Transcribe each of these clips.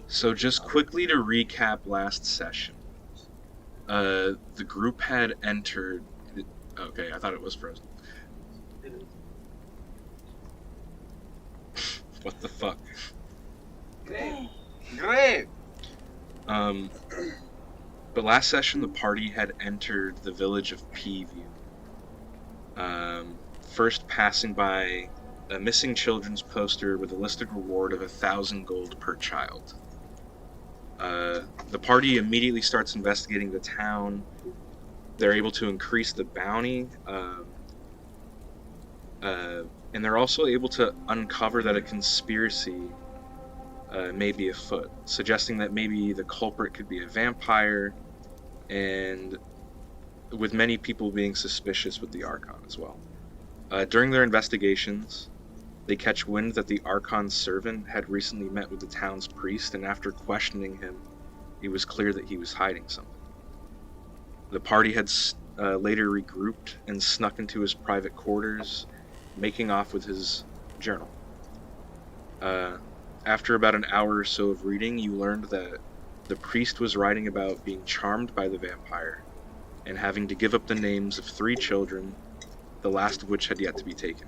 So just quickly to recap last session. The group had entered... Okay, I thought it was frozen. What the fuck? Great. But last session the party had entered the village of Peaview. First passing by a missing children's poster with a listed reward of 1,000 gold per child. The party immediately starts investigating the town. They're able to increase the bounty, and they're also able to uncover that a conspiracy may be afoot, suggesting that maybe the culprit could be a vampire, and with many people being suspicious with the Archon as well. During their investigations, they catch wind that the Archon's servant had recently met with the town's priest, and after questioning him, it was clear that he was hiding something. The party had later regrouped and snuck into his private quarters, making off with his journal. After about an hour or so of reading, you learned that the priest was writing about being charmed by the vampire and having to give up the names of 3 children, the last of which had yet to be taken.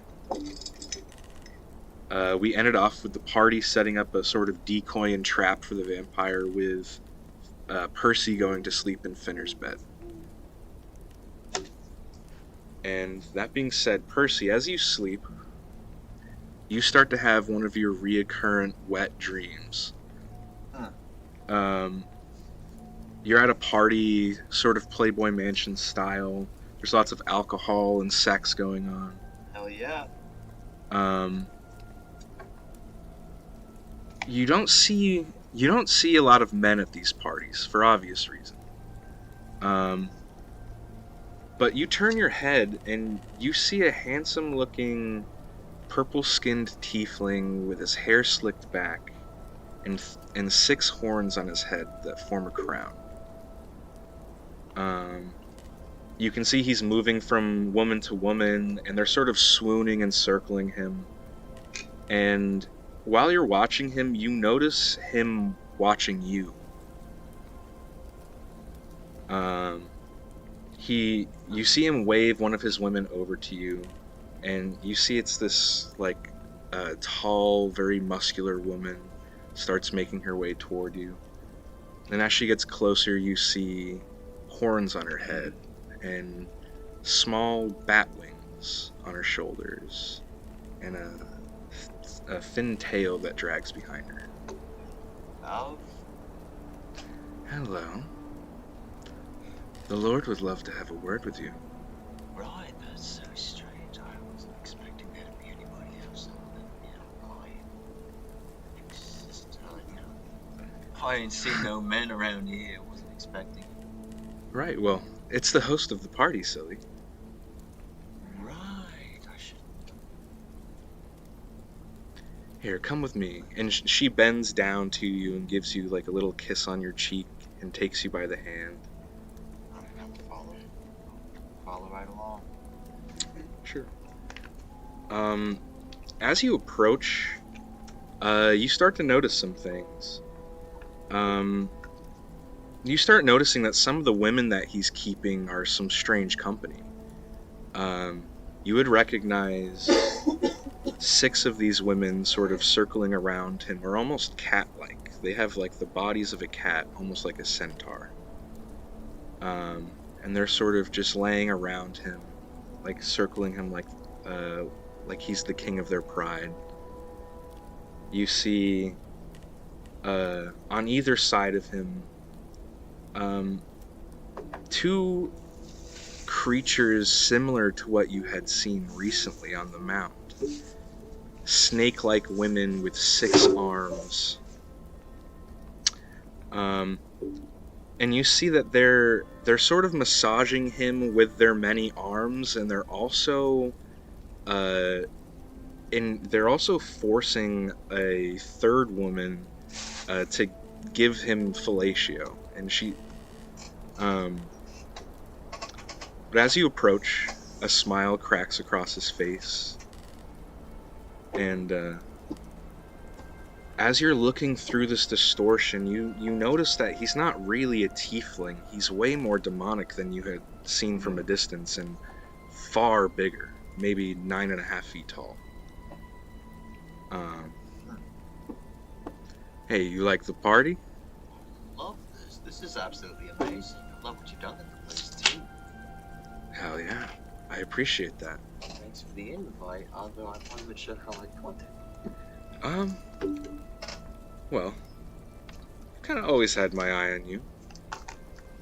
We ended off with the party setting up a sort of decoy and trap for the vampire, with Percy going to sleep in Finner's bed. And that being said, Percy, as you sleep, you start to have one of your reoccurrent wet dreams. You're at a party, sort of Playboy Mansion style. There's lots of alcohol and sex going on. Hell yeah. You don't see a lot of men at these parties for obvious reasons. But you turn your head and you see a handsome-looking, purple-skinned tiefling with his hair slicked back and 6 horns on his head that form a crown. You can see he's moving from woman to woman, and they're sort of swooning and circling him. And while you're watching him, you notice him watching you. You see him wave one of his women over to you, and you see it's this, tall, very muscular woman starts making her way toward you. And as she gets closer, you see horns on her head and small bat wings on her shoulders and a thin tail that drags behind her. Love? Hello. The Lord would love to have a word with you. Right, that's so strange. I wasn't expecting there to be anybody else other than, I ain't seen no men around here. I wasn't expecting. Right, well, it's the host of the party, silly. Right, I should. Here, come with me. And she bends down to you and gives you a little kiss on your cheek and takes you by the hand. I'm gonna have to follow right along. Sure. As you approach, you start to notice some things. You start noticing that some of the women that he's keeping are some strange company. You would recognize 6 of these women sort of circling around him are almost cat-like. They have the bodies of a cat, almost like a centaur. And they're sort of just laying around him, circling him like he's the king of their pride. You see, on either side of him, 2 creatures similar to what you had seen recently on the mount. Snake-like women with 6 arms. And you see that they're sort of massaging him with their many arms, and they're also forcing a 3rd woman to give him fellatio. And she but as you approach, a smile cracks across his face, and as you're looking through this distortion, you notice that he's not really a tiefling. He's way more demonic than you had seen from a distance, and far bigger, maybe 9.5 feet tall. Hey, you like the party? Love this. This is absolutely amazing. I love what you've done in the place too. Hell yeah, I appreciate that. Thanks for the invite, although I'm not even sure how I'd want it. Well, I've kind of always had my eye on you.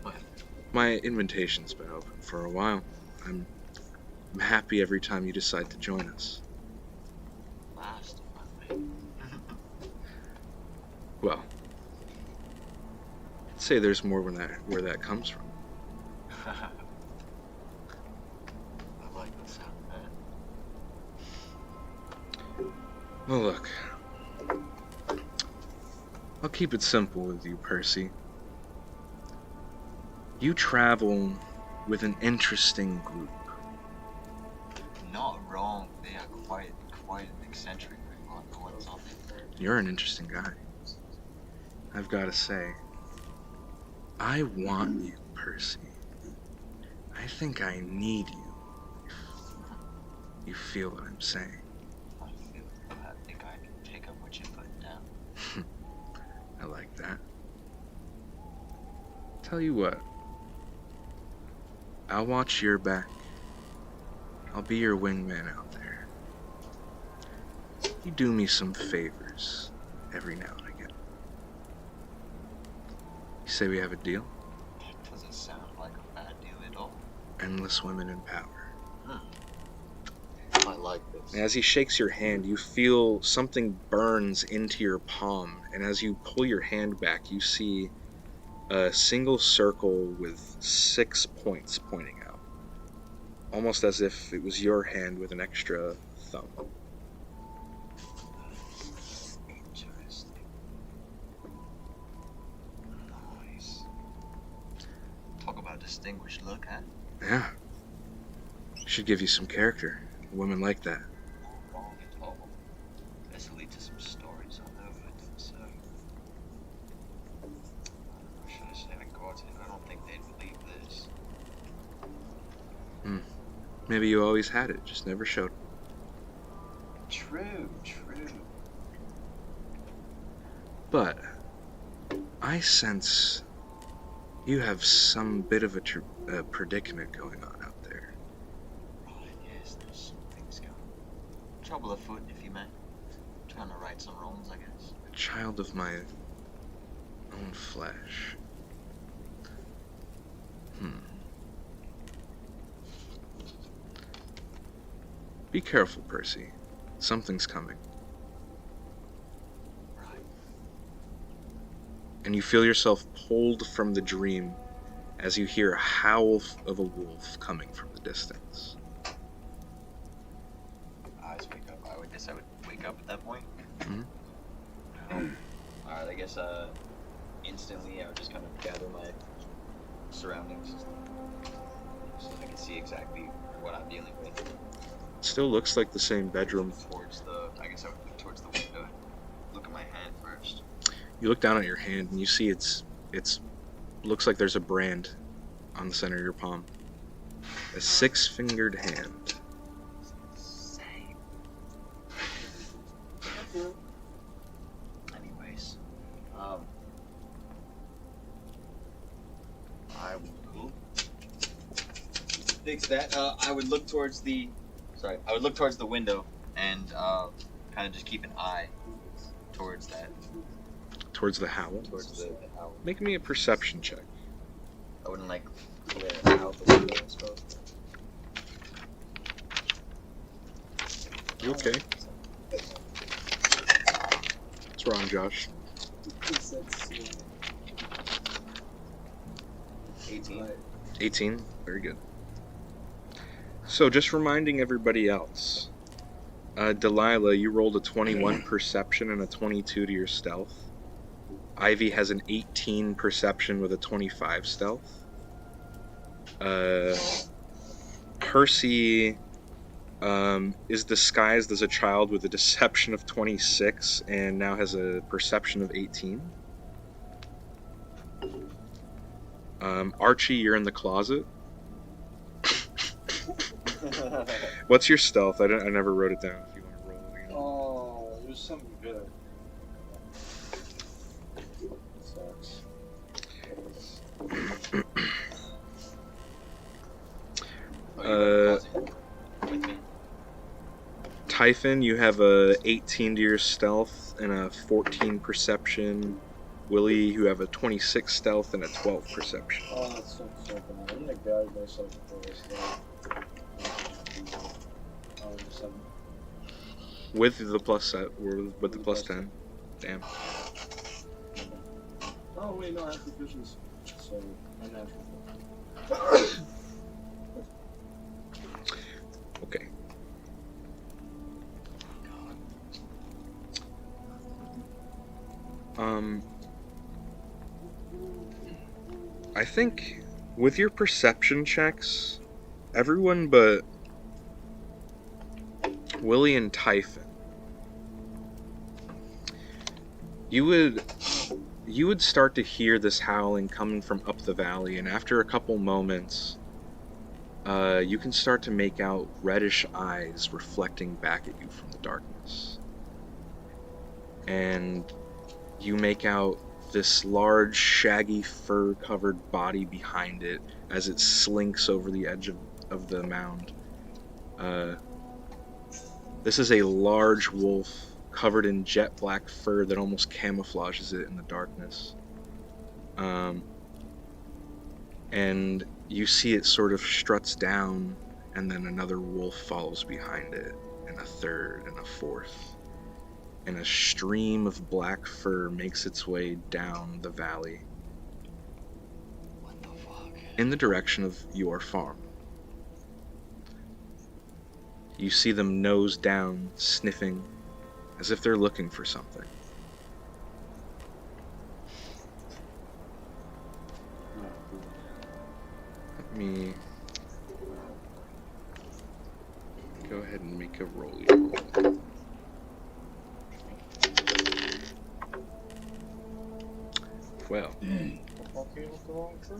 What? My invitation's been open for a while. I'm happy every time you decide to join us. Last, finally. Well, I'd say there's more where that comes from. I like the sound of that. Well, look. I'll keep it simple with you, Percy. You travel with an interesting group. Not wrong. They are quite an eccentric group on the ones on there. You're an interesting guy. I've got to say, I want you, Percy. I think I need you. If you feel what I'm saying. I think I can take up what you're putting down. I like that. Tell you what. I'll watch your back. I'll be your wingman out there. You do me some favors every now and again. You say we have a deal? That doesn't sound like a bad deal at all. Endless women in power. I like this. And as he shakes your hand, you feel something burns into your palm, and as you pull your hand back, you see a single circle with 6 points pointing out. Almost as if it was your hand with an extra thumb. Interesting. Nice. Talk about a distinguished look, huh? Yeah. Should give you some character. Women like that. Not wrong at all. This will lead to some stories on over it, so... Or should I say I got it? I don't think they'd believe this. Maybe you always had it, just never showed it. True. But I sense you have some bit of a predicament going on out there. Right, yes, there's some things going. Trouble afoot, if you may. Trying to right some wrongs, I guess. A child of my own flesh. Be careful, Percy. Something's coming. Right. And you feel yourself pulled from the dream as you hear a howl of a wolf coming from the distance. Eyes wake up. I would guess I would wake up at that point. Mhm. Alright, I guess instantly I would just kind of gather my surroundings so I can see exactly what I'm dealing with. Still looks like the same bedroom. I guess I would look towards the window and look at my hand first. You look down at your hand and you see it's looks like there's a brand on the center of your palm. A 6-fingered hand. Same. Anyways, I will fix that. I would look towards the window and kind of just keep an eye towards that. Towards the howl. Towards the owl. Make me a perception check. I wouldn't like glare out the window, I suppose. You okay? What's wrong, Josh? 18. 18? Very good. So, just reminding everybody else. Delilah, you rolled a 21 perception and a 22 to your stealth. Ivy has an 18 perception with a 25 stealth. Percy is disguised as a child with a deception of 26 and now has a perception of 18. Archie, you're in the closet. What's your stealth? I never wrote it down. If you want to roll it again. Oh, it was something good. Sucks. Typhon, you have a 18 to your stealth and a 14 perception. Willie, you have a 26 stealth and a 12 perception. Oh, that's so fucking. I'm gonna guide myself for this thing. Oh, just have... With the plus set, with the plus 10. Damn. Oh wait, no, I have proficiency. So unnatural. Okay. I think with your perception checks, everyone but Willie and Typhon, you would start to hear this howling coming from up the valley, and after a couple moments, you can start to make out reddish eyes reflecting back at you from the darkness. And you make out this large, shaggy, fur-covered body behind it as it slinks over the edge of the mound. This is a large wolf covered in jet black fur that almost camouflages it in the darkness. And you see it sort of struts down, and then another wolf follows behind it, and a third, and a fourth. And a stream of black fur makes its way down the valley. What the fuck? In the direction of your farm. You see them nose down, sniffing, as if they're looking for something. Let me go ahead and make a roll. Well. Okay, with the wrong tree.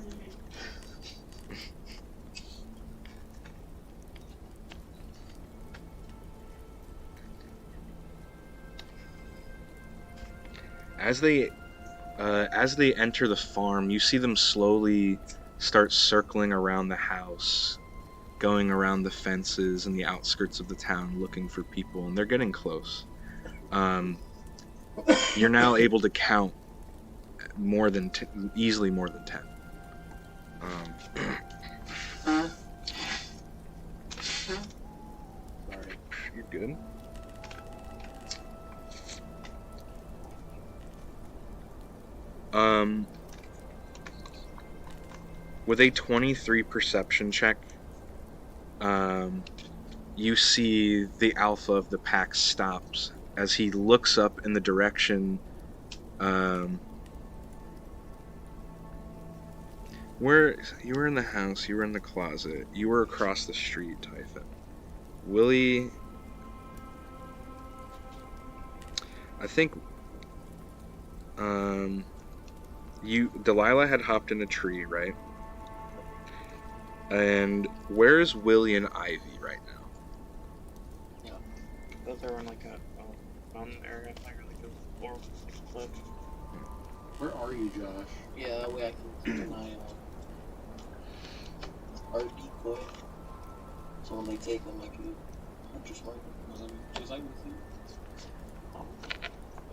As they enter the farm, you see them slowly start circling around the house, going around the fences and the outskirts of the town looking for people, and they're getting close. You're now able to count easily more than 10. Sorry. You're good. With a 23 perception check, you see the alpha of the pack stops as he looks up in the direction where you were in the house, you were in the closet, you were across the street, Typhon. Willie, I think Delilah had hopped in a tree, right? And where's Willie and Ivy right now? Yeah. Those are in like a mountain area, like a or like a cliff. Where are you, Josh? Yeah, that way I can keep an eye on our decoy. So when they take them, I can just mark them. Because I can see.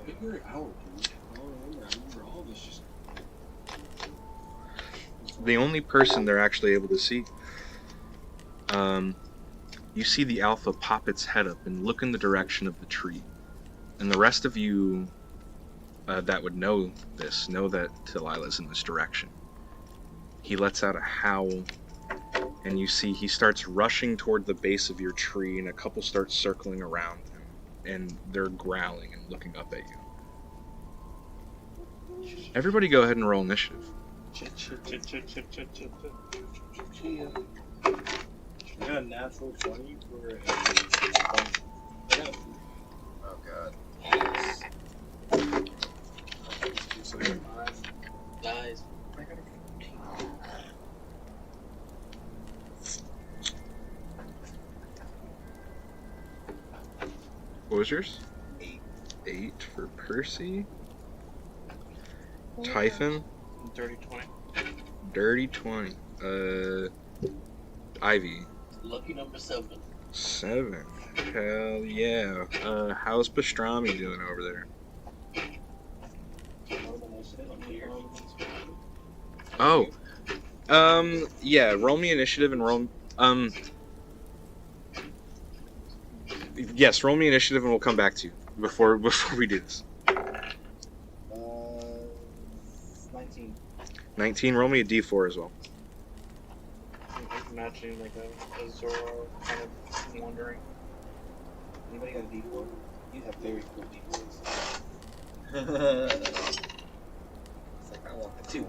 Figure it out, dude. I remember all this just... The only person they're actually able to see. You see the alpha pop its head up and look in the direction of the tree. And the rest of you that would know this, know that Delilah's in this direction. He lets out a howl, and you see he starts rushing toward the base of your tree, and a couple start circling around him, and they're growling and looking up at you. Everybody go ahead and roll initiative. You got a natural 20 for a... Oh god. Yes. So you're 5. Guys. What was yours? 8. 8 for Percy. Typhon. Dirty 20. Dirty 20. Ivy. Lucky number 7. 7. Hell yeah. How's Pastrami doing over there? Oh. Yeah, roll me initiative and roll... Yes, roll me initiative and we'll come back to you before we do this. 19. 19, roll me a d4 as well. I'm imagining like a Zoro kind of wandering. Anybody got a D4? You have very cool D4s. It's like I want the 2.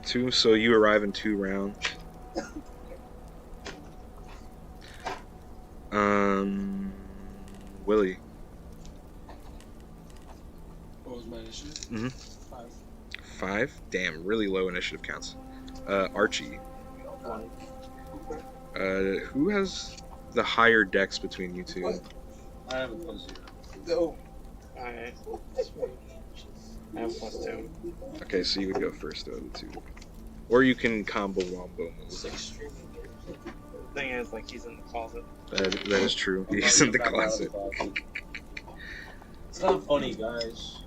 2, so you arrive in 2 rounds. Willie. What was my initiative? Mhm. 5. 5? Damn, really low initiative counts. Archie. 1. Who has the higher dex between you two? What? I have a +0. No. I have +2. Okay, so you would go first out of the two. Or you can combo wombo move. Thing is, like, he's in the closet. That is true. He's in the closet. It's not funny, guys.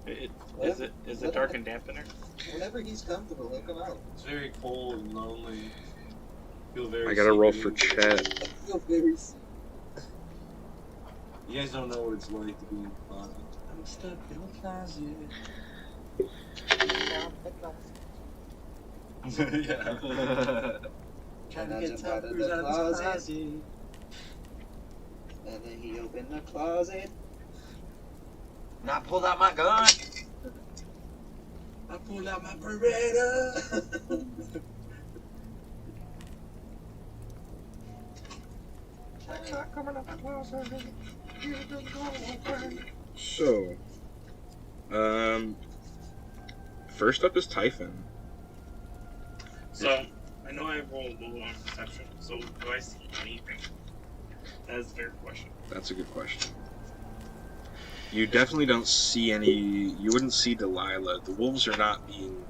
Is it dark and damp in there? Whenever he's comfortable, let him out. It's very cold and lonely. Feel very I gotta roll for secretive. chat. I feel very sick. You guys don't know what it's like to be in the closet. I'm stuck in the closet. Yeah. Trying to get toppers out of the closet. And then he opened the closet. And I pulled out my gun. I pulled out my Beretta. So, first up is Typhon. So, I know I rolled low on perception, so do I see anything? That is a fair question. That's a good question. You definitely don't see any. You wouldn't see Delilah. The wolves are not being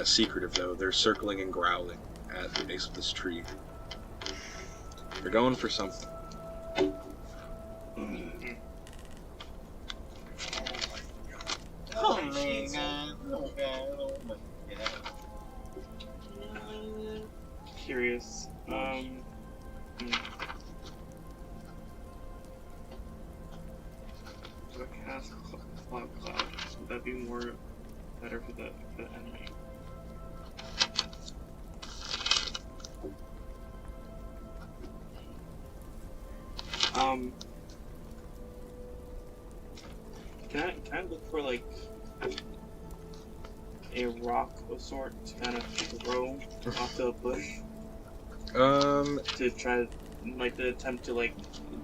secretive, though. They're circling and growling at the base of this tree. They're going for something. Oh my god. Oh god. Oh my god. Curious. So I cast Cloud. Would that be more better for the enemy? Can I look for like a rock of sort to kind of throw off the bush to try like to attempt to like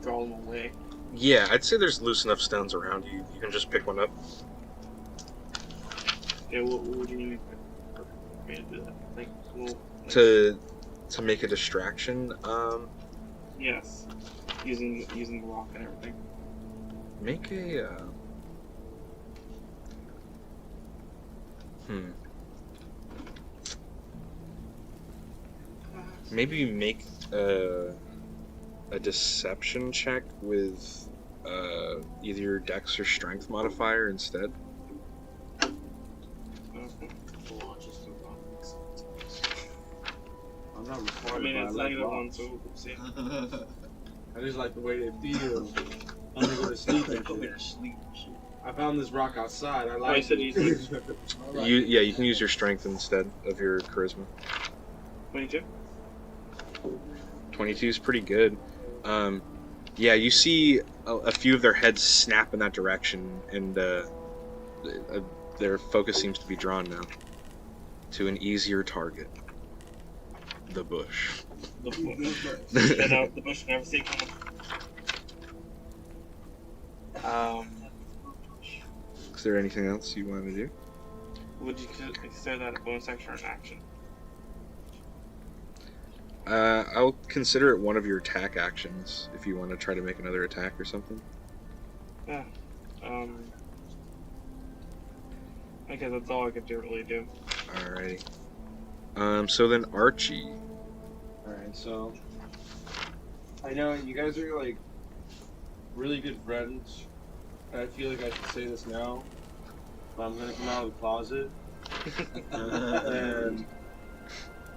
draw them away? Yeah, I'd say there's loose enough stones around you. You can just pick one up. Yeah, what would you need for me to do that? Like, well, like, To make a distraction, yes, using the rock and everything. make a maybe make a deception check with either your dex or strength modifier instead. Launches through rocks. I'm not I retarded, mean, it's but I not like even one, rocks. so we'll see. I just like the way they feel. I'm gonna go to sleep and Go shit. to sleep and shit. I found this rock outside. I I like said it. easy. I like it. You can use your strength instead of your charisma. 22. 22 is pretty good. Yeah, you see a few of their heads snap in that direction, and their focus seems to be drawn now to an easier target. The bush. The bush. The bush never say come. Is there anything else you want to do? Would you consider that a bonus action or an action? I'll consider it one of your attack actions if you want to try to make another attack or something. Yeah. I guess that's all I could really do. Alrighty. So then Archie. Alright, so I know you guys are like really good friends. I feel like I should say this now, but I'm gonna come out of the closet and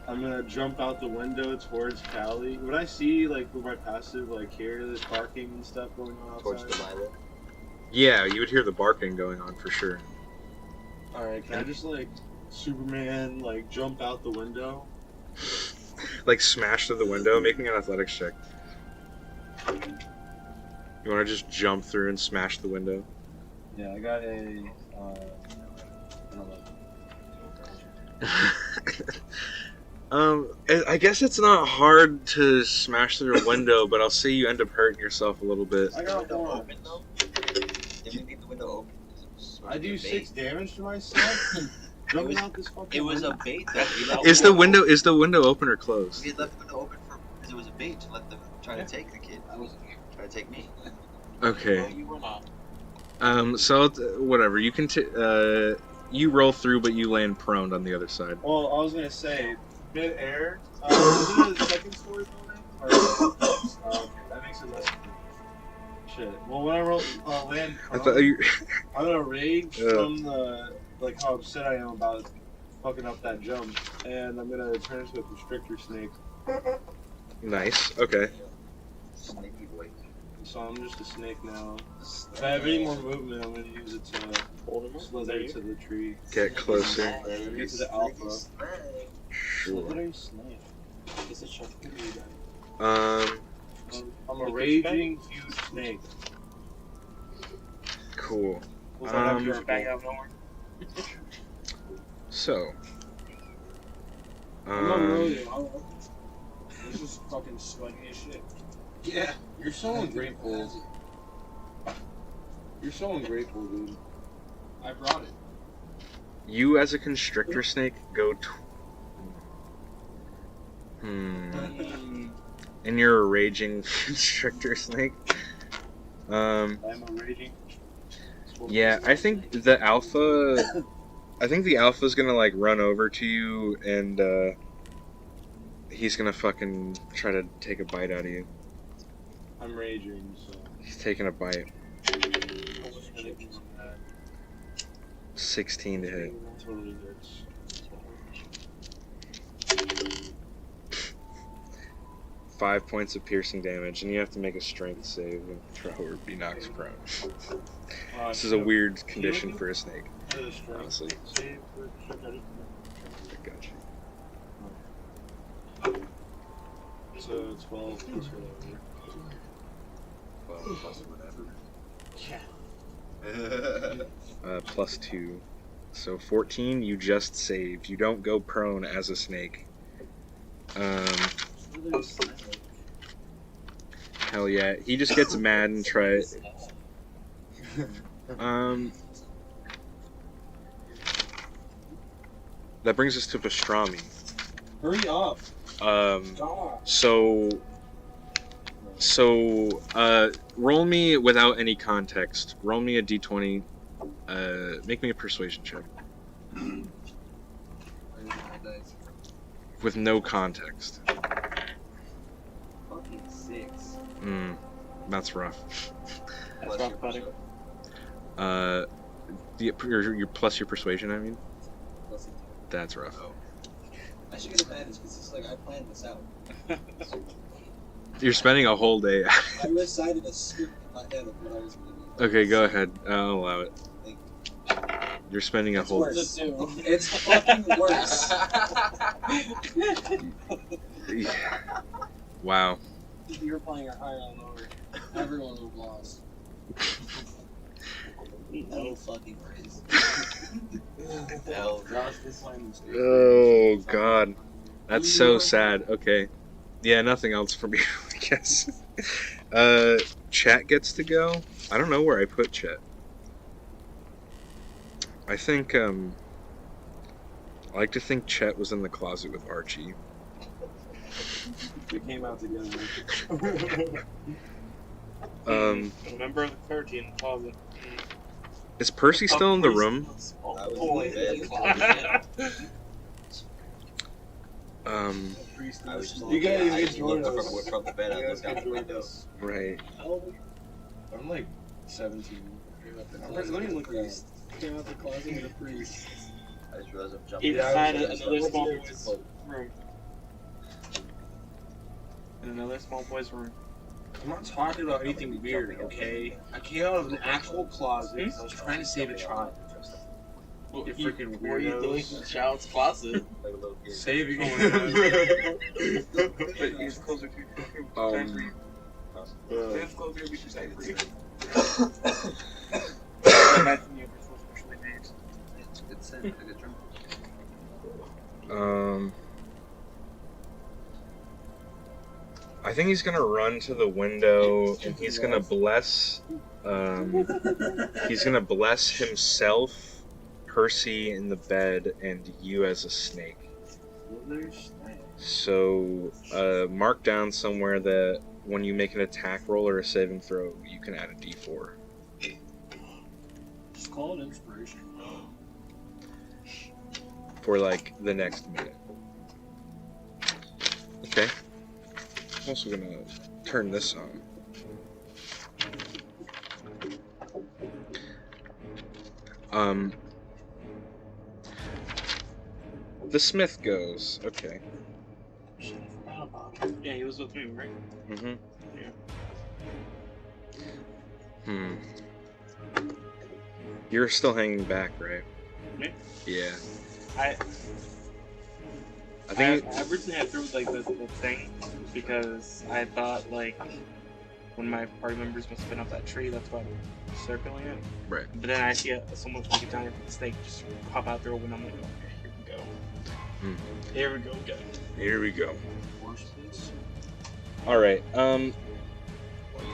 I'm gonna jump out the window towards Callie. Would I see like with my passive like hear this barking and stuff going on outside? Towards Delilah. Yeah, you would hear the barking going on for sure. Alright, can I just like Superman like jump out the window? Like smash through the window, making an athletics check. You want to just jump through and smash the window? Yeah, I got a I guess it's not hard to smash through a window, but I'll say you end up hurting yourself a little bit. I got one. Open though? Did you leave the window open? I do 6 damage to myself. Jumping out this fucking It was a window. bait though. Is the window open or closed? We had left the window open because it was a bait to let them try to take the kid. I wasn't here. Try to take me. Okay. No, you were not. So whatever. You can you roll through, but you land prone on the other side. Well, I was gonna say, mid-air, is it a second story building? Or, okay, that makes it less. Shit. Well, when I land I prone, thought you. I'm gonna rage from the, like, how upset I am about fucking up that jump. And I'm gonna turn into a constrictor snake. Nice. Okay. Snaky boy. So I'm just a snake now. If I have any more movement, I'm gonna use it to slither to the tree. Get closer. Get to the alpha. Sure. Slithering snake. It's a charcuterie guy. I'm a raging huge snake. Cool. Was that after You're our back goal? out of nowhere. So. I'm not really. This is fucking sweaty as shit. Yeah, you're so ungrateful. You're so ungrateful, dude. I brought it. You as a constrictor snake go. And you're a raging constrictor snake. I'm a raging. Yeah, I think the alpha. I think the alpha's gonna like run over to you and he's gonna fucking try to take a bite out of you. I'm raging, so. He's taking a bite. 16 to hit. Totally hits. 5 points of piercing damage, and you have to make a strength save and throw or be knocked prone. This is a weird condition for a snake, honestly. I got you. So 12 plus whatever. 12 plus whatever. Yeah. Plus 2. So 14, you just saved. You don't go prone as a snake. Hell yeah. He just gets mad and tries. That brings us to pastrami. Hurry up. Roll me without any context. Roll me a d20. Make me a persuasion check. With no context. Fucking 6. That's rough. Plus rough, your buddy. Your plus your persuasion, I mean? plus it. That's rough. Oh. I should get advantage because it's like I planned this out. You're spending a whole day. I recited a script in my head of what I was going to do. Okay, go ahead. I'll allow it. Thank You're spending a It's whole. worse. It's fucking worse. Wow. If you were playing a higher or lower, everyone would have lost. No fucking worries. Hell, Josh, this line is Oh God. That's so sad. Okay. Yeah, nothing else from you, I guess. Chat gets to go. I don't know where I put Chet. I think, I like to think Chet was in the closet with Archie. We came out together. A member of the clergy in the closet. Is Percy still in the room? I was in the bed. I was just You gotta I even just join looked us. from the bed. I You guys looked out can the join window. us. Right. I'm like 17. Let me look at it. Came out the closet with a priest. I just realized I'm jumping. Inside Yeah, I was- another small yeah. boy's room. In another small boy's room. I'm not talking about anything weird, okay? I came out of an actual closet because I was trying to save a child. Well, You freaking what are you doing weirdos. in the child's closet? Like a little kid. Saving a But he's closer to you. It's closer to you. Imagine you were so specially made. It's a good drum. I think he's gonna run to the window and he's gonna bless, he's gonna bless himself, Percy in the bed, and you as a snake. So, mark down somewhere that when you make an attack roll or a saving throw, you can add a d4. Just call it inspiration. For like the next minute. Okay. I'm also gonna turn this on. The smith goes. Okay. Yeah, he was with me, right? Mm-hmm. Yeah. You're still hanging back, right? Me? Yeah. I think originally I threw like the thing because I thought like when my party members must have been up that tree, that's why I'm circling it. Right. But then I see someone from down with the snake just pop out there and I'm like, okay, here we go. Here we go, guys. Here we go. All right. Well, you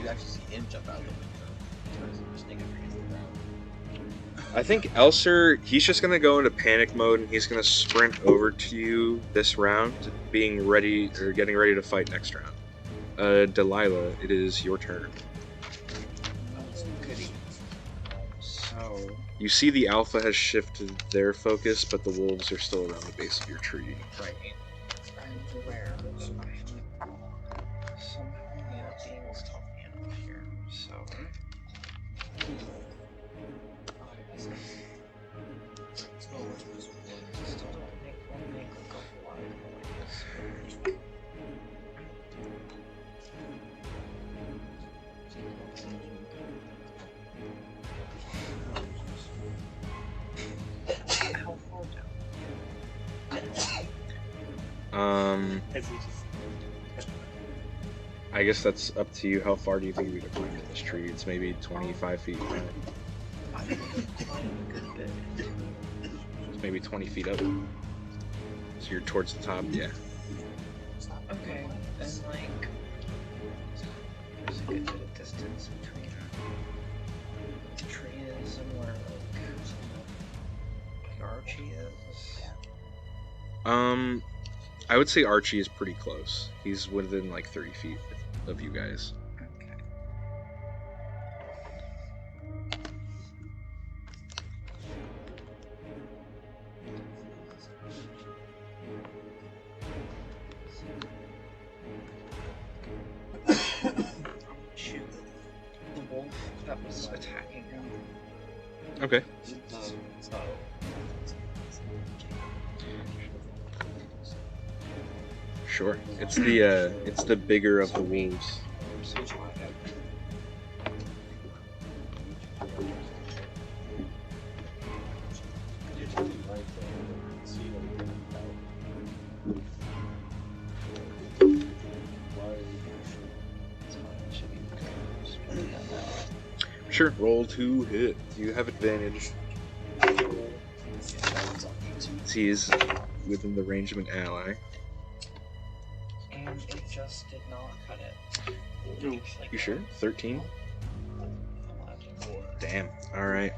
actually see him jump out the window. Turns into a snake and hits the ground. I think Elser, he's just gonna go into panic mode and he's gonna sprint over to you this round, being ready or getting ready to fight next round. Delilah, it is your turn. Goody. So. You see the alpha has shifted their focus, but the wolves are still around the base of your tree. Right. I'm aware. So somehow the animals talk me out of here. So. I guess that's up to you. How far do you think we could climb this tree? It's maybe 25 feet high. It's maybe 20 feet up. So you're towards the top, yeah. Okay, then like there's a good bit of distance between the tree is and where like Archie is. I would say Archie is pretty close. He's within like 30 feet of you guys. Okay. Shoot the wolf that was attacking him. Okay. Sure. It's the bigger of the wolves. Sure. Roll to hit. You have advantage. He's within the range of an ally. And it just did not cut it. Ooh, You sure? 13? 11. Damn. Alright.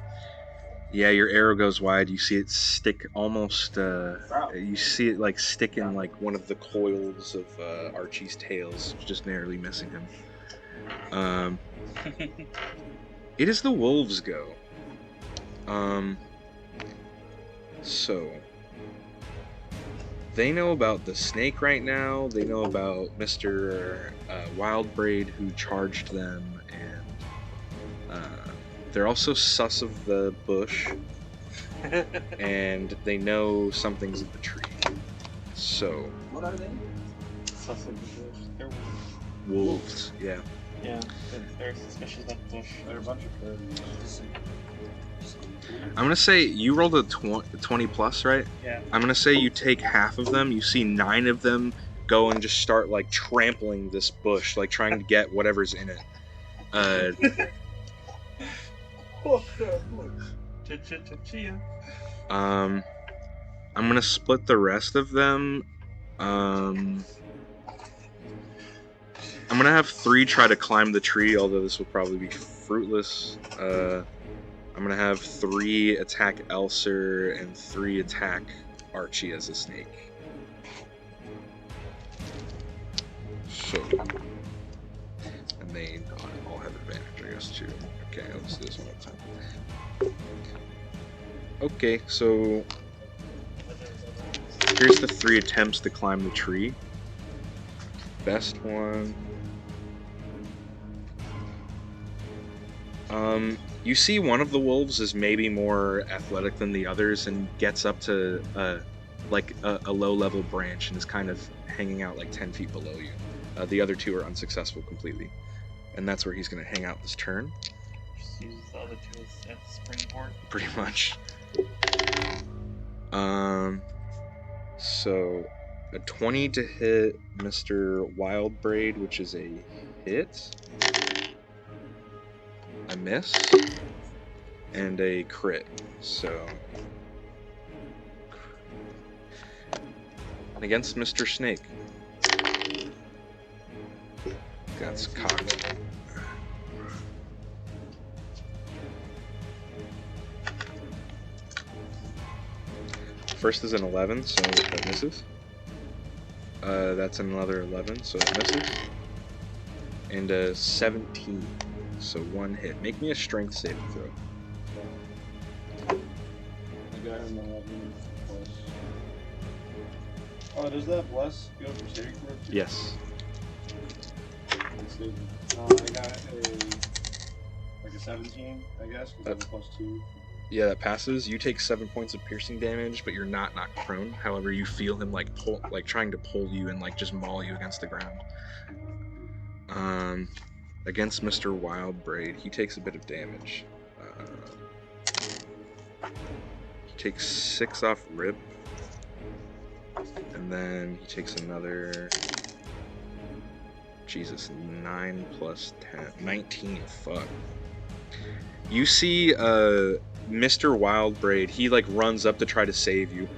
Yeah, your arrow goes wide. You see it stick almost, you see it like stick in like one of the coils of Archie's tails, just narrowly missing him. It is the wolves' go. So they know about the snake right now. They know about Mr. Wildbraid who charged them, and they're also sus of the bush, and they know something's in the tree. So What are they? Sus of the bush. They're wolves, yeah. yeah, they're suspicious of the bush. They're a bunch of birds. I'm gonna say you rolled a 20 plus, right? Yeah. I'm gonna say you take half of them. You see 9 of them go and just start like trampling this bush, like trying to get whatever's in it. Chia. I'm gonna split the rest of them. I'm gonna have 3 try to climb the tree, although this will probably be fruitless. I'm gonna have 3 attack Elser and 3 attack Archie as a snake. So, and they all have advantage, I guess, too. Okay, let's do this one at a time. Okay, so here's the 3 attempts to climb the tree. Best one. You see one of the wolves is maybe more athletic than the others and gets up to like a low-level branch and is kind of hanging out like 10 feet below you. The other 2 are unsuccessful completely, and that's where he's going to hang out this turn. Just use the other 2 as springboard. Pretty much. So a 20 to hit Mr. Wildbraid, which is a hit. A miss. And a crit. So and against Mr. Snake. That's cocked. First is an 11, so that misses. That's another 11, so it misses. And a 17, so 1 hit. Make me a strength saving throw. I got an 11 plus. Oh, does that bless go for saving throw too? Yes. Let's see. I got a 17, I guess, because that's a +2. Yeah, that passes. You take 7 points of piercing damage, but you're not knocked prone. However, you feel him like trying to pull you and like just maul you against the ground. Against Mr. Wildbraid, he takes a bit of damage. He takes 6 off rib, and then he takes another. Jesus, 9 plus 10, 19. Fuck. You see, Mr. Wildbraid, he like runs up to try to save you.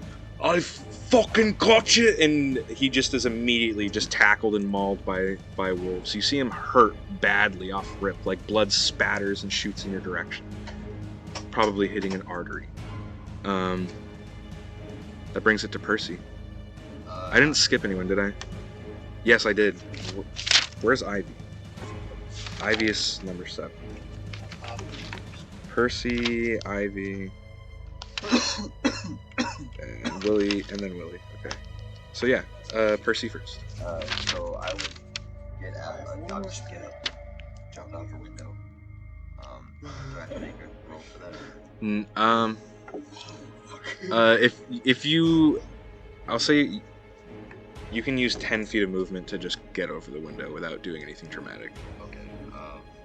I fucking got you! And he just is immediately just tackled and mauled by wolves. You see him hurt badly off rip, like blood spatters and shoots in your direction. Probably hitting an artery. That brings it to Percy. I didn't skip anyone, did I? Yes, I did. Where's Ivy? Ivy is number 7. Percy, Ivy, and Willie, and then Willie. Okay. So yeah, Percy first. So I would get out, not just get up, jump out the window. Do I have to make a roll for that? If you, I'll say you can use 10 feet of movement to just get over the window without doing anything dramatic. Okay,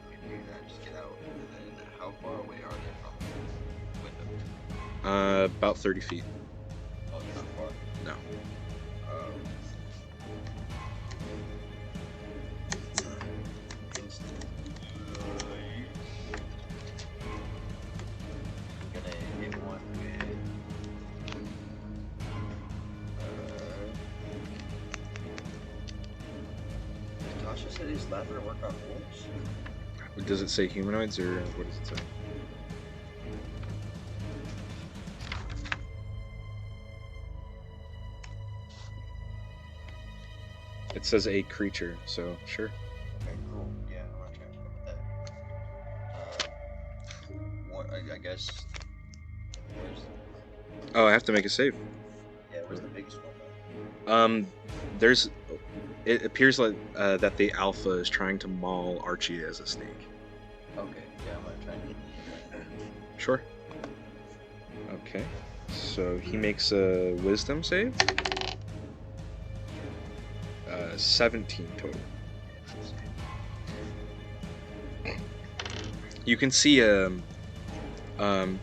we can do that, just get out, and then how far away are they from the window? About 30 feet. Oh, they're not far. No. Gonna hit one with Kasha said he's laughing to work on wolves. Does it say humanoids or what does it say? It says a creature, so sure. Okay, cool. Yeah, I want to try and come up with that. I guess. Where's Oh, I have to make a save. Yeah, where's the biggest one? There's. It appears like that the alpha is trying to maul Archie as a snake. Okay, yeah, I'm gonna try and. Sure. Okay, so he makes a wisdom save. 17 total. You can see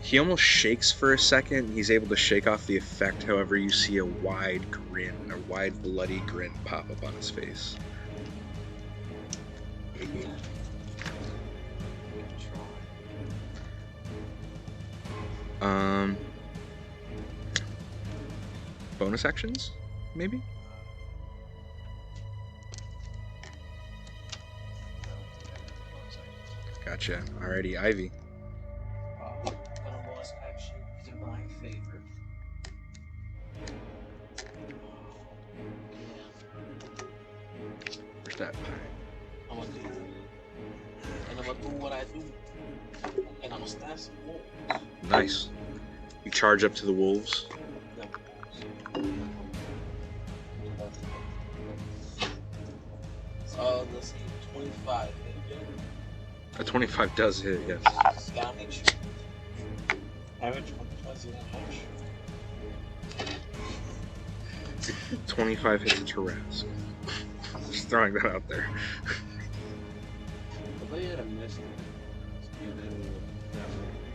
he almost shakes for a second. He's able to shake off the effect. However, you see a wide bloody grin pop up on his face. Bonus actions, maybe? Gotcha. Alrighty, Ivy. Bonus action in my favor. Where's that pie? I'm gonna do, and I'm gonna do what I do, and I'm gonna stab some wolves. Nice. You charge up to the wolves. Let's see, 25. A 25 does hit, yes. Gotta make sure. Average 25 is that much? 25 hits a Tarrasque. Just throwing that out there. I thought you had a miss.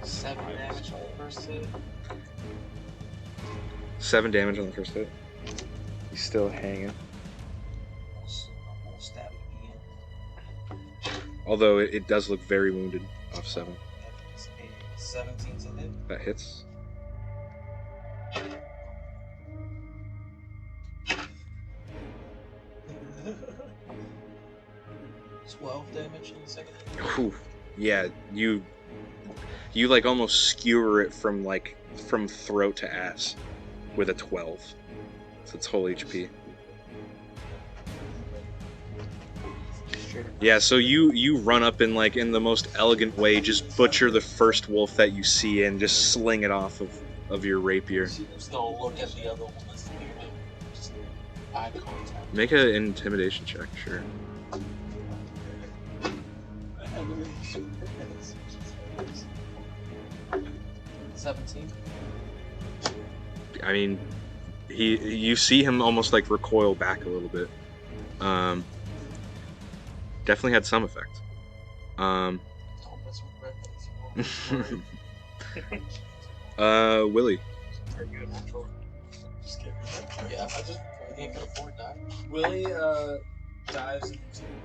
7 damage on the first hit. 7 damage on the first hit. He's still hanging. I'll stab it again. Although it does look very wounded off 7. That's a 17 to hit. That hits. 12 damage on the second hit. Whew. Yeah, you like almost skewer it from throat to ass with a 12. So it's whole HP. Yeah, so you run up in the most elegant way, just butcher the first wolf that you see and just sling it off of your rapier. Just don't look at the other one that's near him. Just eye contact. Make an intimidation check, sure. 17. I mean, you see him almost recoil back a little bit. Definitely had some effect. Don't mess with weapons. Willie. Are you a natural? Just kidding. Yeah, I can't afford that. Willie dives into.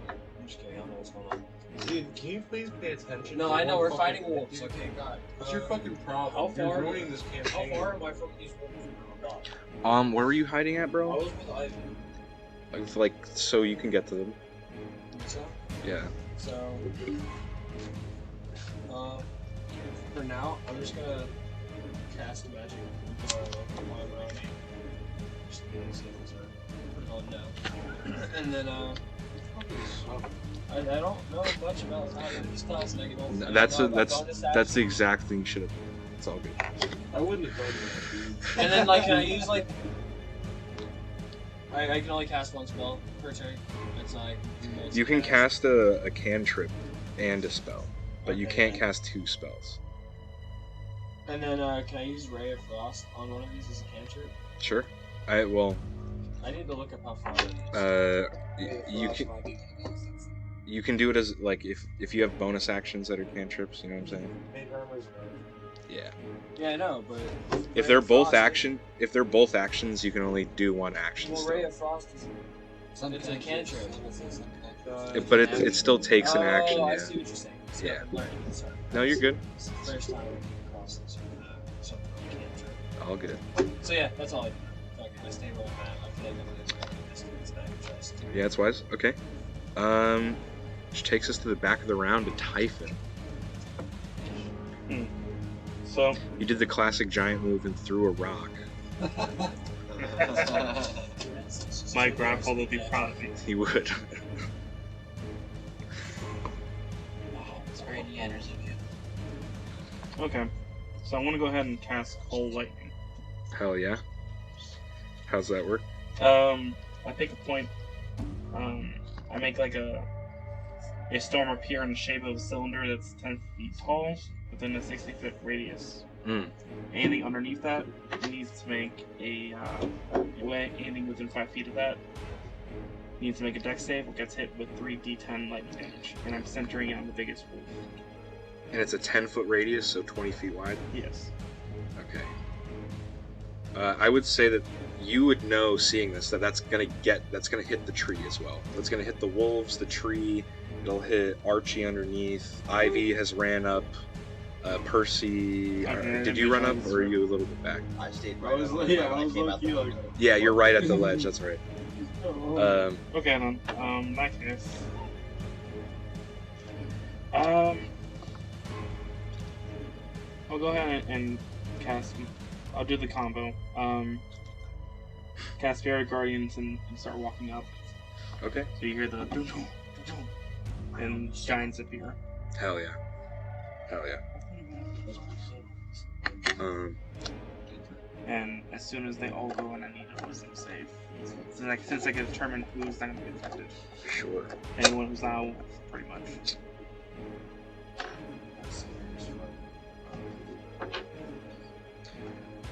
I'm just kidding. I don't know what's going on. Dude, can you please pay attention? No, to I know one we're fucking fighting wolves. dude? Okay, God. What's your fucking problem? How You're far? ruining this How campaign. far am I from these wolves? Oh, God. Where were you hiding at, I bro? was with Ivy. So you can get to them. So, Yeah. for now, I'm just gonna cast a magic while I'm around me. Just to see if it's on now. And then, I don't know much about how to use class negative. That's the exact thing you should have done. It's all good. I wouldn't have done that, dude. And then, can I use, I can only cast one spell per turn. It's not You can cast a cantrip and a spell, but you Okay. can't cast 2 spells. And then, can I use Ray of Frost on one of these as a cantrip? Sure. I need to look up how far it is. You can do it as if you have bonus actions that are cantrips. You know what I'm saying? Mage armor's Yeah. Yeah, I know, but If Ray they're of both Frost- you can only do one action. Well, still. Ray of Frost is it's a cantrip. But it still takes an action. Oh, I Yeah. see what you're saying. So Yeah. I'm learning. Sorry. No, you're good. It's the first time we came across this something on cantrip. All good. So yeah, that's all I do. Fuck it, I stay rolling that. I feel like I'm gonna distance that just. Yeah, it's wise. Okay. Which takes us to the back of the round to Typhon. So You did the classic giant move and threw a rock. my grandfather would be proud of me. He would. It's very Neanders of you. Okay, so I'm gonna go ahead and cast Cold Lightning. Hell yeah. How's that work? I take a point. I make like a storm appear in the shape of a cylinder that's 10 feet tall within a 60-foot radius. Anything underneath that needs to make anything within 5 feet of that needs to make a dex save or gets hit with 3d10 lightning damage. And I'm centering it on the biggest roof. And it's a 10-foot radius, so 20 feet wide? Yes. Okay. I would say that you would know, seeing this, that's gonna hit the tree as well. It's gonna hit the wolves, the tree. It'll hit Archie underneath. Ivy has ran up. Percy, did you run up, or are you a little bit back? I stayed I right was up like, when yeah, I I was came out the lucky, window. Yeah, you're right at the ledge. That's right. Okay, then. In that case, I'll go ahead and cast. I'll do the combo. Cast Fairy Guardians and start walking up. Okay. So you hear the doo doo doo, and giants appear. Hell yeah. Hell yeah. And as soon as they all go in, I need a wisdom save. Since I can determine who's not going to be affected. Sure. Anyone who's not, pretty much.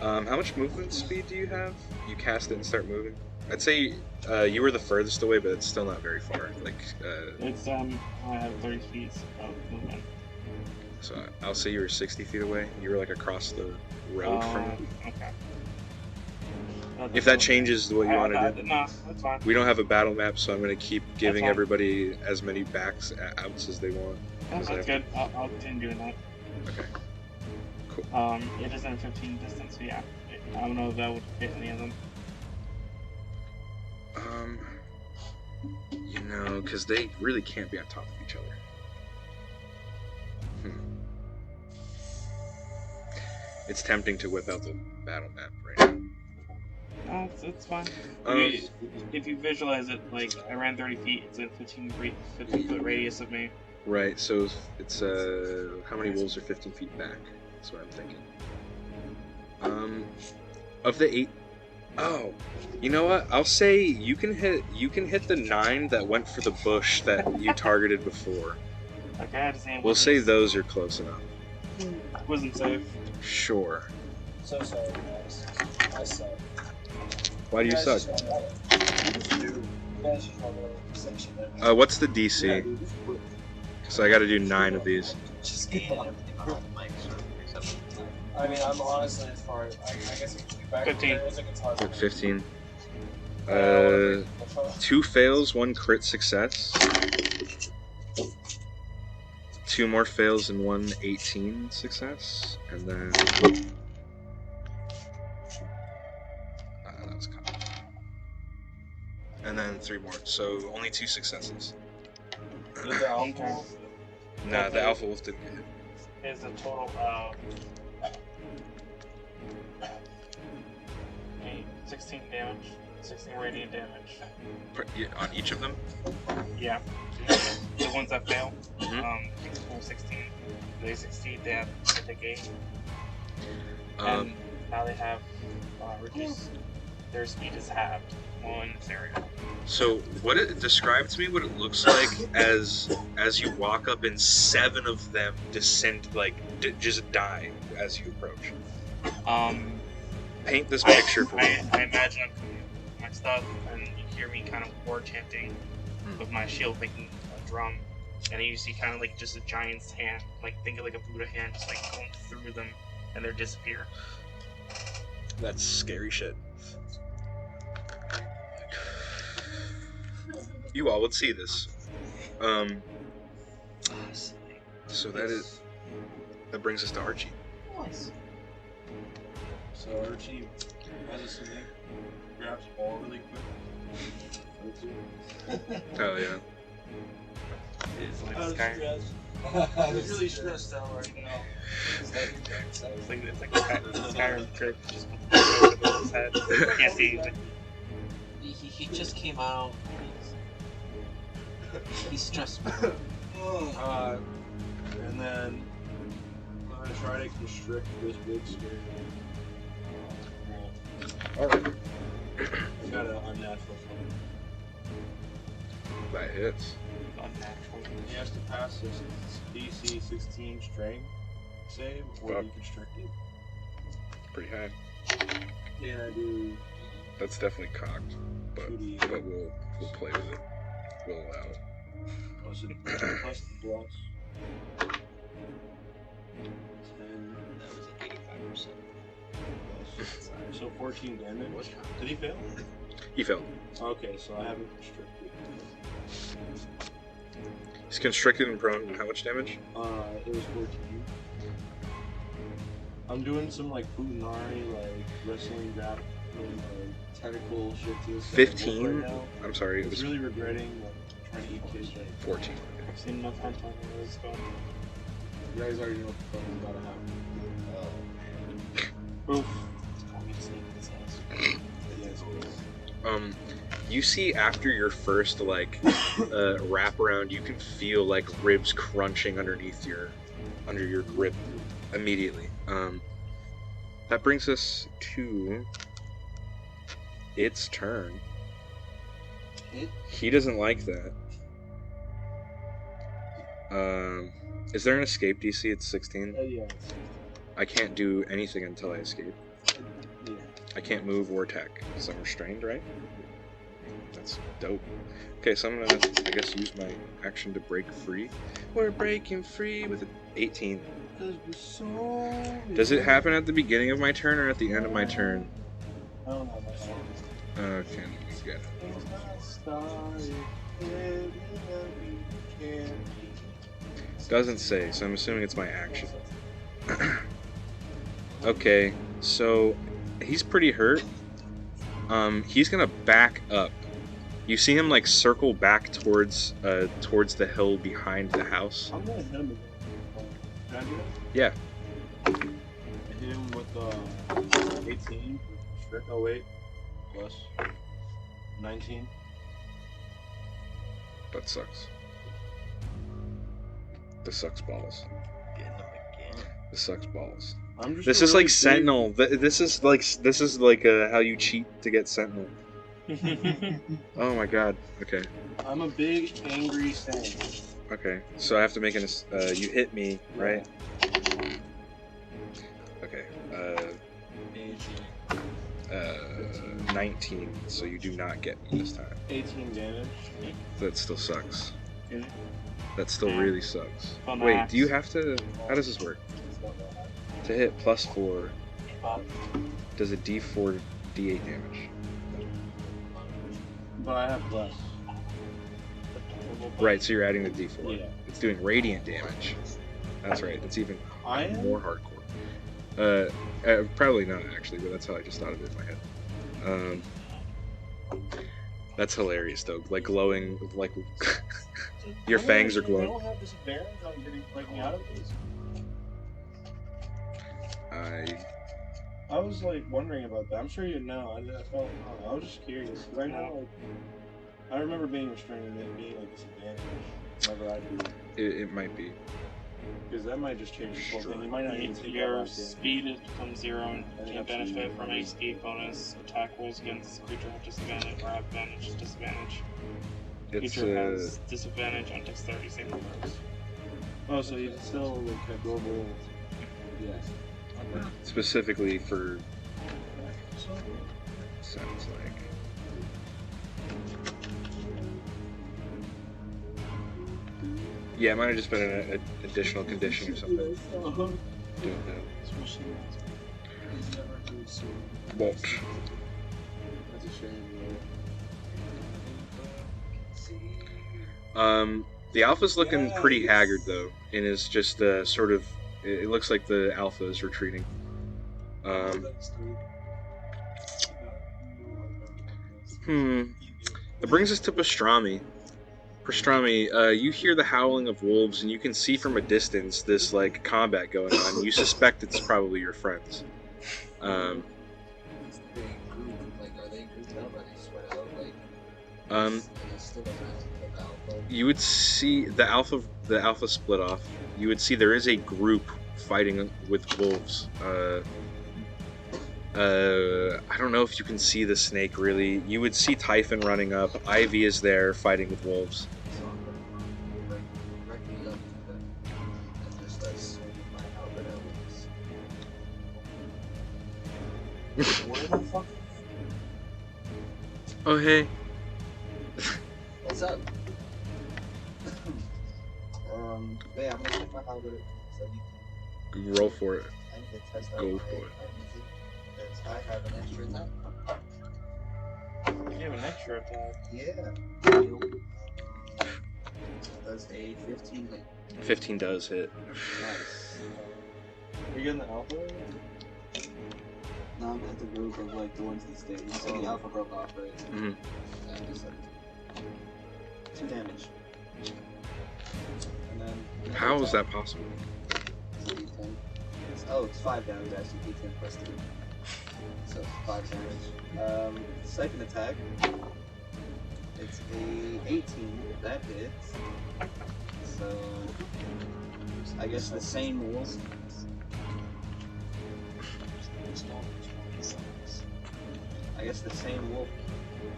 How much movement speed do you have? You cast it and start moving? I'd say you were the furthest away, but it's still not very far. It's I have 30 feet of movement. So I'll say you were 60 feet away. You were like across the road from it. Okay. If that changes what you want to do. No, that's fine. We don't have a battle map, so I'm going to keep giving fine. everybody as many backs outs as they want. That's good. I'll continue doing that. Okay. Cool. It is in a 15 distance, so yeah. I don't know if that would hit any of them. Because they really can't be on top of each other. It's tempting to whip out the battle map right now. No, it's fine. If you visualize it, like, I ran 30 feet, it's a 15-foot radius of me. Right, so it's, how many wolves are 15 feet back? That's what I'm thinking. Of the 8... Oh, you know what? I'll say you can hit the 9 that went for the bush that you targeted before. Okay, I just We'll say those are close enough. Wisdom save. Sure. So sorry, guys. I suck. Why do you suck? What's the DC? So I gotta do 9 of these. Just get the I mean, I'm honestly as far as I guess it could be back 15. as a guitar. 15. 2 fails, 1 crit success. 2 more fails and 1 18 success. And then... that was kind of... And then 3 more. So only 2 successes. Did the alpha wolf? Nah, the alpha wolf didn't hit. Is a total of 16 damage, 16 radiant damage. On each of them? Yeah. The ones that fail, full 16. They succeed, they take 8. And now they have reduced. Their speed is halved while in this area. So describe to me what it looks like as you walk up and 7 of them descend, just die as you approach. Paint this picture for me. I imagine I'm coming with my stuff, and you hear me kind of war chanting with my shield making a drum, and then you see kind of like just a giant's hand, like think of like a Buddha hand, just like going through them, and they disappear. That's scary shit. You all would see this. So that brings us to Archie. Nice. So Archie has a swing, grabs the ball really quick. Oh yeah. It's like I'm Skyrim. stressed. I'm really stressed out right now. It's like Skyrim trick. Just put the over his head. Can't see anything. He just came out. He's stressed. And then I'm gonna try to constrict this big screen. Alright. I got an unnatural fun. That hits. Unnatural. He has to pass this DC 16 strain save before he constricted. Pretty high. And I do That's definitely cocked, but 2D we'll play with it. We'll allow it. plus the plus. 10 That was 85%. plus. So 14 damage. Did he fail? He failed. Okay, so I haven't constricted. He's constricted and prone. And how much damage? It was 14. I'm doing some like Futanari, like wrestling grab, tentacle shit to this guy 15? right now. I'm sorry, it He's was really regretting like, trying to eat kids. Like, 14. I've seen enough hentai on this going. you guys already know what the fuck is about to happen. Oof. You see after your first wrap around, you can feel like ribs crunching under your grip immediately. That brings us to its turn. He doesn't like that. Is there an escape DC? It's 16. Yeah. I can't do anything until I escape. Yeah. I can't move or attack because I'm restrained, right? That's dope. Okay, so I'm gonna, I guess, use my action to break free. We're breaking free with an 18. Does it happen at the beginning of my turn or at the end of my turn? I don't know my song. Okay, got it. Doesn't say, so I'm assuming it's my action. Okay, so he's pretty hurt. He's gonna back up. You see him like circle back towards the hill behind the house. I'm gonna hit him again. Can I do that? Yeah. I hit him with 18 for constrict. Oh wait, plus 19. That sucks. This sucks balls. Getting them again. This sucks balls. I'm just This a is really like Sentinel. This is like how you cheat to get Sentinel. Oh my god. Okay. I'm a big angry Saint. Okay. So I have to make an. You hit me, right? Okay. 19. So you do not get me this time. 18 damage. That still sucks. Really? That still really sucks. Fun Wait, max. do you have to? How does this work? To hit +4, does a D4 D8 damage? But I have less. Right, so you're adding the D4. Yeah. It's doing radiant damage. That's right. It's even I am? more hardcore. Probably not actually, but that's how I just thought of it in my head. That's hilarious though. Like glowing, like your fangs are I glowing. don't have disadvantage on breaking out of these. I was like wondering about that. I'm sure you know. I was just curious. Right now, like, I remember being restrained and it being like disadvantage whenever I do. It might be. Because that might just change the whole thing. You might not need to take that Your last game. speed is becomes 0 and And you that's benefit easy. from a speed bonus. Attack rolls against this creature have disadvantage or advantage disadvantage. It's Creature has disadvantage on dexterity saving throws. Oh, so you still like a global. Yeah. specifically for. Sounds like. Yeah, it might have just been an additional condition or something. Don't know. What? That's a shame. The alpha's looking pretty haggard though, and is just sort of. It looks like the alpha is retreating. That brings us to pastrami. Pastrami, you hear the howling of wolves, and you can see from a distance this like combat going on. You suspect it's probably your friends. Is there a group? Like, are they grouped up? Are they spread out? Like, is it still an alpha? You would see the alpha split off. You would see there is a group fighting with wolves. I don't know if you can see the snake really. You would see Typhon running up. Ivy is there fighting with wolves. So I'm gonna directly up to them and just start swinging my halberd at wolves. Where the fuck? Oh hey. What's up? Yeah, I'm gonna take my halberd so you Roll for it. I need to test out Go my for it. music, because I have an extra attack. You have an extra attack. Yeah. Does a 15 hit. 15 does hit. Nice. Are you getting the alpha? No, I'm at the group of like the ones that stayed. So the alpha broke off, right? Mhm. Yeah, just like 2 damage. And then How is that possible? It's a D10. It's 5 damage actually, D10 plus 3. So 5 damage. Second attack. It's a 18. That hits. So I guess the same wolf. I guess the same wolf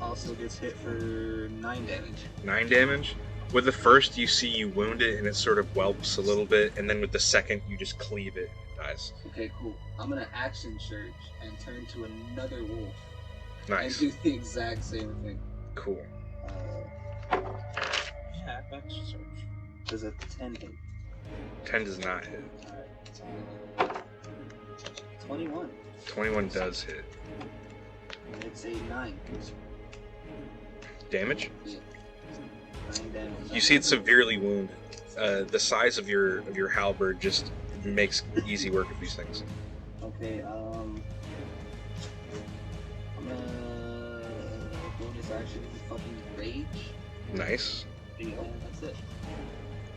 also gets hit for 9 damage. 9 damage. With the first, you see you wound it and it sort of whelps a little bit, and then with the second, you just cleave it and it dies. Okay, cool. I'm gonna action surge and turn to another wolf. Nice. And do the exact same thing. Cool. Yeah, extra search. Does a 10 hit? 10 does not hit. Alright. 21. 21 does hit. It's a 9. Damage? Yeah. 9 damage. You see it's severely wounded. The size of your halberd just makes easy work of these things. Okay, I'm gonna bonus action fucking rage. Nice. And that's it.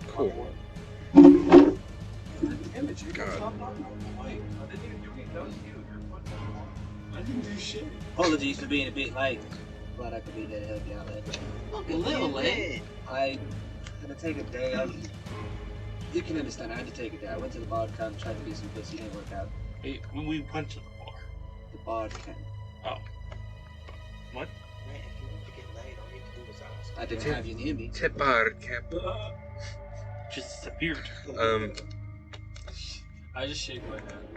Cool. Damage, you God. stop knocking on the mic. I didn't even do it. That was you. You're fucking wrong. I didn't do shit. Apologies for being a bit late. Glad I could be there to help you out there. A little late. I had to take a day. You can understand. I had to take a day. I went to the bar camp, tried to be some pussy, didn't work out. Hey, when we punch at the bar. The bar camp. Oh. What? Man, if you want to get laid, all you can do is ask. I didn't have you near me. Tipar cap. Just disappeared. I just shake my head.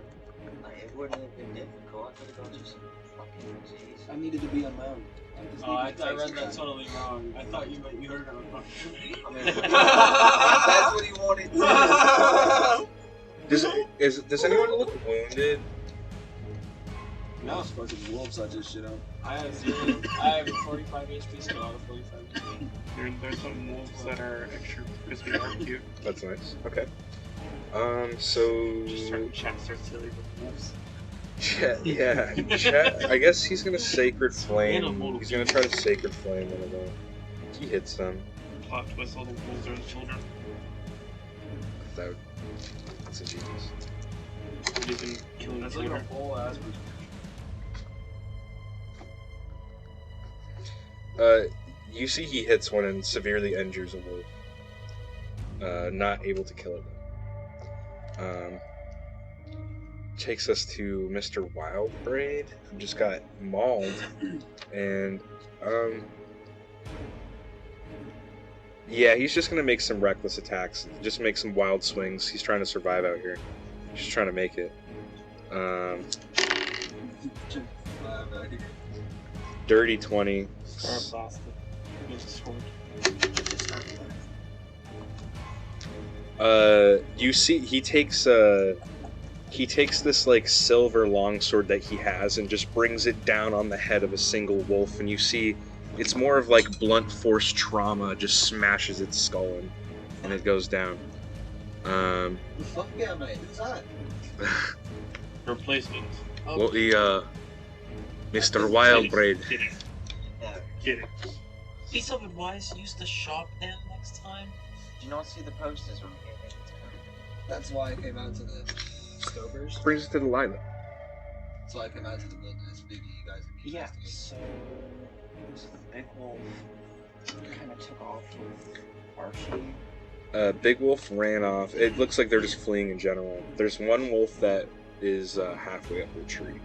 Like, it wouldn't have been difficult. I could have got you some fucking G's. I needed to be on my own. Oh, I read that totally wrong. I thought you heard it on I mean, that's what he wanted to Does anyone look wounded? Now it's fucking wolves I just shit on. I have 0. I have 45 HP, so out of 45 HP. There's some wolves that are extra crispy barbecue. That's nice. Okay. So Just certain chats are silly with wolves. Chet, yeah. Chet, I guess he's gonna Sacred Flame. He's gonna try to Sacred Flame one of them. He hits them. Plot twist, all the wolves are the children. That's a genius. You've been killing That's the like a children. whole ass. You see he hits one and severely injures a wolf. Not able to kill it. Takes us to Mr. Wildbraid, who just got mauled, and yeah, he's just gonna make some reckless attacks, just make some wild swings. He's trying to survive out here. He's just trying to make it. Dirty 20. Scar blasted. With a sword. You see, he takes this like silver longsword that he has and just brings it down on the head of a single wolf, and you see it's more of like blunt force trauma, just smashes its skull in, and it goes down. Fuck yeah, mate. Who's that? Replacement. Well, Mr. Wildbraid. Kidding. Yeah. Kidding. Piece of advice: use the shop then next time. Do you not see the posters on here? That's why I came out to the Scopers. Brings us to the lineup. That's why I came out to the wilderness. Maybe you guys would be Yeah. investigating. So the big wolf kind of took off with Archie. Big Wolf ran off. It looks like they're just fleeing in general. There's one wolf that is halfway up the tree.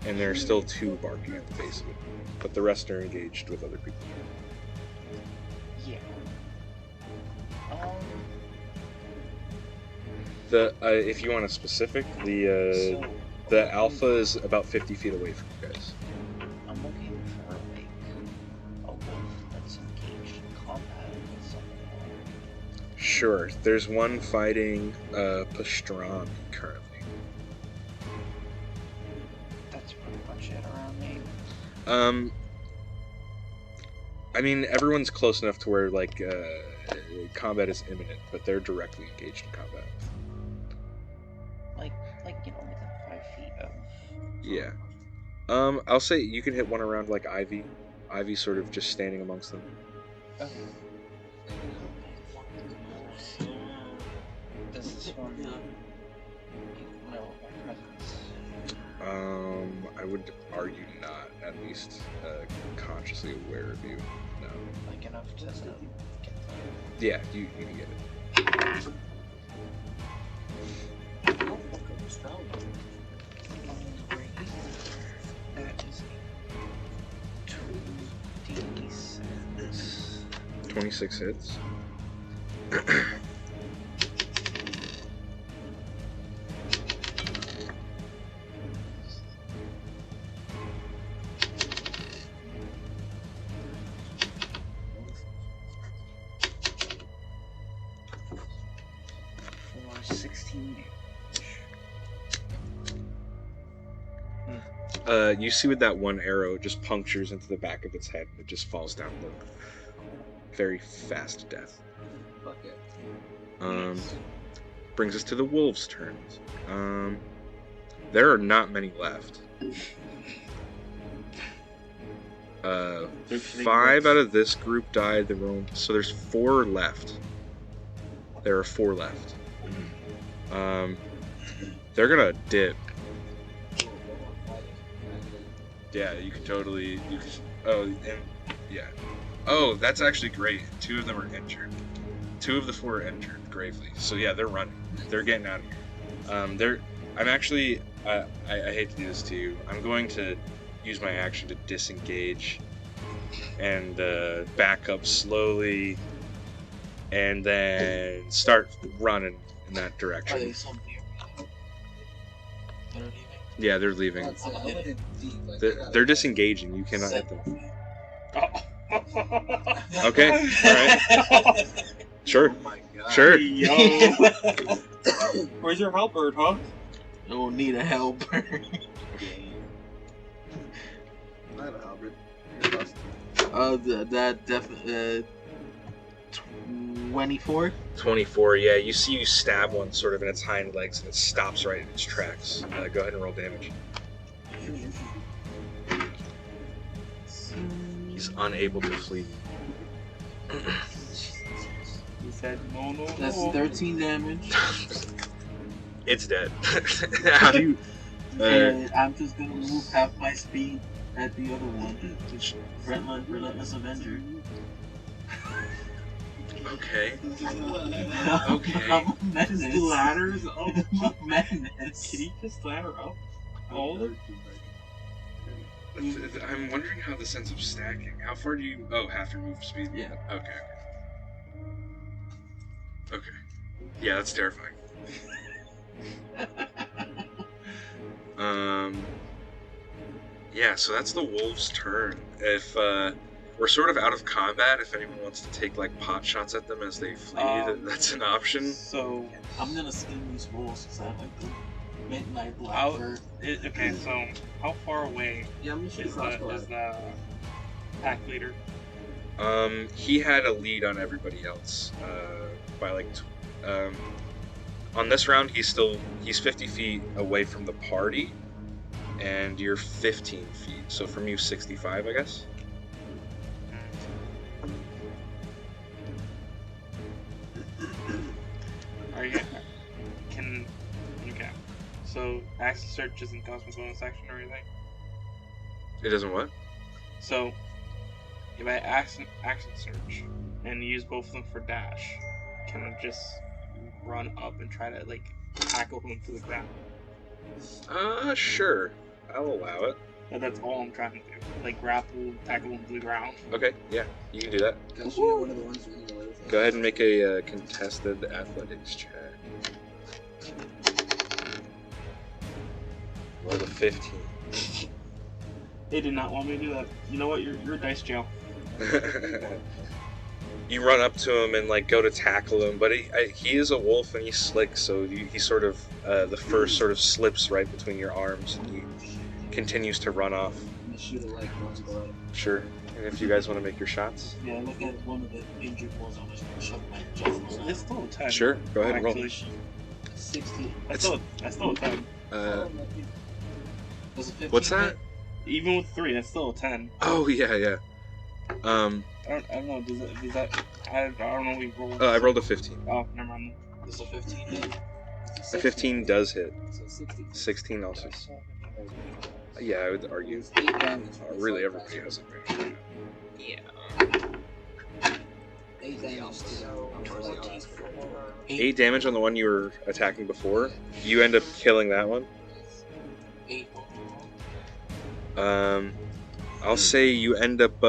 And there are still 2 barking at the base of it. But the rest are engaged with other people. Yeah. If you want a specific, the alpha is about 50 feet away from you guys. I'm looking for like a wolf that's engaged in combat with something. Sure. There's one fighting Pastrana currently. That's pretty much it around me. I mean, everyone's close enough to where like combat is imminent, but they're directly engaged in combat. Like within 5 feet of. Yeah. I'll say you can hit one around like Ivy. Ivy sort of just standing amongst them. Okay. Does this one know my presence? I would argue not, at least consciously aware of you. No. Like enough to get the. Yeah, you can get it. That is a 2d6. 26 hits. For 16 damage. You see with that one arrow, it just punctures into the back of its head and it just falls down the very fast death. Fuck it. Brings us to the wolves' turns. There are not many left. 5 out of this group died. So there's 4 left. There are 4 left. They're gonna dip. Yeah, you can totally. Yeah. Oh, that's actually great. 2 of them are injured. 2 of the 4 are injured gravely. So yeah, they're running. They're getting out of here. I'm actually. I hate to do this to you. I'm going to use my action to disengage and back up slowly, and then start running in that Are direction. they some near me? They're leaving. Yeah, they're leaving. I'm gonna hit deep. Like, They're disengaging. You cannot hit them. Oh. Okay, alright. Sure. Oh my god. Sure. Yo. Where's your helper, huh? Don't need a helper. I have a halberd. You're busted. That definitely 24. 24, yeah. You see you stab one sort of in its hind legs and it stops right in its tracks. Go ahead and roll damage. He's unable to flee. He said no, no, That's no. 13 damage. It's dead. How do you... And I'm just gonna move half my speed at the other one. Relentless Avenger. Okay. I'm Okay. a menace. Ladders up. I'm a menace. Can you just ladder up? All of I'm wondering how this ends up stacking. How far do you... Oh, half your move speed? Yeah. Okay. Okay. Yeah, that's terrifying. Yeah, so that's the wolves' turn. If we're sort of out of combat, if anyone wants to take like pot shots at them as they flee, then that's an option. So, I'm gonna skin these wolves because I have like the midnight black I'll- bird. okay, so how far away Yeah, I'm gonna shoot a is the crossbow. pack leader? He had a lead on everybody else by like. On this round, he's 50 feet away from the party, and you're 15 feet. So from you, 65, I guess. Are you can okay? So action search isn't cost me bonus action or anything. It doesn't what? So if I action search and use both of them for dash, can I just run up and try to like tackle him to the ground? Sure. I'll allow it. And that's all I'm trying to do. Like grapple, tackle him to the ground. Okay, yeah, you can do that. Gosh, you know one of the ones we know. Go ahead and make a contested athletics check. Roll a 15. They did not want me to do that. You know what? You're dice jail. You run up to him and like go to tackle him, but he is a wolf and he's slick, so he sort of the fur sort of slips right between your arms and he continues to run off. I'm gonna shoot it like once go at Sure. And if you guys want to make your shots, Yeah, look at one of the injured ones. I'm just gonna shove my chest on It's still a 10. sure. Go ahead and roll. Actually, 16. That's still a 10. Was it 15? What's that? Even with 3, that's still a 10. Oh yeah. I don't know. Does that? I don't know. We rolled. I rolled a 15. Oh, never mind. Was it 15? Then? A 15 does hit. So 60. 16 also. Yeah, I would argue. 8 damage. Really, everybody has a range. Yeah. 8 damage to 8 damage on the one you were attacking before. You end up killing that one. 8. I'll say you end up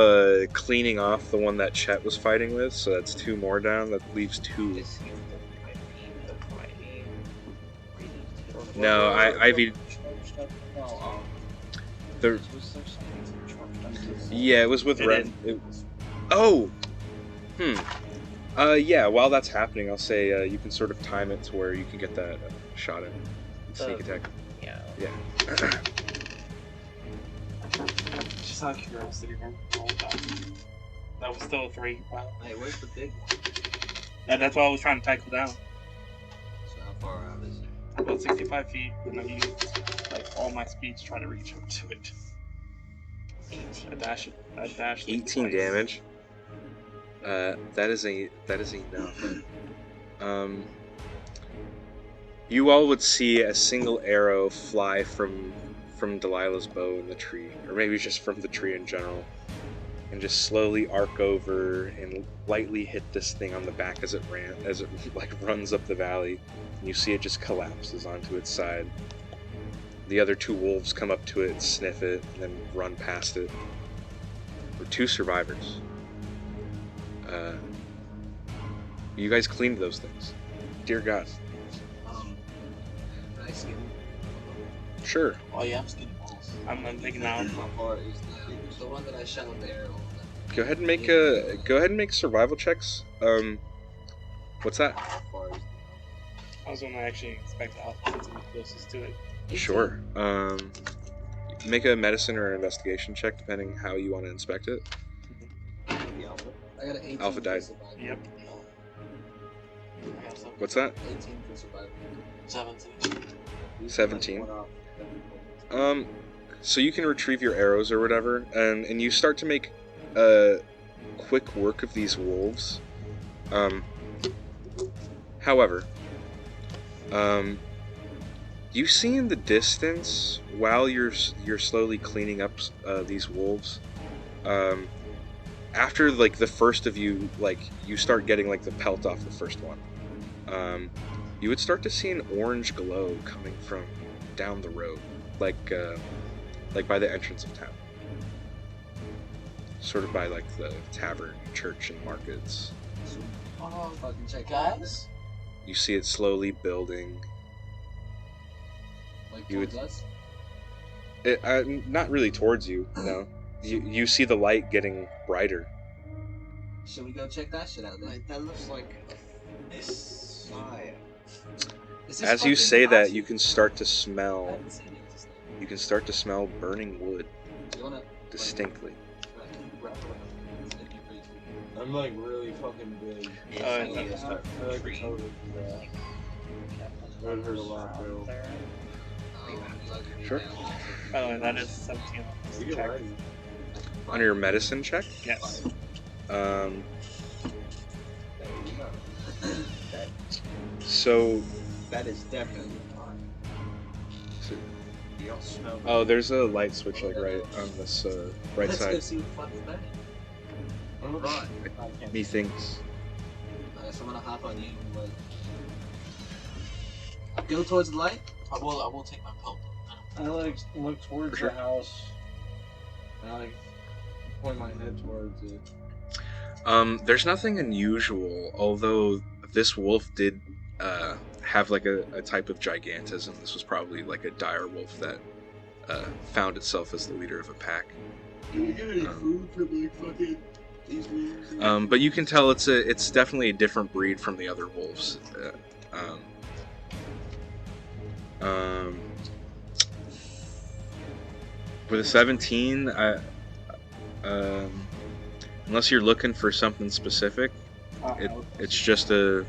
cleaning off the one that Chet was fighting with, so that's 2 more down. That leaves 2. No, Ivy. The yeah, it was with Ren. Oh, yeah. While that's happening, I'll say you can sort of time it to where you can get that shot in. Sneak attack. Yeah. Yeah. Just out of curiosity, that was still a 3. Wow. Hey, where's the big one? And that's why I was trying to tackle down. So how far out is it? About 65 feet, and I used like all my speed to try to reach up to it. 18. I dashed. 18 twice. damage. That is enough. You all would see a single arrow fly from Delilah's bow in the tree, or maybe just from the tree in general, and just slowly arc over and lightly hit this thing on the back as it like runs up the valley. And you see it just collapses onto its side. The other 2 wolves come up to it, sniff it, and then run past it. We're 2 survivors. You guys cleaned those things. Dear God. Can I skin him? Sure. Oh yeah, I'm skinny balls. I'm thinking now. How far is the one that I shot with the arrow? Go ahead and make survival checks. What's that? How far is I was gonna actually expect Alpha to be closest to it. Sure. Make a medicine or an investigation check, depending how you want to inspect it. the alpha? I got an 18. Alpha died. For survival. Yep. I have some- What's that? 18 for survival. 17. 17. So you can retrieve your arrows or whatever, and you start to make quick work of these wolves. However, you see in the distance while you're slowly cleaning up these wolves. After like the first of you, like you start getting like the pelt off the first one. You would start to see an orange glow coming from down the road, like by the entrance of town, sort of by like the tavern, church, and markets. Oh, fucking check Guys? You see it slowly building. Like You would- towards us? Not really towards you, no. You see the light getting brighter. Should we go check that shit out then? Like, that looks like a fire. Is this As you fucking say that, Nazi? you can start to I smell. haven't seen it just now. You can start to smell burning wood You wanna distinctly. wrap around? It's gonna be pretty cool. I'm like really fucking big. It's Oh, like yeah. a I like tree. totally do that. That hurt a lot, bro. There. Sure. By the way, that is 17 on You this can check. ride me. On your medicine check, Yes. So That is definitely you don't smell. oh, there's a light switch like right on this right Let's go side. see what the fuck is that. Right. Methinks. So I'm gonna hop on you and like go towards the light. I will take my pulp. I like look towards Sure. the house. And I like point my head towards it. There's nothing unusual, although this wolf did have like a type of gigantism. This was probably like a dire wolf that found itself as the leader of a pack. Do we get any food from like fucking these wolves? But you can tell it's definitely a different breed from the other wolves. With a 17, unless you're looking for something specific, it's just a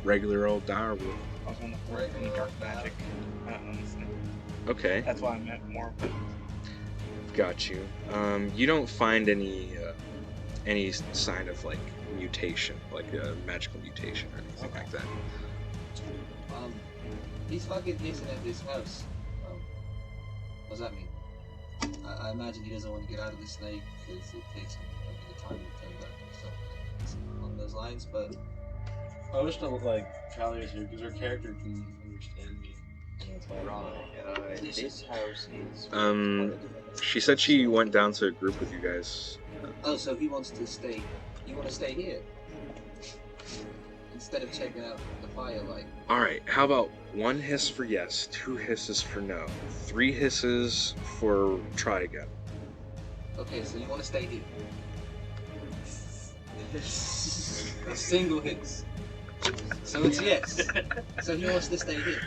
regular old dire wolf. I was on the floor from the dark magic. Okay, That's why I meant more. got you. You don't find any sign of like mutation, like a magical mutation or anything like that. He's fucking hissing at this house. What does that mean? I imagine he doesn't want to get out of the snake because it takes him a bit of time to turn back and stuff along those lines. But I wish to look like Callie was here because her character can understand me. this house is. She said she went down to a group with you guys. Oh, so he wants to stay. You want to stay here instead of checking out the firelight. All right, how about 1 hiss for yes, 2 hisses for no, 3 hisses for try again. Okay, so you want to stay here. A single hit. So it's yes. So he wants to stay here.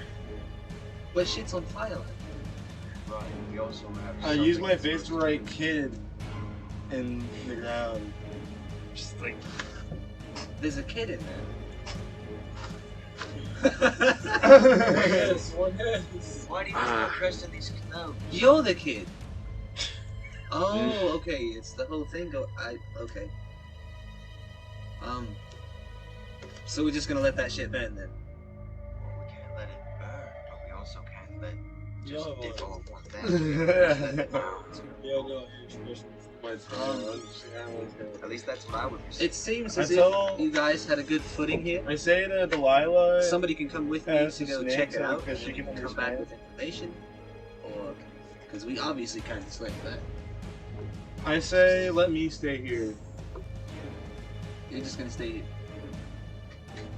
But shit's on fire. Right. We also have. I use my face to write kid in the ground. Just like, There's a kid in there. Yes, one is. Why do you Ah. question these? No, you're the kid. Oh, okay. It's the whole thing. Okay. So we're just gonna let that shit burn then. Well, we can't let it burn, but we also can't let just Yeah, dip all of one thing. Yeah, no, At least that's what I would It perceive. seems as Until- if you guys had a good footing here. I say to Delilah. Somebody can come with me As to a go snake, check it so- out, because and she then can come back with understand. information, or because we obviously kind of slept that. I say let me stay here You're just gonna stay here.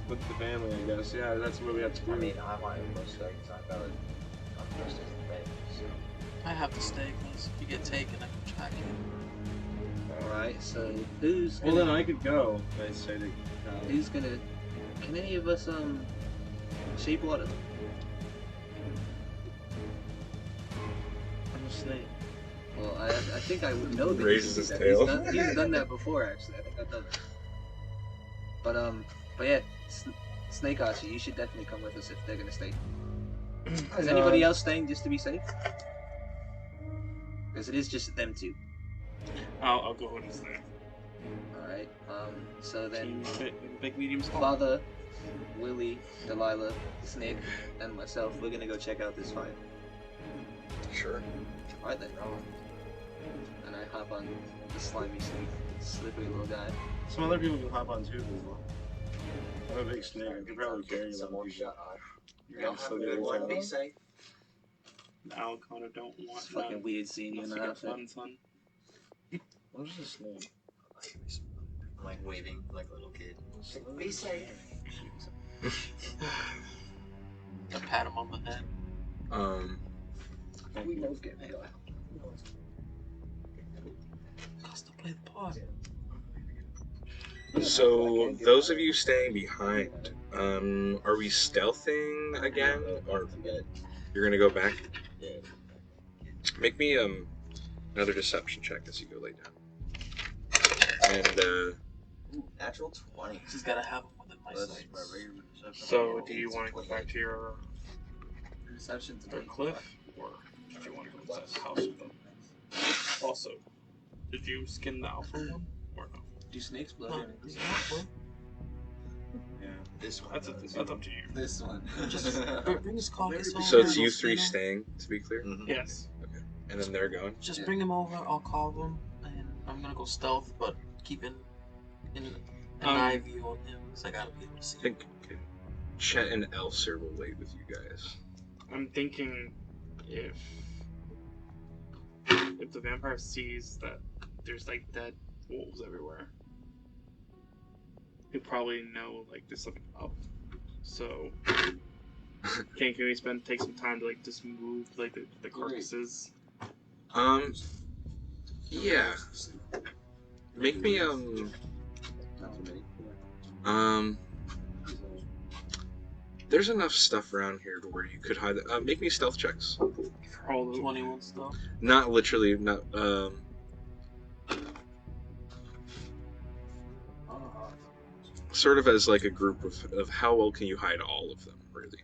with the family, I guess. Yeah, that's what we have to do. I mean, I might as well stay because I got it. I'm first as the baby, so. I have to stay because if you get taken, I can track you. All right. So who's Well, gonna, then I could go. I say to who's gonna? Can any of us shape water? I'm a snake. Well, I think I would know that. Raises he his did tail. that. He's done that before, actually. I think I've done that. But yeah, Snake Archie, you should definitely come with us if they're gonna stay. Is anybody else staying just to be safe? Because it is just them two. I'll go ahead and say. All right. So then, Big, medium, small. Father, Willie, Delilah, Snake, and myself, we're gonna go check out this fire. Sure. All right then. And I hop on the slimy snake, slippery little guy. Some other people can hop on too. I'm a big snake. I could probably carry some some more people. shot. You Y'all guys have still a get good one. Be excited? safe. Now kind of don't want It's fucking none. weird seeing you in Unless that you got outfit. fun, son. What's a snake? I'm like waving like a little kid. Be safe. I pat him on the head. We both get me out. Has to play the part. So those of you staying behind, are we stealthing again, or you're gonna go back? Make me another deception check as you go lay down. And Natural 20. Just gotta have him within my That's sights. my regular perception. So, do you want to go back to your Perception to cliff? or if you want to go inside the house with them. Also, did you skin the alpha one or no? Do snakes blood No, in it? it's not, bro. Yeah. This one. That's does. up to you. This one. Just bring his carcass over. So it's and you I'll three skin him. staying, to be clear? Mhm. Yes. And then they're going? Just Yeah. bring him over. I'll carve him, and I'm gonna go stealth, but keeping an eye view on him, because I gotta be able to see I him. think Chet and Elser will wait with you guys. I'm thinking if the vampire sees that there's like dead wolves everywhere, he'll probably know like there's something up. So can we take some time to like just move like the carcasses? Yeah. Make me Not too many. there's enough stuff around here to where you could hide it. Make me stealth checks. For all the 21 stuff. Not literally, not sort of as like a group of how well can you hide all of them, really.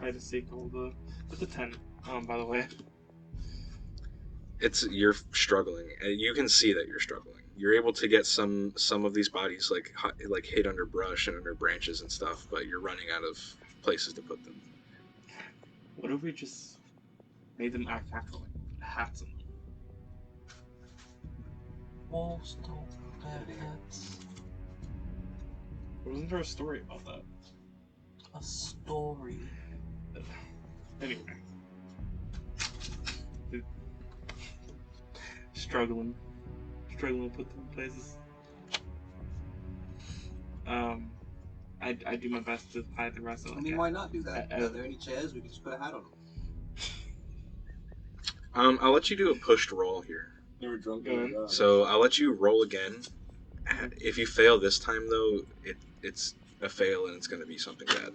I had to seek all the 10. By the way. You're struggling, and you can see that you're struggling. You're able to get some of these bodies like hid under brush and under branches and stuff, but you're running out of places to put them. What if we just made them act natural, like hats on them? Wolves don't wear hats. Wasn't there a story about that? A story. Anyway. Struggling to put them in places. I do my best to hide the rest of them. I mean, why not do that? Are there any chairs? We can just put a hat on them. I'll let you do a pushed roll here. They were drunk. Go ahead. So I'll let you roll again. If you fail this time, though, it's a fail and it's going to be something bad.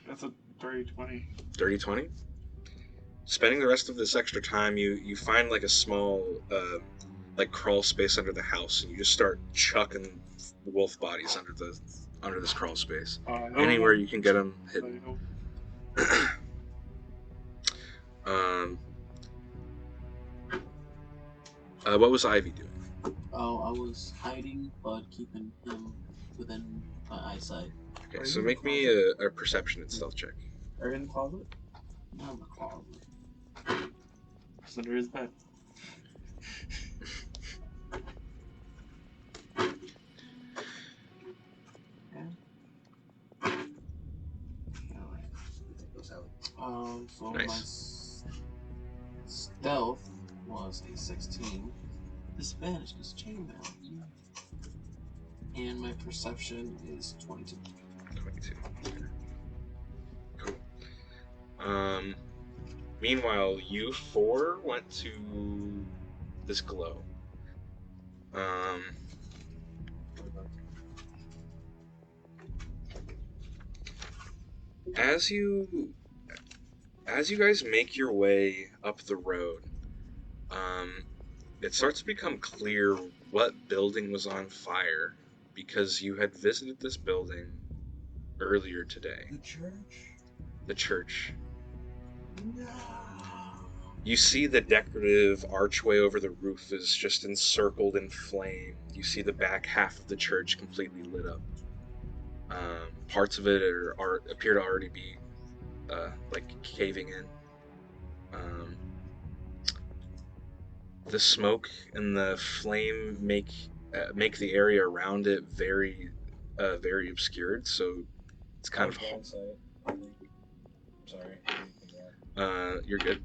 That's a 30-20. 30-20? Spending the rest of this extra time, you find like a small like crawl space under the house, and you just start chucking wolf bodies under this crawl space. Anywhere you can get them hidden. What was Ivy doing? Oh, I was hiding, but keeping him within my eyesight. Okay, so make me a perception and stealth check. Are you in the closet? Not in the closet. It's under his bed. So Nice. my stealth was a 16. Disadvantage because chainmail. And my perception is 22. 22. Cool. Meanwhile, you four went to this glow. As you guys make your way up the road, it starts to become clear what building was on fire, because you had visited this building earlier today. The church? The church. No. You see the decorative archway over the roof is just encircled in flame. You see the back half of the church completely lit up. Parts of it appear to already be like caving in. The smoke and the flame make the area around it very obscured. So it's kind of. Sorry. You're good.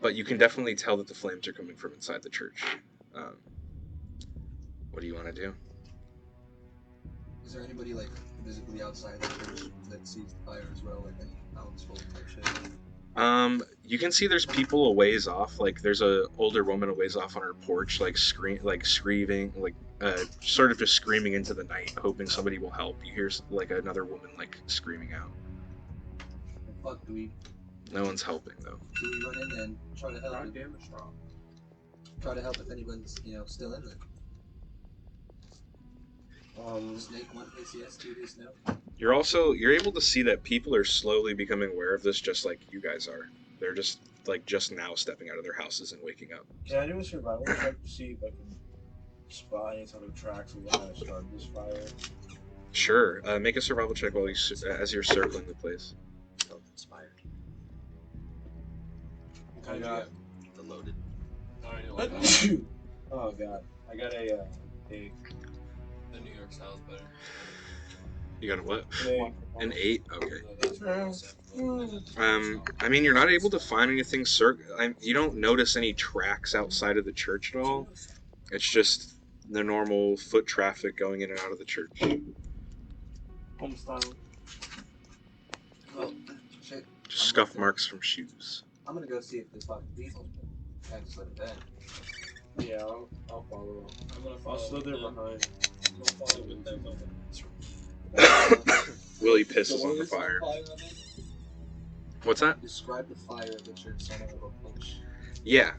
But you can definitely tell that the flames are coming from inside the church. What do you want to do? Is there anybody like visibly outside the church that sees the fire as well, like any townsfolk type shit? You can see there's people a ways off. Like there's a older woman a ways off on her porch, screaming, sort of just screaming into the night, hoping somebody will help. You hear like another woman like screaming out. Well, fuck, do we No one's helping though. run in there and try to help? Goddamn strong. Try to help if anyone's still in there. Snake 1 ACS 2 days now. You're able to see that people are slowly becoming aware of this, just like you guys are. They're just now stepping out of their houses and waking up. Can I do a survival check to see if I can spot any sort of tracks of when I started this fire? Sure. Make a survival check while as you're circling the place. Inspired. I got The loaded. Oh god, I got a. The New York style is better. You got a what? An 8? Okay. That's what I said. I mean, you're not able to find anything. You don't notice any tracks outside of the church at all. It's just the normal foot traffic going in and out of the church. Home style. Well, shit. Just scuff marks from shoes. I'm gonna go see if this fucking diesel's been. I just let it down. Yeah, I'll follow. I'm gonna I'll follow slither with them. behind. I'm gonna follow with them. Willie pisses on the fire. What's that? Describe the fire of the church so I know how to approach. Yeah.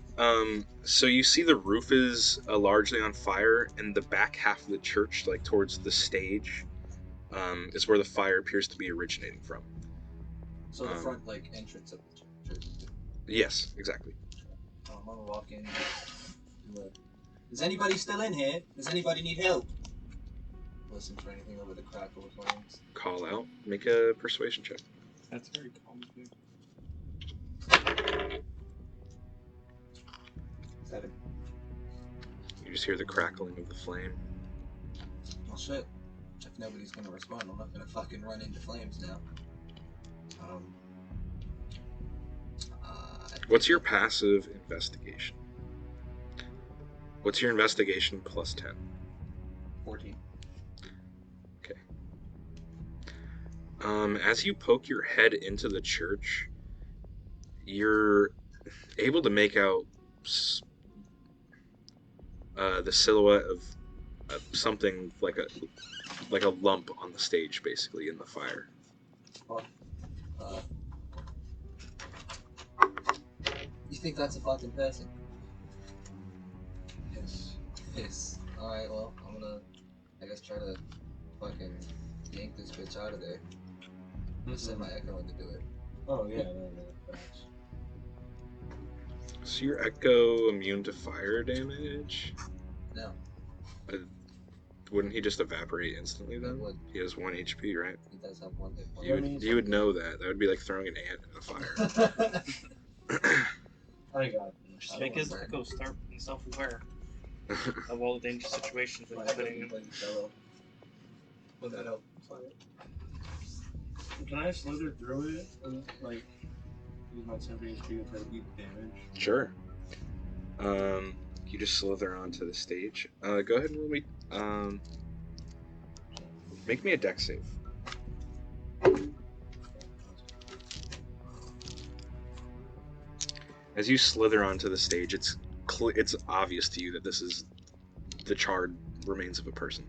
So you see the roof is largely on fire, and the back half of the church, like towards the stage, is where the fire appears to be originating from. So the front, like, entrance of the church. Yes, exactly. I'm gonna walk in. Is anybody still in here? Does anybody need help? Listen for anything over the crackle of flames. Call out. Make a persuasion check. That's very common. 7. You just hear the crackling of the flame. Well, shit. If nobody's gonna respond, I'm not gonna fucking run into flames now. What's your passive investigation? What's your investigation plus 10? 14. Okay. As you poke your head into the church, you're able to make out the silhouette of something like a lump on the stage, basically in the fire. You think that's a fucking person? Yes. Yes. Alright, well, I'm gonna, I guess, try to fucking yank this bitch out of there. I'm gonna send my echo in to do it. Oh yeah, no, thanks. So your echo immune to fire damage? No. Wouldn't he just evaporate instantly It then? would. He has 1 HP, right? He does have one hit point. You would know that. That would be like throwing an ant in a fire. I got it. Just make his echo start being self-aware of all the dangerous situations that he's putting in. Would that help? Can I slither through it and like use my temporary HP to try to beat the damage? Sure. You just slither onto the stage. Go ahead and roll me. Make me a dex save. As you slither onto the stage, it's obvious to you that this is the charred remains of a person.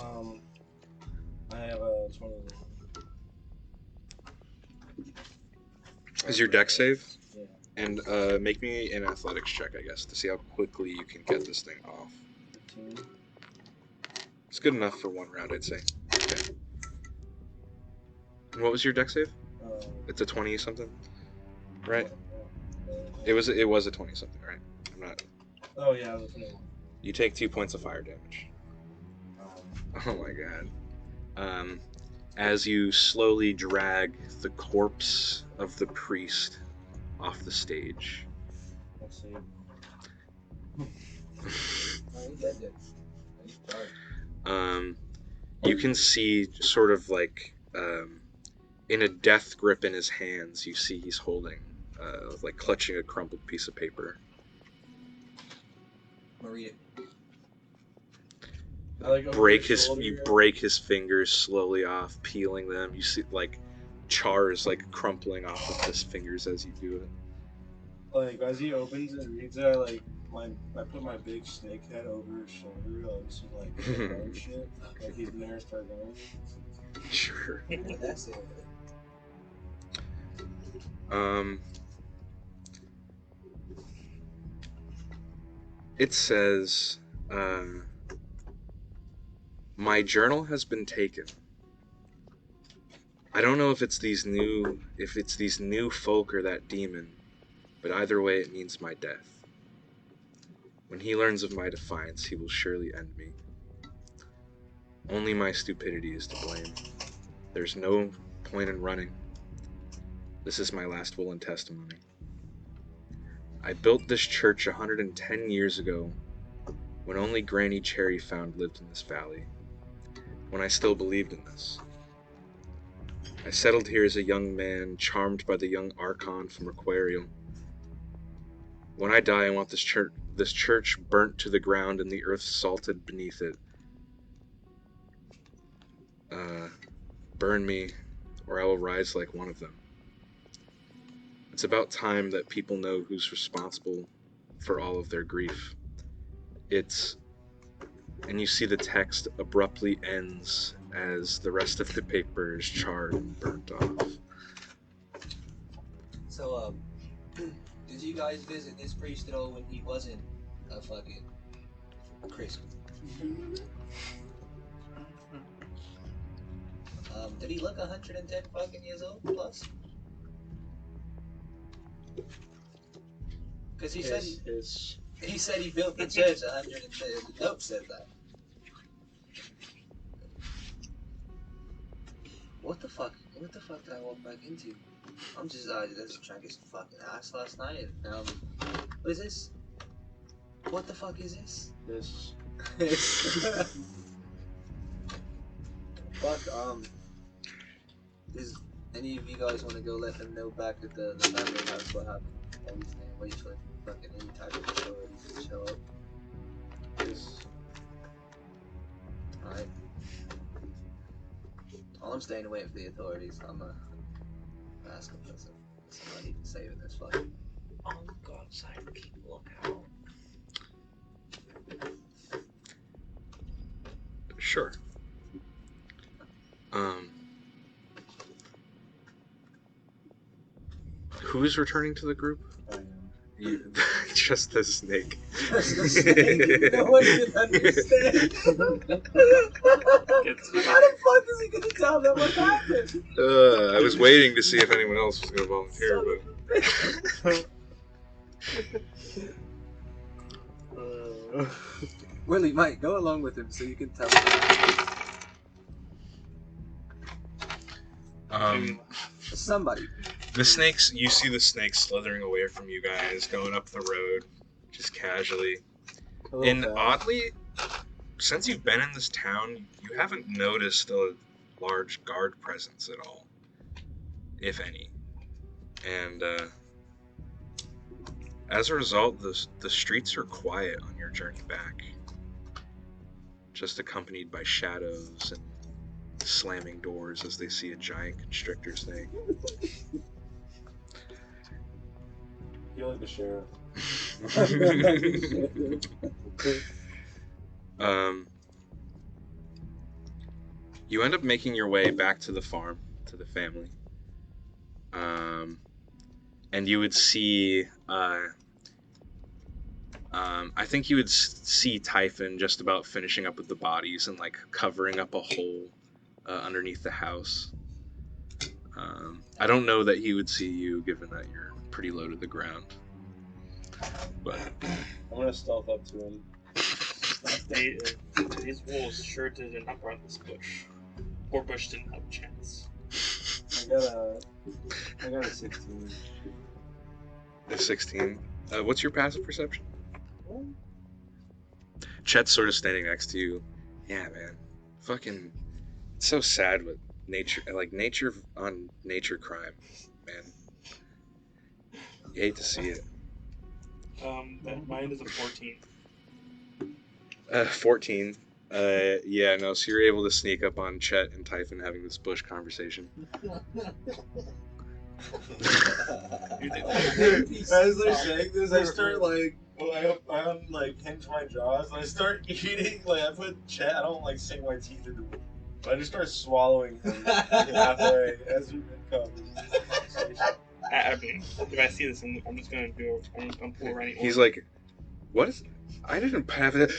I have a 20. Is your dex save? Yeah. And make me an athletics check, I guess, to see how quickly you can get this thing off. 15. It's good enough for 1 round, I'd say. Okay. And what was your dex save? It's a 20 something, right? It was a 20 something, right? I'm not. Oh yeah, it was a 21. You take 2 points of fire damage. Oh my god. As you slowly drag the corpse of the priest off the stage. Let's see. You can see sort of like in a death grip in his hands, you see he's holding like clutching a crumpled piece of paper. I'm gonna read it. You break his fingers slowly off, peeling them. You see like chars like crumpling off of his fingers as you do it. Like as he opens and reads it, I put my big snake head over his shoulder, like some like bone shit, like he's Daenerys Targaryen. Sure. That's it. It says, my journal has been taken. I don't know if it's these new folk or that demon, but either way it means my death. When he learns of my defiance, he will surely end me. Only my stupidity is to blame. There's no point in running. This is my last will and testimony. I built this church 110 years ago, when only Granny Cherry Found lived in this valley, when I still believed in this. I settled here as a young man, charmed by the young Archon from Aquarial. When I die, I want this church burnt to the ground and the earth salted beneath it. Burn me, or I will rise like one of them. It's about time that people know who's responsible for all of their grief. And you see the text abruptly ends as the rest of the paper is charred and burnt off. So, did you guys visit this priest at all when he wasn't a fucking Christian? Did he look 110 fucking years old plus? Because he said he built the church 110. The note said that. What the fuck? What the fuck did I walk back into? I'm just trying to get some fucking ass last night. And, what is this? What the fuck is this? This. Fuck, does any of you guys want to go let them know back at the family house what happened? Or we stay and wait for fucking any type of authorities to show up? This. Alright. While I'm staying and waiting for the authorities, I'm asking for some money to save in this fight. I'll go outside and keep a lookout. Sure. Who's returning to the group? I am. You, just the snake. Just the snake. No one can understand. How the fuck is he gonna tell them what happened? I was waiting to see if anyone else was going to volunteer, but... Willie, Mike, go along with him so you can tell him. Somebody. The snakes, you see the snakes slithering away from you guys, going up the road, just casually. And oddly, since you've been in this town, you haven't noticed a large guard presence at all, if any. And as a result, the streets are quiet on your journey back, just accompanied by shadows and slamming doors as they see a giant constrictor snake. You're like the sheriff. You end up making your way back to the farm, to the family. And you would see, I think you would see Typhon just about finishing up with the bodies and like covering up a hole underneath the house. I don't know that he would see you, given that you're pretty low to the ground. But I'm gonna stealth up to him. These wolves sure didn't outrun this bush. Or bush didn't have a chance. I got a 16. A 16. What's your passive perception? Chet's sort of standing next to you. Yeah, man. Fucking, it's so sad with nature, like nature on nature crime, man. You hate to see it. Mine is a 14. 14. Yeah, no, so you're able to sneak up on Chet and Typhon having this bush conversation. As they're saying this, I start like, I like hinge my jaws, and I start eating, like, I put Chet, I don't like sink my teeth into it, but I just start swallowing him halfway as we come. I mean, if I see this, I'm just gonna do it. I'm poor right. He's like, what is... I didn't have it.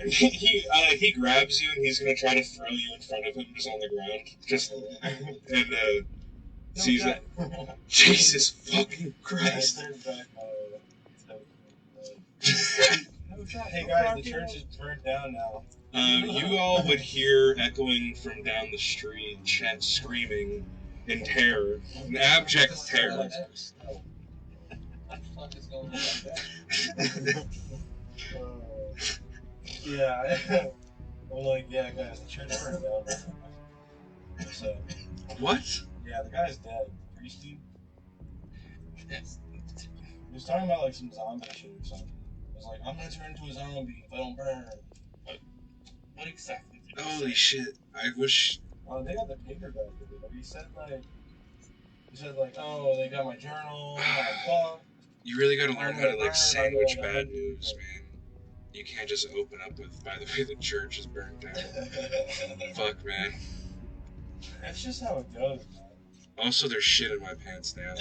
he grabs you and he's gonna try to throw you in front of him just on the ground. Just and sees it. Jesus fucking Christ. Hey guys, the church is burnt down now. You all would hear echoing from down the street, Chet screaming in terror, in abject terror. What the fuck is going on? Yeah. I'm like, yeah, guys, the church burned down now. So, What? yeah, the guy's dead. Priest dude. He was talking about like some zombie shit or something. He was like, I'm gonna turn into a zombie if I don't burn. What exactly did you Holy say? shit! I wish. They got the paperback of it, but he said like, oh, they got my journal, my book. You really gotta learn I'm how to gonna like burn, sandwich I'm gonna bad burn. news, man. You can't just open up with, by the way, the church is burned down. Fuck, man. That's just how it goes, man. Also, there's shit in my pants now.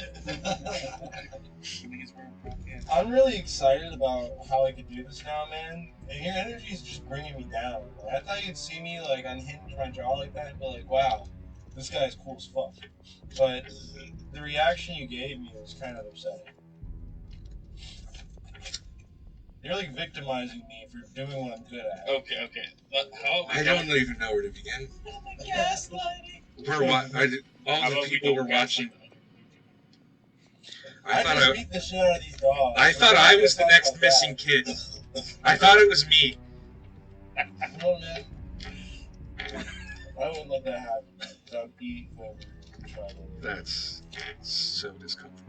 I'm really excited about how I could do this now, man. And your energy is just bringing me down. Like, I thought you'd see me like unhinge my jaw like that and be like, wow, this guy's cool as fuck. But the reaction you gave me was kind of upsetting. You're like victimizing me for doing what I'm good at. Okay. How? I don't even know where to begin. Gaslighting. All the people were watching. I just thought beat the shit out of these dogs. I thought I was the Talk next about missing that. kid. I thought it was me. Come on, man. I wouldn't let that happen. That would be whoever tried it. That's so discomforting.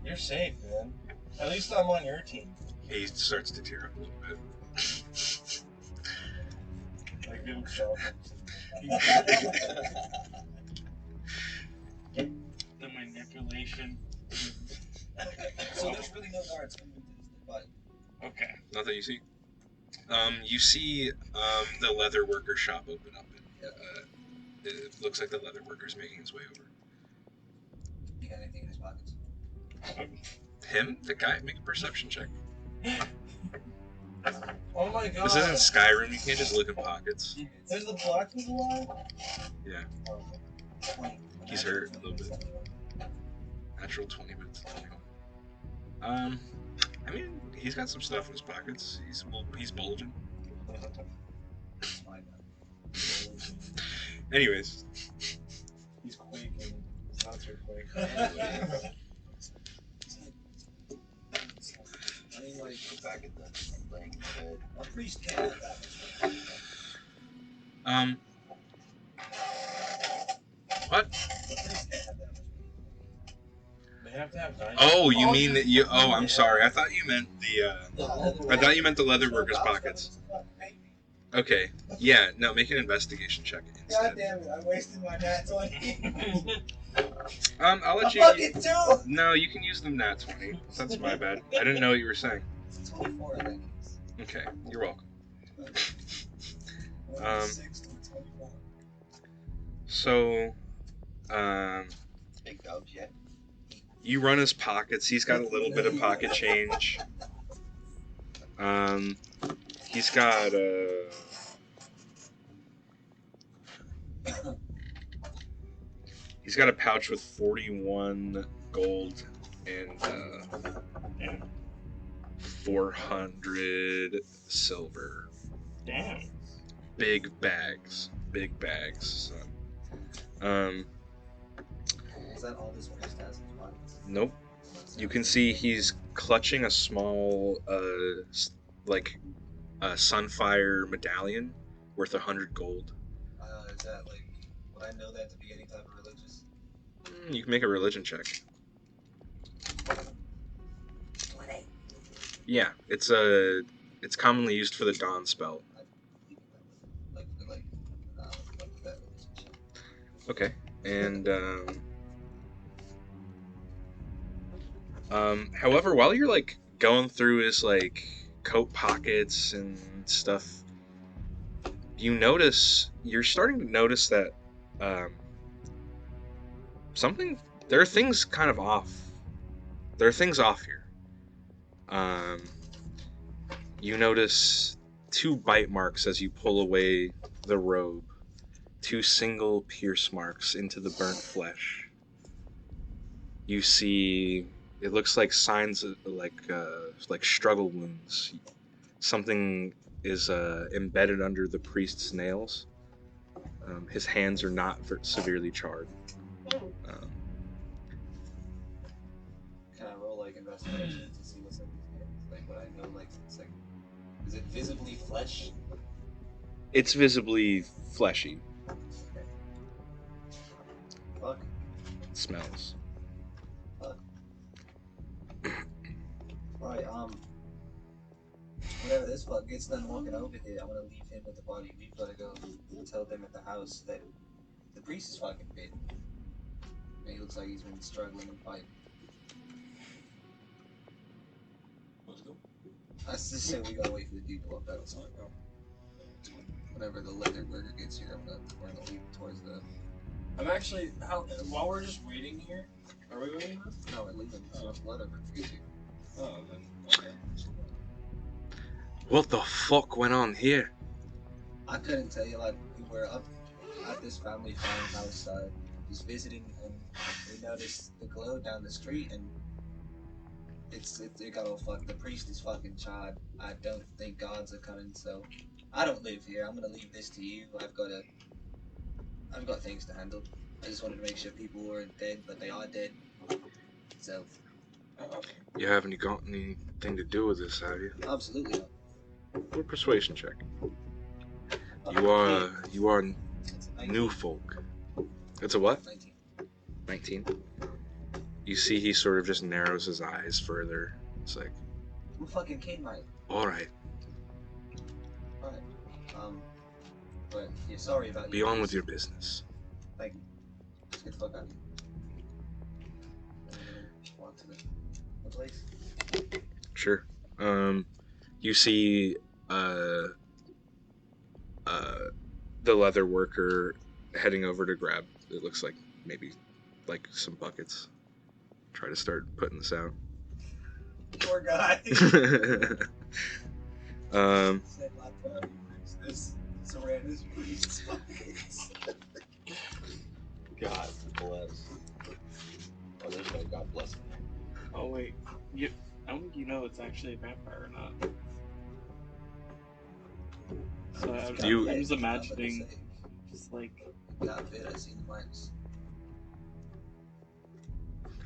You're safe, man. At least I'm on your team. He starts to tear up a little bit. Like himself. The manipulation. So there's really no guards coming into this fight. Okay. Not that you see. You see the leather worker shop open up. It looks like the leather worker's making his way over. You got anything in his pockets? Him? The guy? Make a perception check. Oh my god. This isn't Skyrim. You can't just look in pockets. There's the blacksmith alive? Yeah. Oh. 20. He's hurt a little bit. Natural 20 minutes. I mean, he's got some stuff in his pockets. He's bulging. It's fine, man. Anyways. He's quaking. His nuts are quaking. Anyway, go back at the laying in bed. A priest can't have that. What? A priest can't have that much. They have to have 9. Oh, you mean that you? Oh, I'm sorry. I thought you meant I thought you meant the leather worker's pockets. Okay. Yeah. No. Make an investigation check God instead. damn it, I wasted my nat 20. I'll let you. Fuck it too! No, you can use them nat 20. That's my bad. I didn't know what you were saying. It's 24 in that case. Okay. You're welcome. 6 to 24. So, Big dogs yet? you run his pockets. He's got a little bit of pocket change. He's got he's got a pouch with 41 gold and 400 silver. Damn. Big bags. Son. Is that all this priest has in his pockets? Nope. You can see he's clutching a small, sunfire medallion worth 100 gold. Is that like, would I know that to be any type of religious? You can make a religion check. 20. Yeah, it's commonly used for the dawn spell. Like that relationship. Okay, and however, while you're like going through his like coat pockets and stuff, you're starting to notice that there are things kind of off. There are things off here. You notice 2 bite marks as you pull away the robe. 2 single pierce marks into the burnt flesh. You see, it looks like signs of like struggle wounds. Something is embedded under the priest's nails. His hands are not severely charred. Can I roll like investigation to see what's in his hands? Like what I know, like it's like, is it visibly flesh? It's visibly fleshy. Okay. Fuck. It smells. Fuck. Right. Whenever this fuck gets done walking over here, I'm gonna leave him with the body. We've gotta go tell them at the house that the priest is fucking bit. And he looks like he's been struggling and fighting. Let's go. I just say we gotta wait for the dude to walk out. So whenever the leather burger gets here, we're gonna leave towards the. I'm actually while we're just waiting here. Are we waiting? No, we're leaving. So the leather burger gets here. Oh, then okay. What the fuck went on here? I couldn't tell you. Like we were up at this family farmhouse, just visiting, and we noticed the glow down the street, and it got all fucked. The priest is fucking charred. I don't think gods are coming, so I don't live here. I'm gonna leave this to you. I've got things to handle. I just wanted to make sure people weren't dead, but they are dead. So You haven't got anything to do with this, have you? absolutely not. Or persuasion check. You are new folk. It's a what? 19. 19. You see he sort of just narrows his eyes further. It's like, I'm a fucking kid, mate. alright, Alright. But yeah, sorry about you. be on with your business. Thank you. Let's get the fuck out of here. Walk to the place. Sure. You see the leather worker heading over to grab, it looks like maybe like some buckets. Try to start putting this out. Poor guy. Said my brother this Saranda's priest's buckets. God bless. Oh, there's no God bless him. Oh wait, I don't think you know it's actually a vampire or not. So I'm just imagining, just like. Got bit, I seen the marks.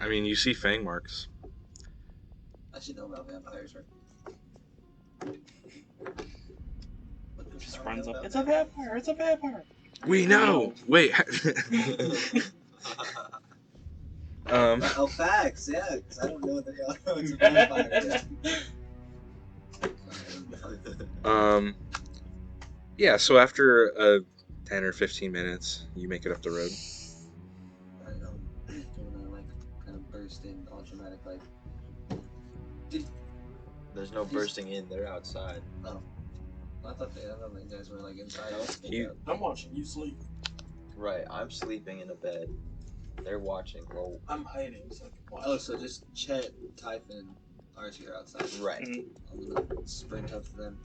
I mean, you see fang marks. I should know about vampires, right? Just runs up. It's a vampire! It's a vampire! We know. Wait. Oh, facts, yeah, because I don't know that y'all know it's a vampire yet. Yeah, so after 10 or 15 minutes, you make it up the road. I don't know. When I, like, kind of burst in, all dramatic, like... There's no bursting in, they're outside. Oh. I thought you guys were, like, inside. I'm watching you sleep. Right, I'm sleeping in a bed. They're watching. Well, I'm hiding so I can watch. Oh, so just Chet, Typhon, and Archie are outside. right. I'm gonna sprint up to them.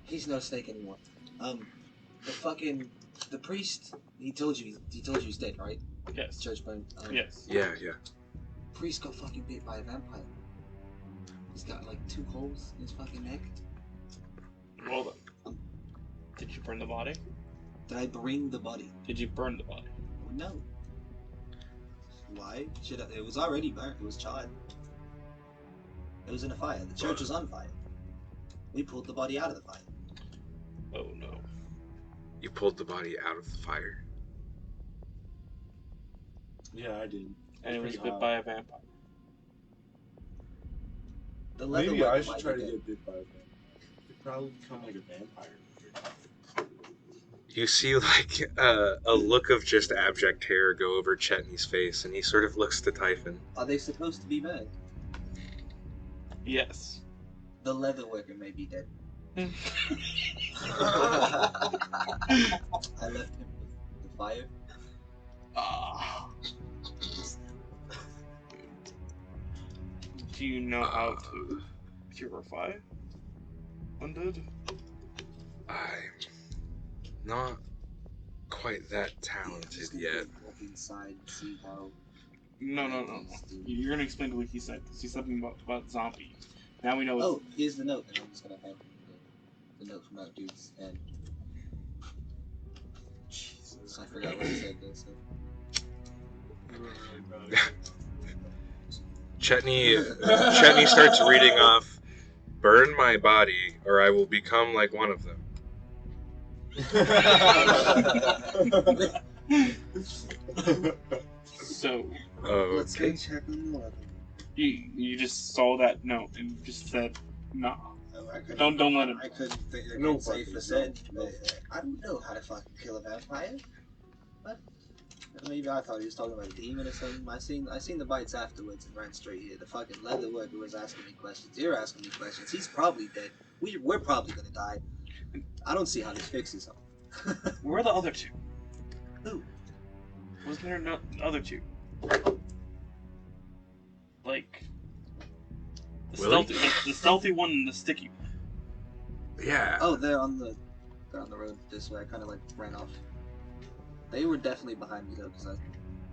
He's no snake anymore. The priest, he told you he's dead, right? Yes. Church burned. Yes. Yeah. Priest got fucking bit by a vampire. He's got like 2 holes in his fucking neck. Well, did you burn the body? Did I bring the body? Did you burn the body? No. Why? It was already burnt. It was charred. It was in a fire. The church was on fire. We pulled the body out of the fire. Oh no. You pulled the body out of the fire. Yeah, I did. And it was bit by a vampire. The leather Maybe I worker should might try be to dead. get bit by a vampire. You'd probably become like a vampire. You see like a look of just abject terror go over Chetney's face, and he sort of looks to Typhon. Are they supposed to be bad? Yes. The leather worker may be dead. I left him with the fire. Do you know how to purify undead? I'm not quite that talented yet. Walk inside and see how. No. You're gonna explain to what he said, because he said something about zombie. Now we know it's... Oh, here's the note, and I'm just gonna hand him the note from that dude's end. Jesus, I forgot what he said. Chetney starts reading off, "Burn my body, or I will become like one of them." So, Let's go Okay. check on one of them. you just saw that note and just said, nah. I couldn't- Don't let him. I couldn't think I No could say fucking for certain. no. I don't know how to fucking kill a vampire. But maybe I thought he was talking about a demon or something. I seen the bites afterwards and ran straight here. The fucking leather worker was asking me questions. You're asking me questions. He's probably dead. We're probably gonna die. I don't see how this fixes him. Where are the other two? Who? Wasn't there no other two? Like the Willie? the stealthy one and the sticky one. Yeah. Oh, they're on the road this way. I kind of like ran off. They were definitely behind me though, because I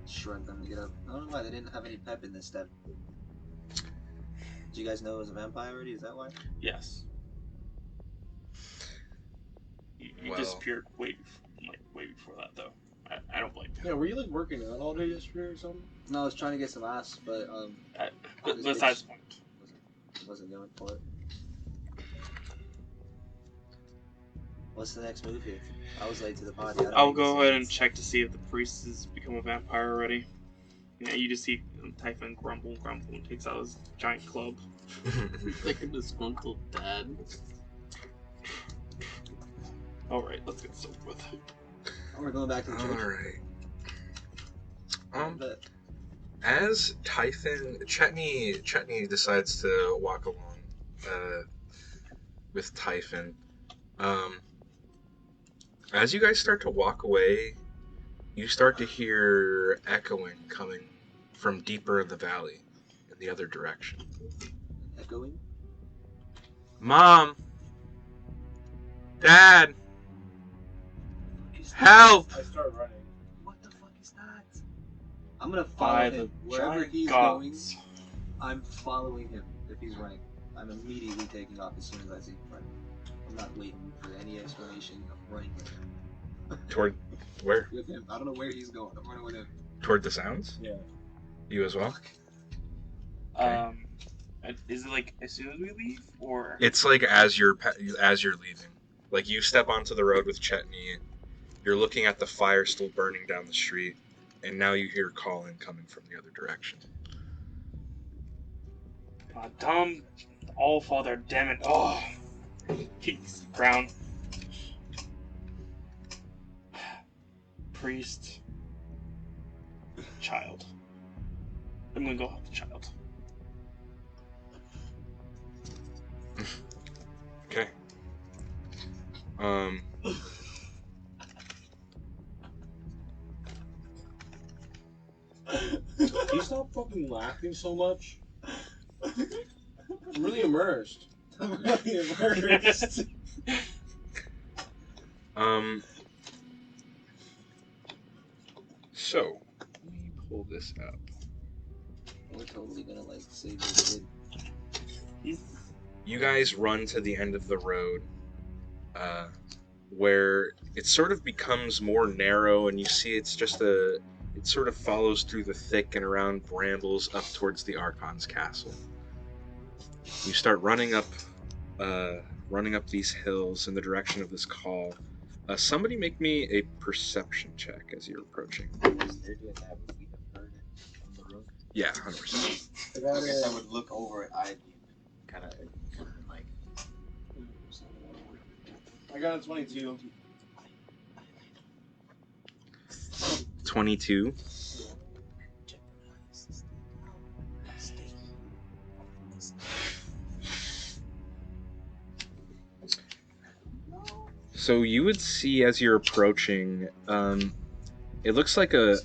shrugged them to get up. I don't know why they didn't have any pep in this step. Did you guys know it was a vampire already? Is that why? Yes. You Well. disappeared way before that though. I don't blame you. Yeah, were you like working out all day yesterday or something? No, I was trying to get some ass, but Besides the point. wasn't going for it. What's the next move here? I was late to the party. I'll go ahead and check to see if the priest has become a vampire already. Yeah, you just see Typhon grumble, and takes out his giant club. Like a disgruntled dad. Alright, let's get this over with. We're going back to the church. Alright. As Typhon, Chetney decides to walk along with Typhon. As you guys start to walk away, you start to hear echoing coming from deeper in the valley, in the other direction. Echoing? Mom! Dad! Help! I start running. What the fuck is that? I'm gonna By follow the him wherever giant he's gods. going. I'm following him if he's running. I'm immediately taking off as soon as I see him running. I'm not waiting for any explanation. I'm running with him. Toward where? With him. I don't know where he's going. I'm running with him. Toward the sounds? Yeah. You as well? Is it like as soon as we leave, or It's like as you're leaving. Like you step onto the road with Chetney, you're looking at the fire still burning down the street, and now you hear calling coming from the other direction. dumb all father, damn it! Oh, kicks the ground. Priest, child. I'm gonna go help the child. Okay. Can you stop fucking laughing so much? I'm really immersed. I'm really immersed. So let me pull this up. We're totally gonna like save this kid. You guys run to the end of the road, where it sort of becomes more narrow, and you see it sort of follows through the thick and around brambles up towards the Archon's castle. You start running up these hills in the direction of this call. Somebody make me a perception check as you're approaching. They're doing that, but we have heard it from the road. Yeah, 100%. I guess I would look over at Ivy and kind of like. I got a 22. 22. So you would see as you're approaching, it looks like a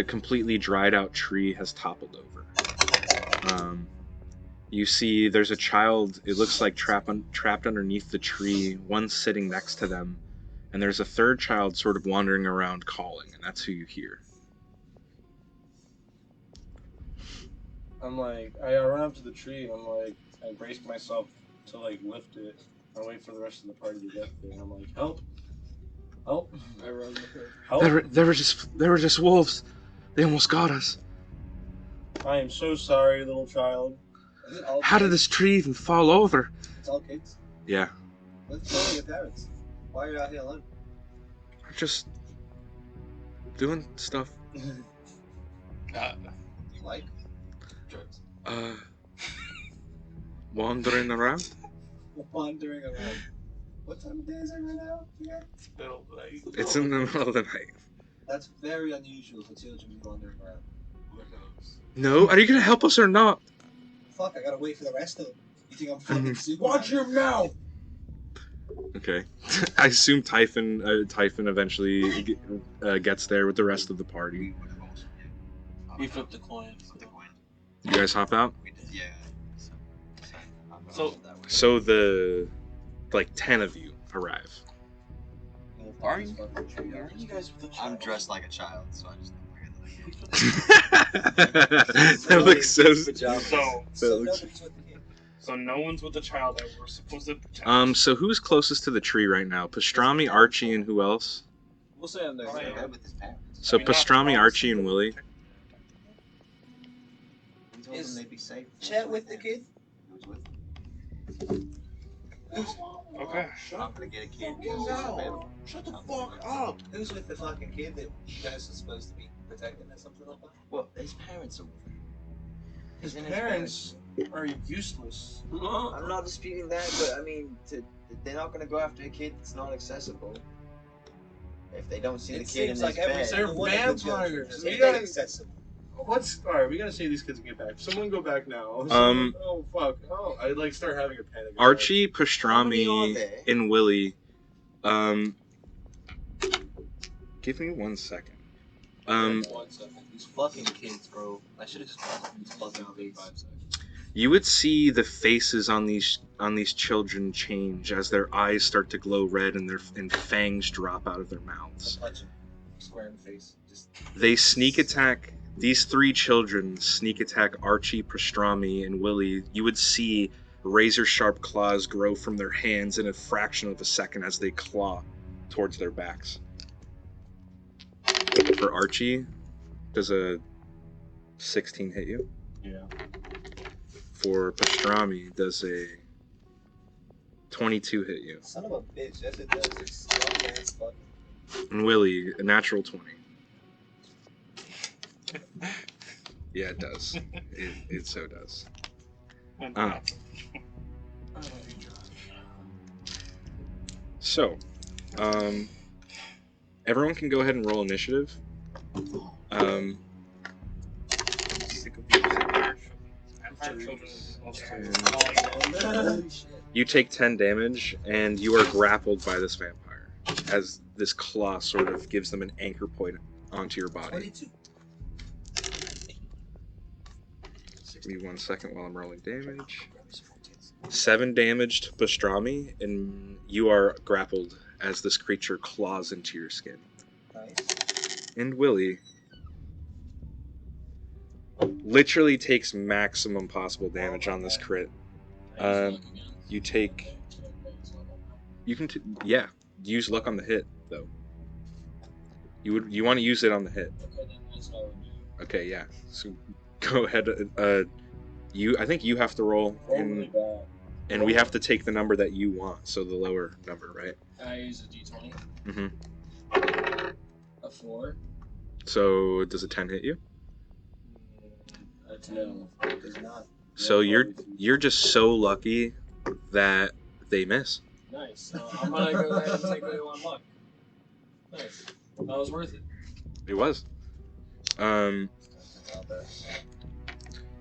completely dried out tree has toppled over. You see there's a child, it looks like trapped underneath the tree, one sitting next to them, and there's a third child sort of wandering around calling, and that's who you hear. I'm like, I run up to the tree and I'm like, I brace myself to like lift it. I wait for the rest of the party to get there. And I'm like, help, help! I run with her. Help! They were just wolves. They almost got us. I am so sorry, little child. Is it all How did kids? this tree even fall over? It's all kids. Yeah, What's wrong with your parents? Why are you out here alone? I'm just doing stuff. You like drugs? Wandering around. Wandering around. What time of day is it right now? Yeah. It's in the middle of the night. That's very unusual for children to be wandering around. No, are you gonna help us or not? Fuck, I gotta wait for the rest of them. You think I'm fucking super? Watch your mouth! Okay. I assume Typhon eventually gets there with the rest of the party. We flipped the coin. You guys hop out? Yeah. So the 10 of you arrive. Aren't you guys with the I'm dressed like a child, so I just That looks so. So no one's with the child that we're supposed to protect. So who's closest to the tree right now? Pastrami, Archie, and who else? We'll say I'm there. with his parents. So Pastrami, Archie, and Willie. We told them they'd be safe. Chat with the kid? Who's with them? Okay. I'm gonna get a kid. Shut the fuck up! Who's with the fucking kid that you guys are supposed to be protecting or something like that? Well, his parents are with him. His Isn't parents are useless. I'm not disputing that, but I mean, they're not gonna go after a kid that's not accessible. If they don't see the It kid in seems his like every bed. They're single one of the children vampires. is We gotta- inaccessible. Alright, we gotta save these kids and get back. Someone go back now. Oh fuck. Oh, I like start having a panic attack. Archie, How many are Pastrami, there? and Willie. Give me 1 second. 1 second. These fucking kids, bro. I should have just bought these fucking kids. 5 seconds. You would see the faces on these children change as their eyes start to glow red and fangs drop out of their mouths. Punch him. Square in the face. Just They sneak attack. These 3 children sneak attack Archie, Pastrami, and Willie. You would see razor-sharp claws grow from their hands in a fraction of a second as they claw towards their backs. For Archie, does a 16 hit you? Yeah. For Pastrami, does a 22 hit you? son of a bitch. Yes, it does. It's strong ass fuck. And Willie, a natural 20. Yeah, it does. It so does. So, everyone can go ahead and roll initiative. You take 10 damage, and you are grappled by this vampire, as this claw sort of gives them an anchor point onto your body. 22. Give me 1 second while I'm rolling damage. 7 damage to Pastrami, and you are grappled as this creature claws into your skin. Nice. And Willie literally takes maximum possible damage on this crit. You take... You can... yeah, use luck on the hit, though. You want to use it on the hit. Okay, then that's what I would do. Okay, yeah. So go ahead. I think you have to roll, Really bad. and we have to take the number that you want, so the lower number, right? I use a d20. Mm-hmm. A 4. So does a 10 hit you? A 10. It does not. So you're just so lucky that they miss. Nice. So I'm gonna go ahead and take away 1 luck. Nice. That was worth it. It was.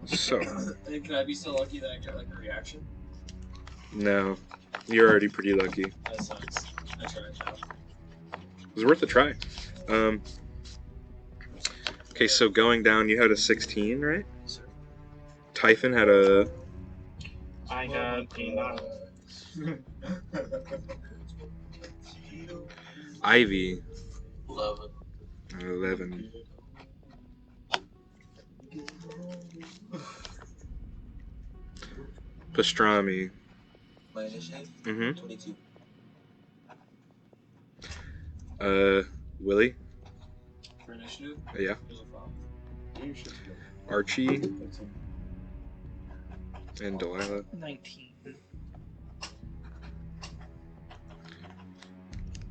So And can I be so lucky that I get like a reaction? no, you're already pretty lucky. It That sucks. I tried. was worth a try. Okay, so going down, you had a 16, right? Typhon had a I got a 9. Ivy, 11. 11. Pastrami. My initiative? Mm-hmm. 22. Willie? For initiative, Yeah. there's a 5. You should be Archie 15. and Delilah. 19.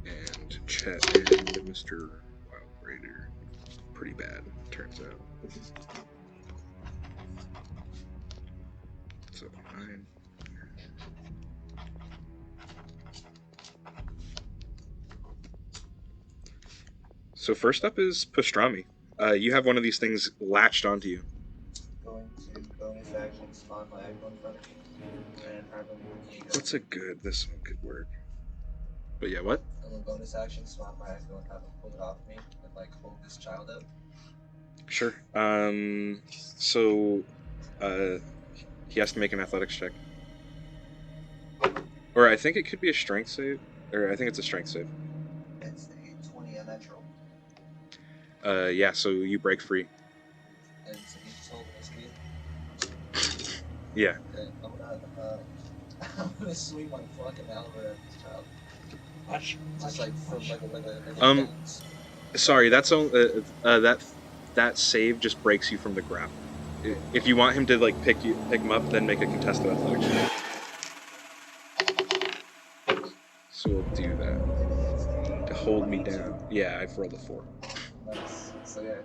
And Chet and Mr. Wild Raider. Pretty bad, turns out. So 9. So first up is Pastrami. You have one of these things latched onto you. Going to bonus action spawn my echo in front of me and have him take it. What's a good? This one could work. But yeah, what? I'm a bonus action spawn my echo and have him pull it off me and like hold this child up. Sure. So, he has to make an athletics check. Or I think it could be a strength save. Or I think it's a strength save. It's a 20 unnatural. Yeah, so you break free. And so he's just holding his feet. Yeah. Okay, I'm gonna swing my fucking halberd at this child. Just like from like a dance. Sorry, that's only that save just breaks you from the grapple. If you want him to like pick him up, then make a contested athletics check. So we'll do that to hold me down. Yeah, I've rolled a 4. Nice. So yeah,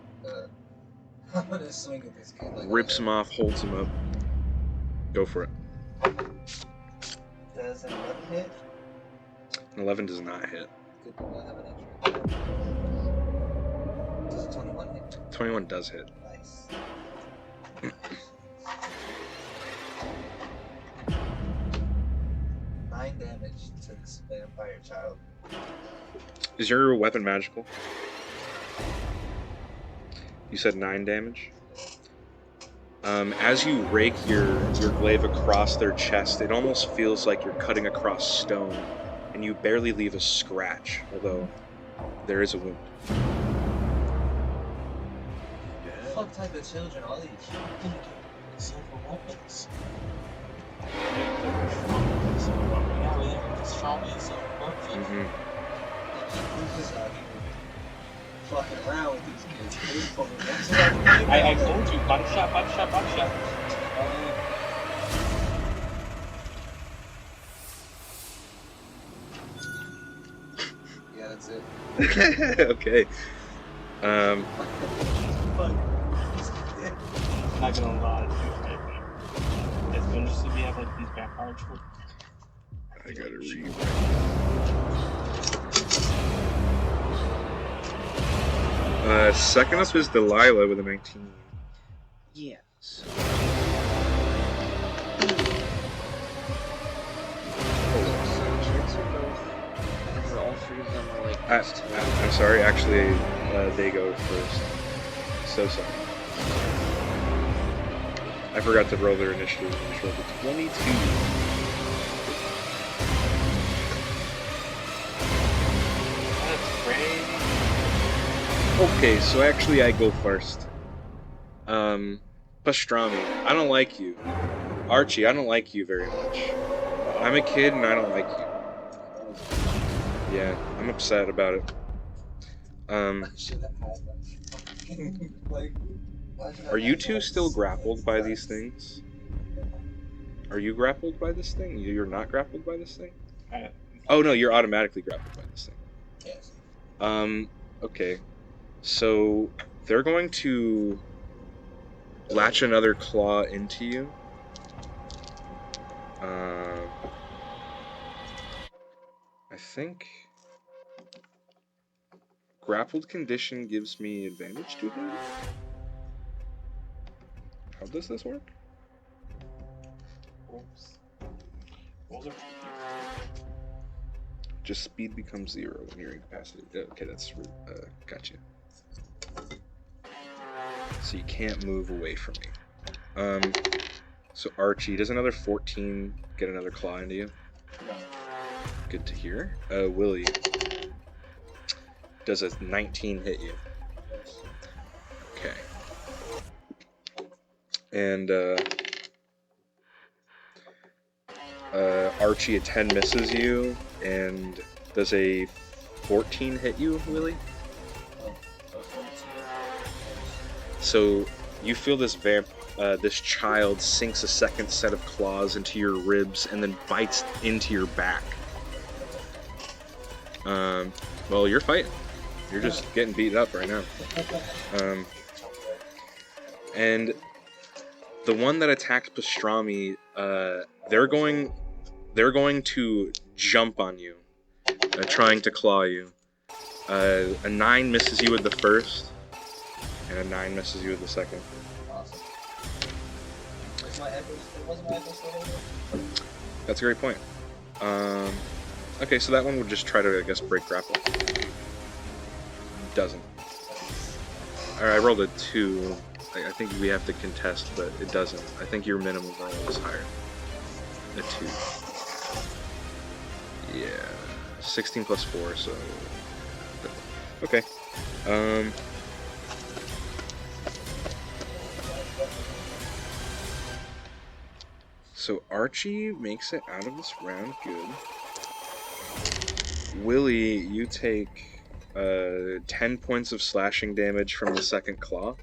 I'm gonna swing at this kid. Like Rips him off, holds him up. Go for it. Does an 11 hit? An 11 does not hit. Good thing I have an extra. Does a 21 hit? 21 does hit. Nice. Nine damage to this vampire child. Is your weapon magical? You said 9 damage? As you rake your glaive across their chest, it almost feels like you're cutting across stone, and you barely leave a scratch, although there is a wound. What type of children are these? Silver weapons. Mm-hmm. Who's just out here fucking around with these kids? I told you, body shot, body shot, body shot. Yeah, that's it. Okay. I'm not gonna lie, dude. It's been just to be have like these vampire children. I gotta read. Second up is Delilah with a 19. Yes. All three of them are like. I'm sorry, actually, they go first. So sorry. I forgot to roll their initiative. I just rolled a 22. That's great. Okay, so actually I go first. Pastrami, I don't like you. Archie, I don't like you very much. I'm a kid and I don't like you. Yeah, I'm upset about it. Are you two still grappled by these things? Are you grappled by this thing? You're not grappled by this thing? Oh no, you're automatically grappled by this thing. Yes. Okay. So they're going to latch another claw into you. I think grappled condition gives me advantage to him. How does this work? Oops. Rolls are Just speed becomes 0 when you're incapacitated. Okay, that's gotcha. So you can't move away from me. So Archie, does another 14 get another claw into you? No. Good to hear. Willie, does a 19 hit you? Yes. Okay. And Archie, a 10 misses you, and does a 14 hit you, Willie? Oh, okay. So you feel this this child sinks a second set of claws into your ribs and then bites into your back. Well, you're fighting. You're just getting beat up right now. And the one that attacked Pastrami, they're going to jump on you, trying to claw you. A 9 misses you with the first, and a 9 misses you with the second. Awesome. Was my echo, wasn't my echo still over? That's a great point. Okay, so that one would just try to, I guess, break grapple. Doesn't. Alright, I rolled a 2. I think we have to contest, but it doesn't. I think your minimum roll is higher. A 2. Yeah. 16 plus 4, so... Okay. So Archie makes it out of this round good. Willie, you take 10 points of slashing damage from the second claw.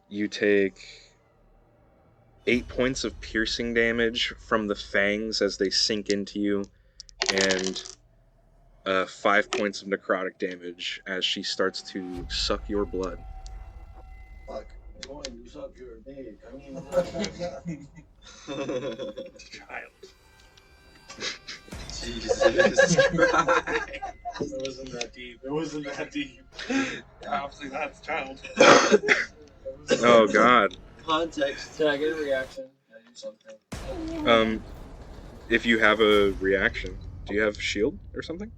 You take 8 points of piercing damage from the fangs as they sink into you, and 5 points of necrotic damage as she starts to suck your blood. Fuck. Boy, you suck your dick. I mean, Child. Jesus Christ. it wasn't that deep. It wasn't that deep. Obviously, that's child. Oh god. Context. Can I get a reaction? Can I do something? If you have a reaction, do you have shield or something?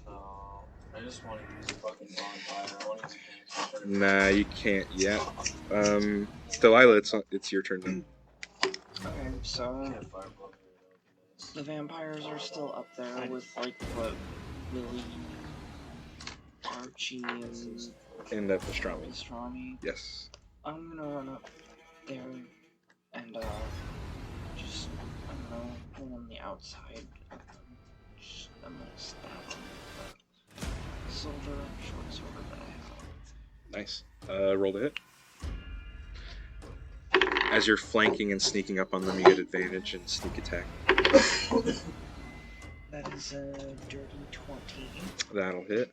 No. I just want to use a fucking bonfire. I want to use a bonfire. Nah, you can't yet. Delilah, it's your turn then. Okay, so Can't fireball me, that would be nice. the vampires are still up there with like what Willie, Archie, and And pastrami. Pastrami. Yes. I'm gonna run up there and just I don't know, go on the outside. I'm gonna stab him with the short sword that I have. Nice. Roll to hit. As you're flanking and sneaking up on them, you get advantage and sneak attack. That is a dirty 20. That'll hit.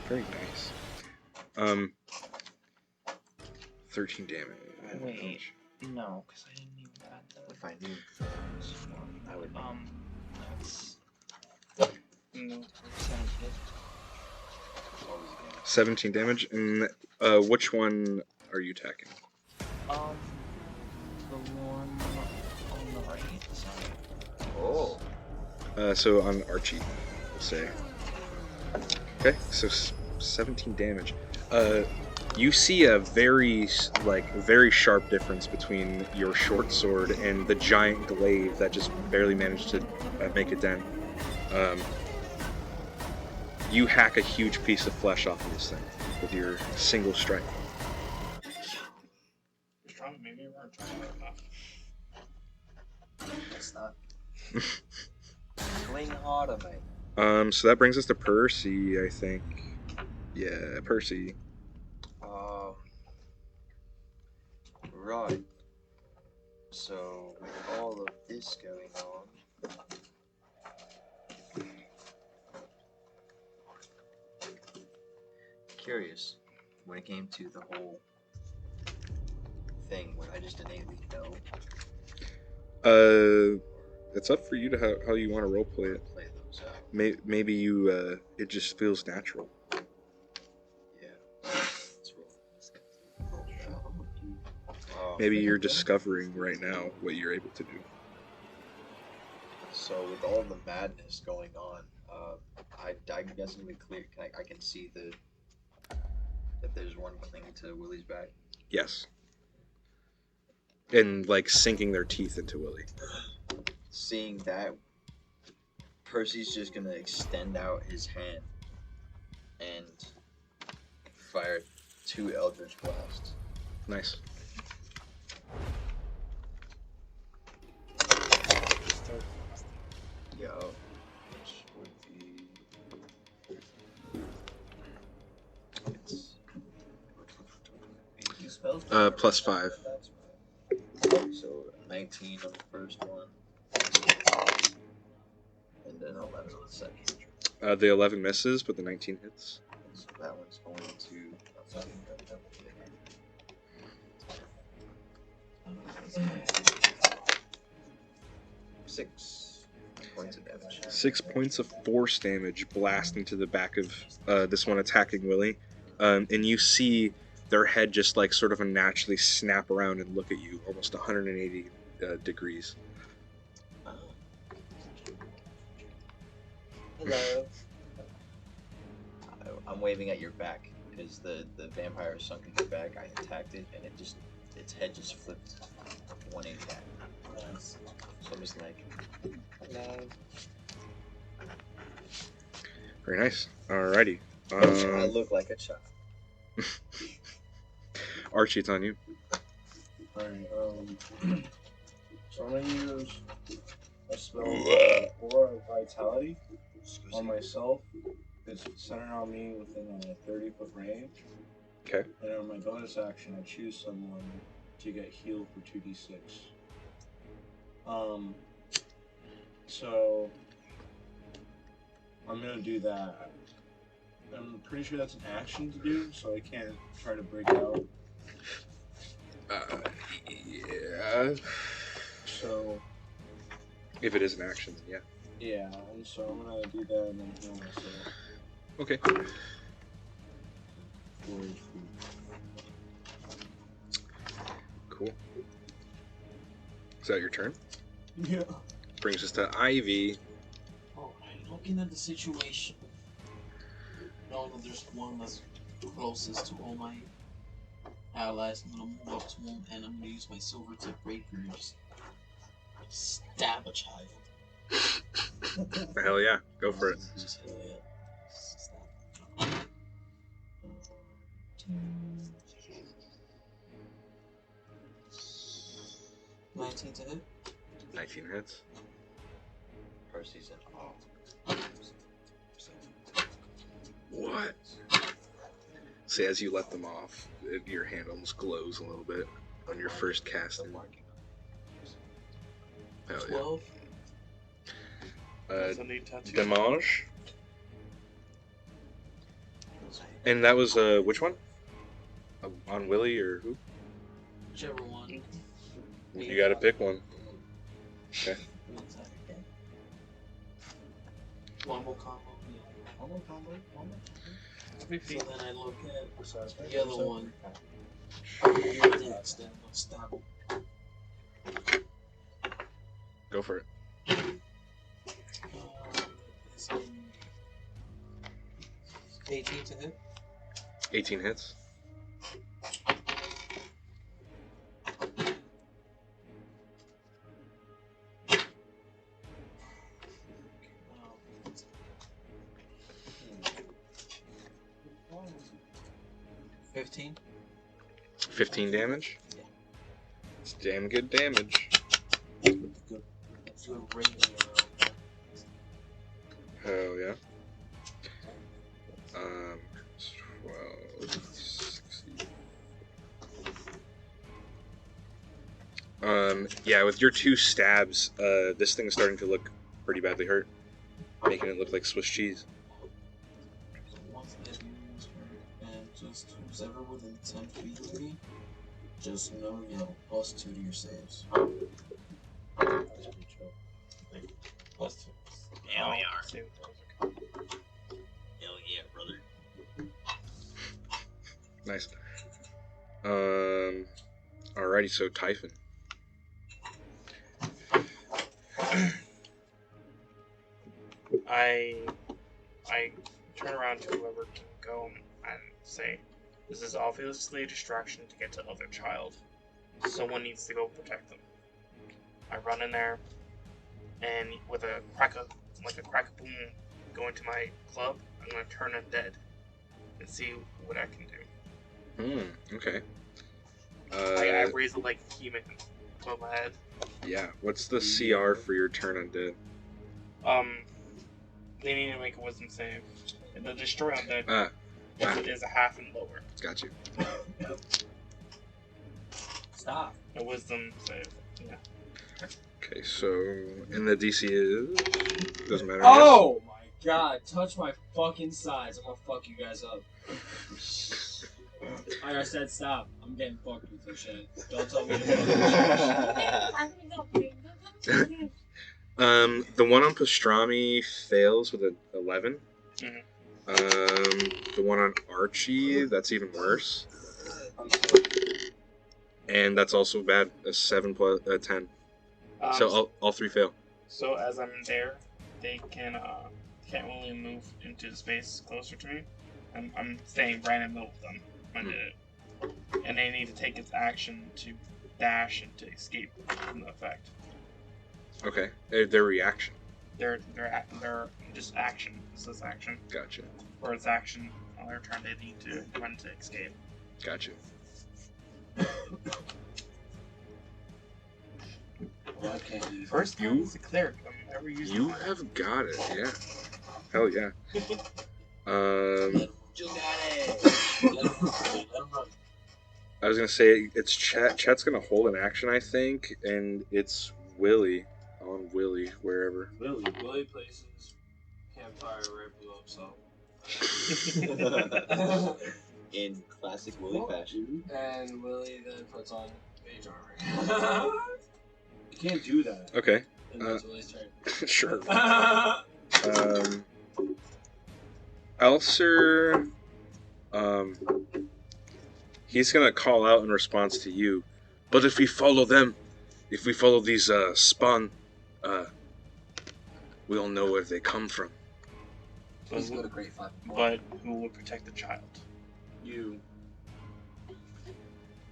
Very nice. 13 damage. Wait, no, because I didn't even add that. If I knew, I would. That's No. 17 damage. And which one are you attacking? the one on the right side. Oh. So on Archie, we'll say. Okay, so 17 damage. You see a very sharp difference between your short sword and the giant glaive that just barely managed to make a dent. You hack a huge piece of flesh off of this thing with your single strike. Strong, maybe we weren't trying hard enough. It's not. Swing harder, mate. So that brings us to Percy, I think. Yeah, Percy. Right. So, with all of this going on, curious, when it came to the whole thing, would I just innately know? It's up for you to how you want to roleplay it. Play those out. Maybe you it just feels natural. Yeah. Let's roll. Maybe you're discovering right now what you're able to do. So with all the madness going on, I'm guessing we clear. I can see that there's one clinging to Willie's back. Yes. And like sinking their teeth into Willie. Seeing that, Percy's just gonna extend out his hand and fire 2 Eldritch Blasts. Nice. Yo, which would be spells. +5. So 19 on the first one, and then 11 on the second. The 11 misses, but the 19 hits. So that one's going to. 6 points of damage. 6 points of force damage blast into the back of this one attacking Willie. And you see their head just like sort of unnaturally snap around and look at you almost 180 degrees. Hello. I'm waving at your back because the vampire sunk in your back. I attacked it and its head just flipped 180 back. So I'm just like, hello. Very nice. Alrighty. I look like a child. Archie, it's on you. Alright, so I'm gonna use a spell Aura of Vitality on myself. It's centered on me within a 30-foot range. Okay. And on my bonus action, I choose someone to get healed for 2d6. So I'm gonna do that. I'm pretty sure that's an action to do, so I can't try to break out. Yeah. So If it is an action, then yeah. yeah, and so I'm gonna do that and then heal myself. Okay. 4 HP. Cool. Is that your turn? Yeah. Brings us to Ivy. Alright, looking at the situation, knowing that there's one that's closest to all my allies, I'm gonna move up to him and I'm gonna use my silver tip rapier and just stab a child. Hell yeah, go for it. Just hell yeah. Stab. 19 to hit. 19 hits. Percy's in awe. What? See, as you let them off, your hand almost glows a little bit on your first casting. Hell yeah. 12. That's a neat tattoo. Damage. And that was, which one? On Willie or who? Whichever one. You gotta pick one. Okay. One more combo. Yeah. One more combo. So then I look at the other one. You're next, then I'll stab him. Go for it. It's 18 to hit. 18 hits. Um, 15. 15 damage? Yeah. It's damn good damage. Good rating around. Hell yeah. 12, 60. Yeah, with your 2 stabs, this thing is starting to look pretty badly hurt, making it look like Swiss cheese. So once I use her, and just who's ever within 10 feet of me, just know, +2 to your saves. Alrighty, so Typhon. I turn around to whoever can go and say, this is obviously a distraction to get to other child. Someone needs to go protect them. I run in there, and with a crack-a-boom, go into my club. I'm gonna turn undead and see what I can do. Okay. I raise it like He-Man above my head. Yeah. What's the CR for your turn undead? They need to make a wisdom save. And the destroy undead is a half and lower. Got you. Stop. A wisdom save. Yeah. Okay, so and the DC is doesn't matter. Oh my god! Touch my fucking sides. I'm gonna fuck you guys up. I said stop. I'm getting fucked with this shit. Don't tell me to fucking The one on pastrami fails with an 11. Mhm. The one on Archie, that's even worse. And that's also bad. A 7 plus 10. So all three fail. So as I'm there, they can't really move into the space closer to me. I'm staying right in the middle of them when I did it. And they need to take its action to dash and to escape from the effect. Okay. Their reaction. They're just action. This is action. Gotcha. Or it's action on their turn. They need to run to escape. Gotcha. Why can't you? First time as a cleric I've ever used. You have got it. Yeah. Hell yeah. You got it. Let him run. I was gonna say it's Chet. Chet's gonna hold an action, I think, and it's Willie on Willie wherever. Willie places campfire right below himself. In classic Willie fashion. And Willie then puts on mage armor. You can't do that. Okay. And that's Willie's turn. Sure. Elser, he's gonna call out in response to you. But if we follow them, if we follow these spawn, we'll know where they come from. Please go to grade 5. But who will protect the child? You.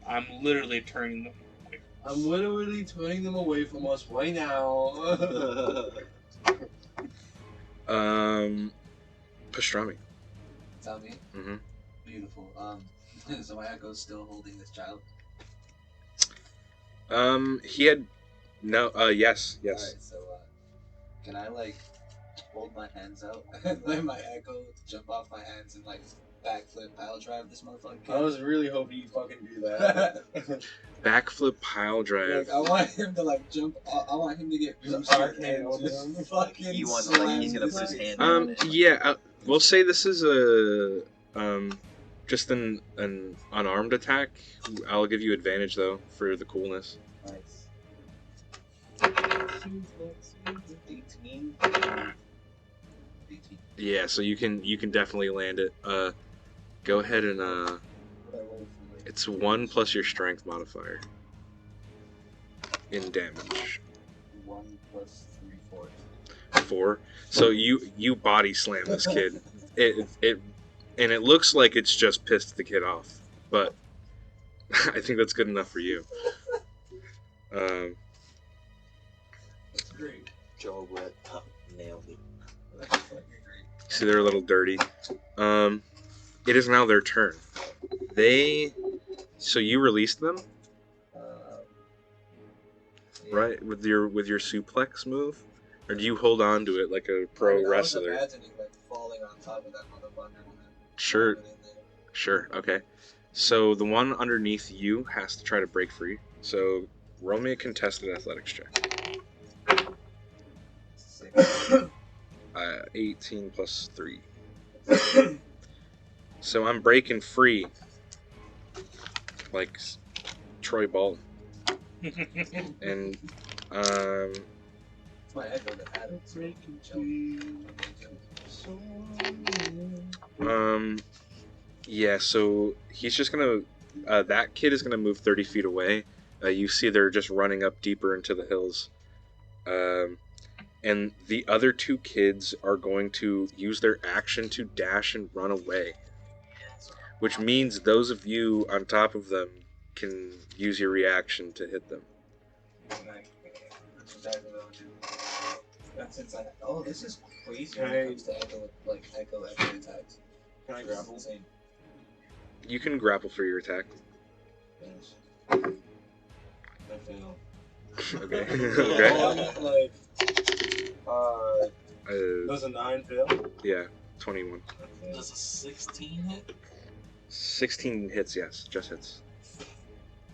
I'm literally turning them away. I'm literally turning them away from us right now. Pastrami. Tell me. Mm-hmm. Beautiful. So my echo's still holding this child. He had no. Yes. Alright, so can I hold my hands out and let my echo jump off my hands and backflip pile drive this motherfucker? I was really hoping you'd fucking do that. Backflip pile drive. I want him to jump. I want him to get arcane and just on him. fucking. He wants slam he's gonna this put his shit. hand on it. Yeah. We'll say this is a just an unarmed attack. I'll give you advantage though for the coolness. Nice. 18. Yeah, so you can definitely land it. Go ahead and it's 1 plus your strength modifier in damage. 1 plus 3 4. 4. So you body slam this kid. It looks like it's just pissed the kid off, but I think that's good enough for you. That's great. Joe Brett nailed it. That's fucking great. See, they're a little dirty. It is now their turn. So you released them, Yeah. right? With your suplex move, or do you hold on to it like a pro wrestler? I was imagining falling on top of that motherfucker. Sure. Sure. Okay. So the one underneath you has to try to break free. So roll me a contested athletics check. 18 plus 3. So I'm breaking free, like Troy Bolton, and My echo that had it. yeah. So he's just gonna. That kid is gonna move 30 feet away, You see they're just running up deeper into the hills. And the other two kids are going to use their action to dash and run away. Which means those of you on top of them can use your reaction to hit them. That's exactly what I'll do. Since oh, this is crazy Can when it I- comes to echo attacks. Can I grapple? Insane. You can grapple for your attack. Finish. I fail. Okay. Like, Uh, does a 9 fail? yeah, 21. Okay. Does a 16 hit? 16 hits, yes, just hits.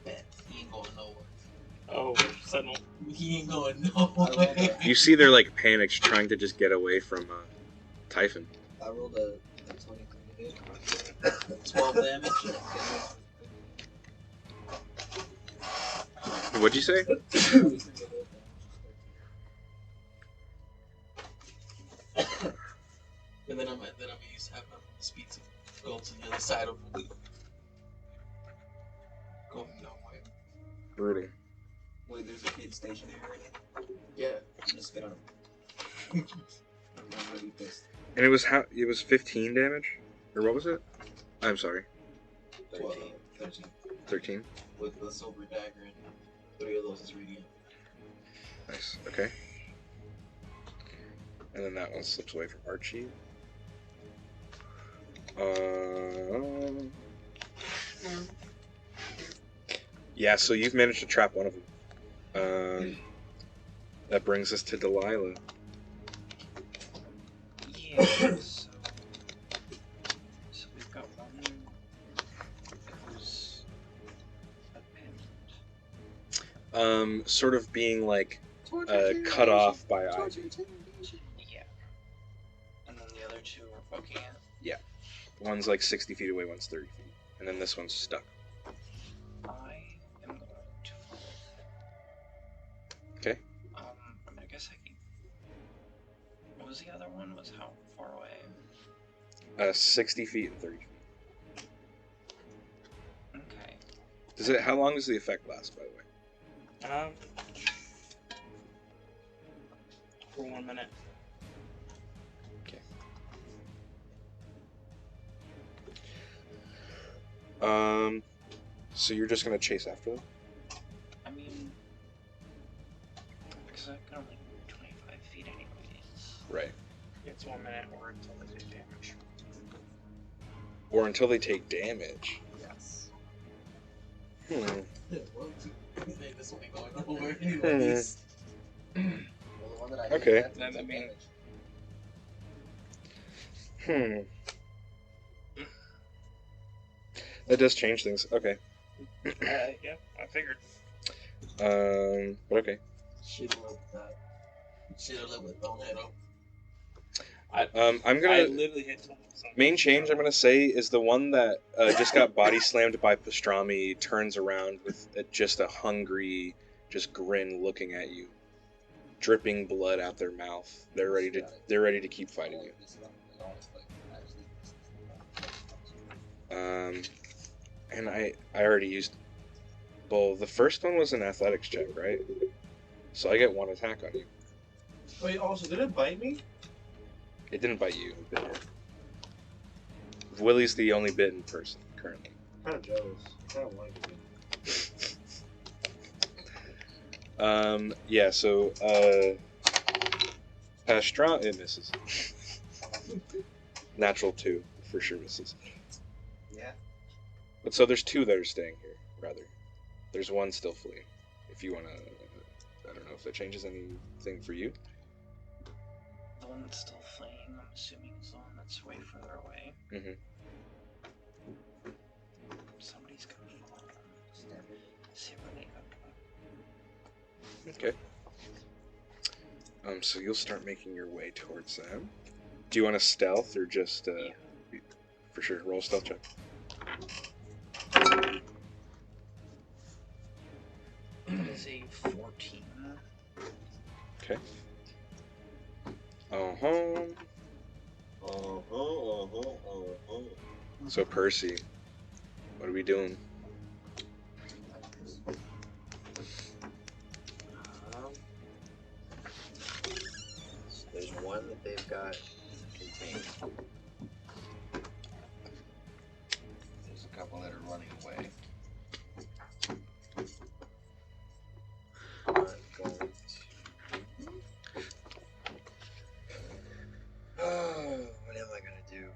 Bet. He ain't going nowhere. Oh, Sentinel. He ain't going nowhere. You see they're like panicked, trying to just get away from Typhon. I rolled a 23 to hit. 12 damage. What'd you say? And then I'm gonna use have him speed to go to the other side of the go no way. Brutal. Wait, there's a kid stationary right now. Yeah. Just spit on him. I'm really pissed. And it was 15 damage? Or what was it? I'm sorry. 13. 13? With the silver dagger and 3 of those is radiant. Nice, okay. And then that one slips away from Archie. Yeah, so you've managed to trap one of them. That brings us to Delilah. Yeah, so we've got one who's a pin. Sort of being like cut off by Ivy. Yeah. And then the other two are poking it. One's like 60 feet away, one's 30 feet. And then this one's stuck. I am going to follow. Okay. I mean, I guess I can. What was the other one? Was how far away? 60 feet and 30 feet. Okay. How long does the effect last, by the way? For 1 minute. So you're just gonna chase after them? I mean, because I can only move 25 feet anyways. Right. It's 1 minute or until they take damage. Or until they take damage. Yes. Well, this one ain't going nowhere anyways. Well, the one that I Okay. hit, Then, I mean- That does change things. Okay. Yeah, I figured. But okay. Should've lived with that. Should've lived with throwing that up. I'm I gonna literally hit someone. main change I'm gonna say is the one that just got body slammed by pastrami turns around with just a hungry, just grin looking at you, dripping blood out their mouth. They're ready to keep fighting you. And I already used. Well, the first one was an athletics check, right? So I get 1 attack on you. Wait, also, did it bite me? It didn't bite you. It bit her. Willie's the only bitten person currently. I'm kind of jealous. I don't like it. Yeah, so, Pastrami, it misses. Natural 2, for sure misses. Yeah. But so there's 2 that are staying here, rather. There's 1 still fleeing. If you want to, I don't know if that changes anything for you. The one that's still fleeing, I'm assuming, is the one that's way further away. Mm-hmm. Somebody's gonna follow them. See where they go. Okay. So you'll start making your way towards them. Do you want to stealth or just, for sure, roll a stealth check. That is a 14. Okay. So Percy, what are we doing? they've got contained. There's a couple that are running away. I'm going to... Oh, what am I gonna do?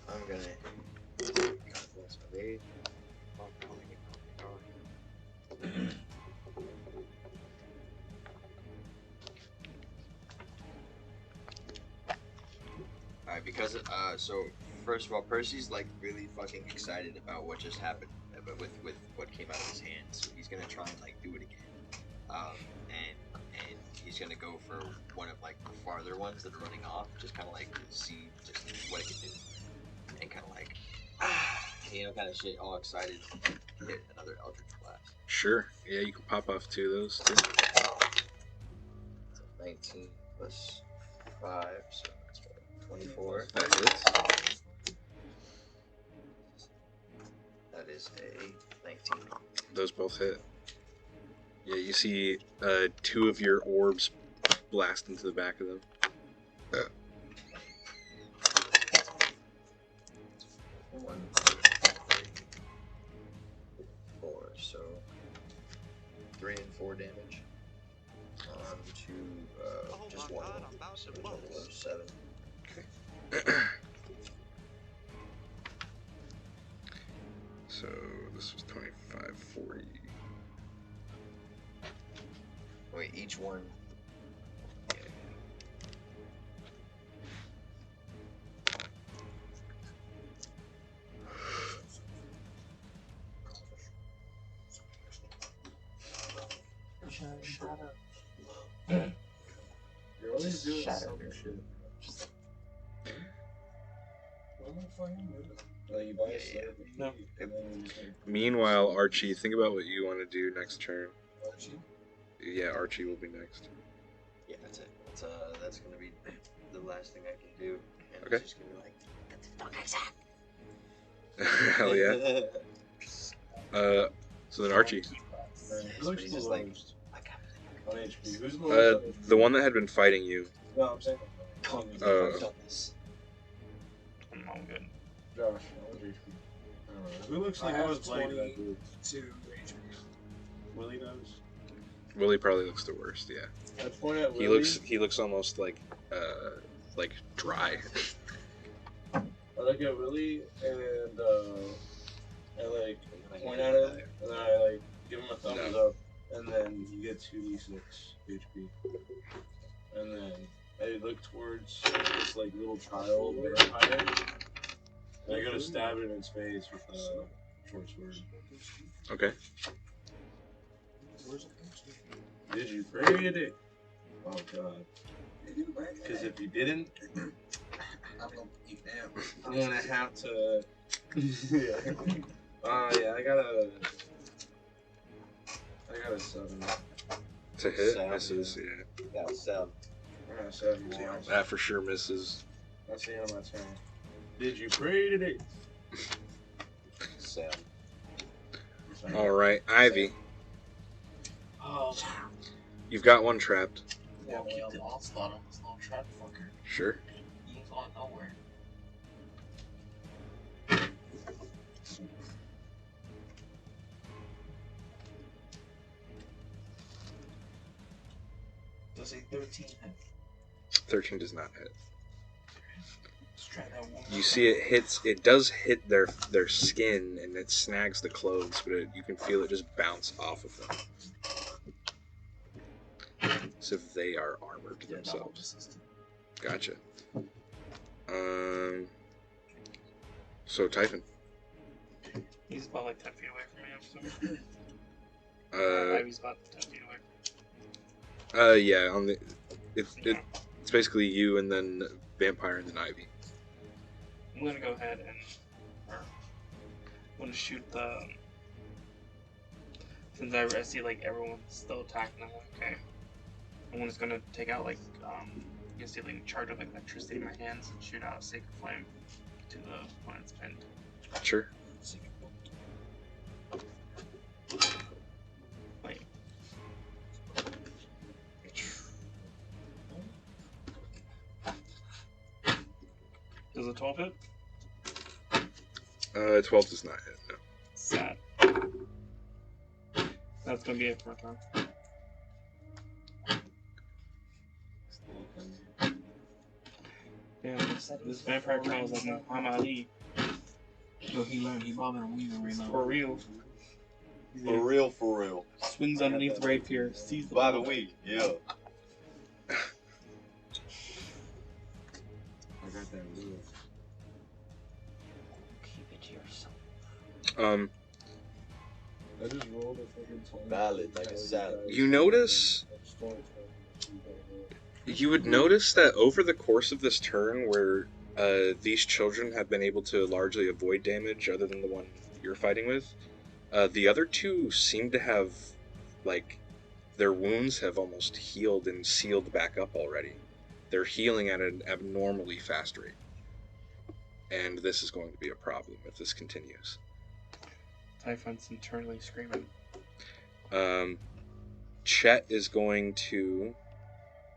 I'm gonna... God bless my baby. Alright, because, so, first of all, Percy's, like, really fucking excited about what just happened, with what came out of his hand, so he's gonna try and, like, do it again. And he's gonna go for one of, like, the farther ones that are running off, just kind of, like, to see just what it can do. And kind of, like, you know, kind of shit, all excited, hit another Eldritch Blast. Sure. Yeah, you can pop off 2 of those, too. So 19 plus 5, so that's 24. That hits. That is a 19. Those both hit. Yeah, you see 2 of your orbs blast into the back of them. 1, 4, so 3 and 4 damage. On to just one of them. So a total of 7. So this was 25, 40. Wait, each one. Shut up. You're always doing Shatter. some shit. Well, you buy a Yeah. No. and then you just, Meanwhile, Archie, think about what you want to do next turn. Archie? Yeah, Archie will be next. yeah, that's it. That's gonna be the last thing I can do. And Okay. it's just gonna be like, get the fuck out. Hell yeah. So then Archie. Who looks he's the just like- lowest on HP? Who's the lowest on HP? The one that had been fighting you. No, I'm saying. I'm all good. Josh, how much HP? I don't know. Who looks like I have most like that 20. dude? 2 HP. Willie does. Willie probably looks the worst, yeah. I point at He Willie. looks almost like dry. I look at Willie and I like point at him and then I like give him a thumbs up and then you get 2d6 HP. And then I look towards this like little child vampire and I go to stab it in its face with a short sword. Okay. Did you pray today? Oh god. Because if you didn't, I'm gonna eat them. I'm gonna have to. Yeah. Yeah, I got a 7. To hit, Sound, misses, yeah. yeah. Yeah, 7. I got a 7. More. That for sure misses. That's the end of my turn. Did you pray today? 7. Alright, Ivy. Oh, You've got one trapped. yeah, keep the onslaught on this little trap fucker. Sure. He ain't going nowhere. Does a 13 hit? 13 does not hit. Let's try that one more You see it does hit their skin and it snags the clothes, but you can feel it just bounce off of them. As if they are armored Yeah, themselves. Gotcha. So Typhon. He's about like 10 feet away from me, I'm assuming. Ivy's about 10 feet away. Yeah, on the it's basically you and then Vampire and then Ivy. I'm gonna go ahead and I'm gonna shoot the Since I see like everyone's still attacking, I'm like, okay. I'm just gonna take out like you see like a charge of like electricity in my hands and shoot out a sacred flame to the opponent's pinned. Sure. Like, does a 12 hit? 12 does not hit. No. Sad. That's gonna be it for my turn. Damn, this vampire clown is like Muhammad Ali. Yo, he learned he bobbing and weaving right now. For real. For real, for real. Swings underneath the rapier, sees the By the ball. way, yeah. I got that rule. Keep it to yourself. I just rolled a fucking 20. Valid, like a salad. You notice. You would notice that over the course of this turn, where these children have been able to largely avoid damage, other than the one you're fighting with, the other two seem to have, like, their wounds have almost healed and sealed back up already. They're healing at an abnormally fast rate. And this is going to be a problem if this continues. Typhon's internally screaming. Chet is going to...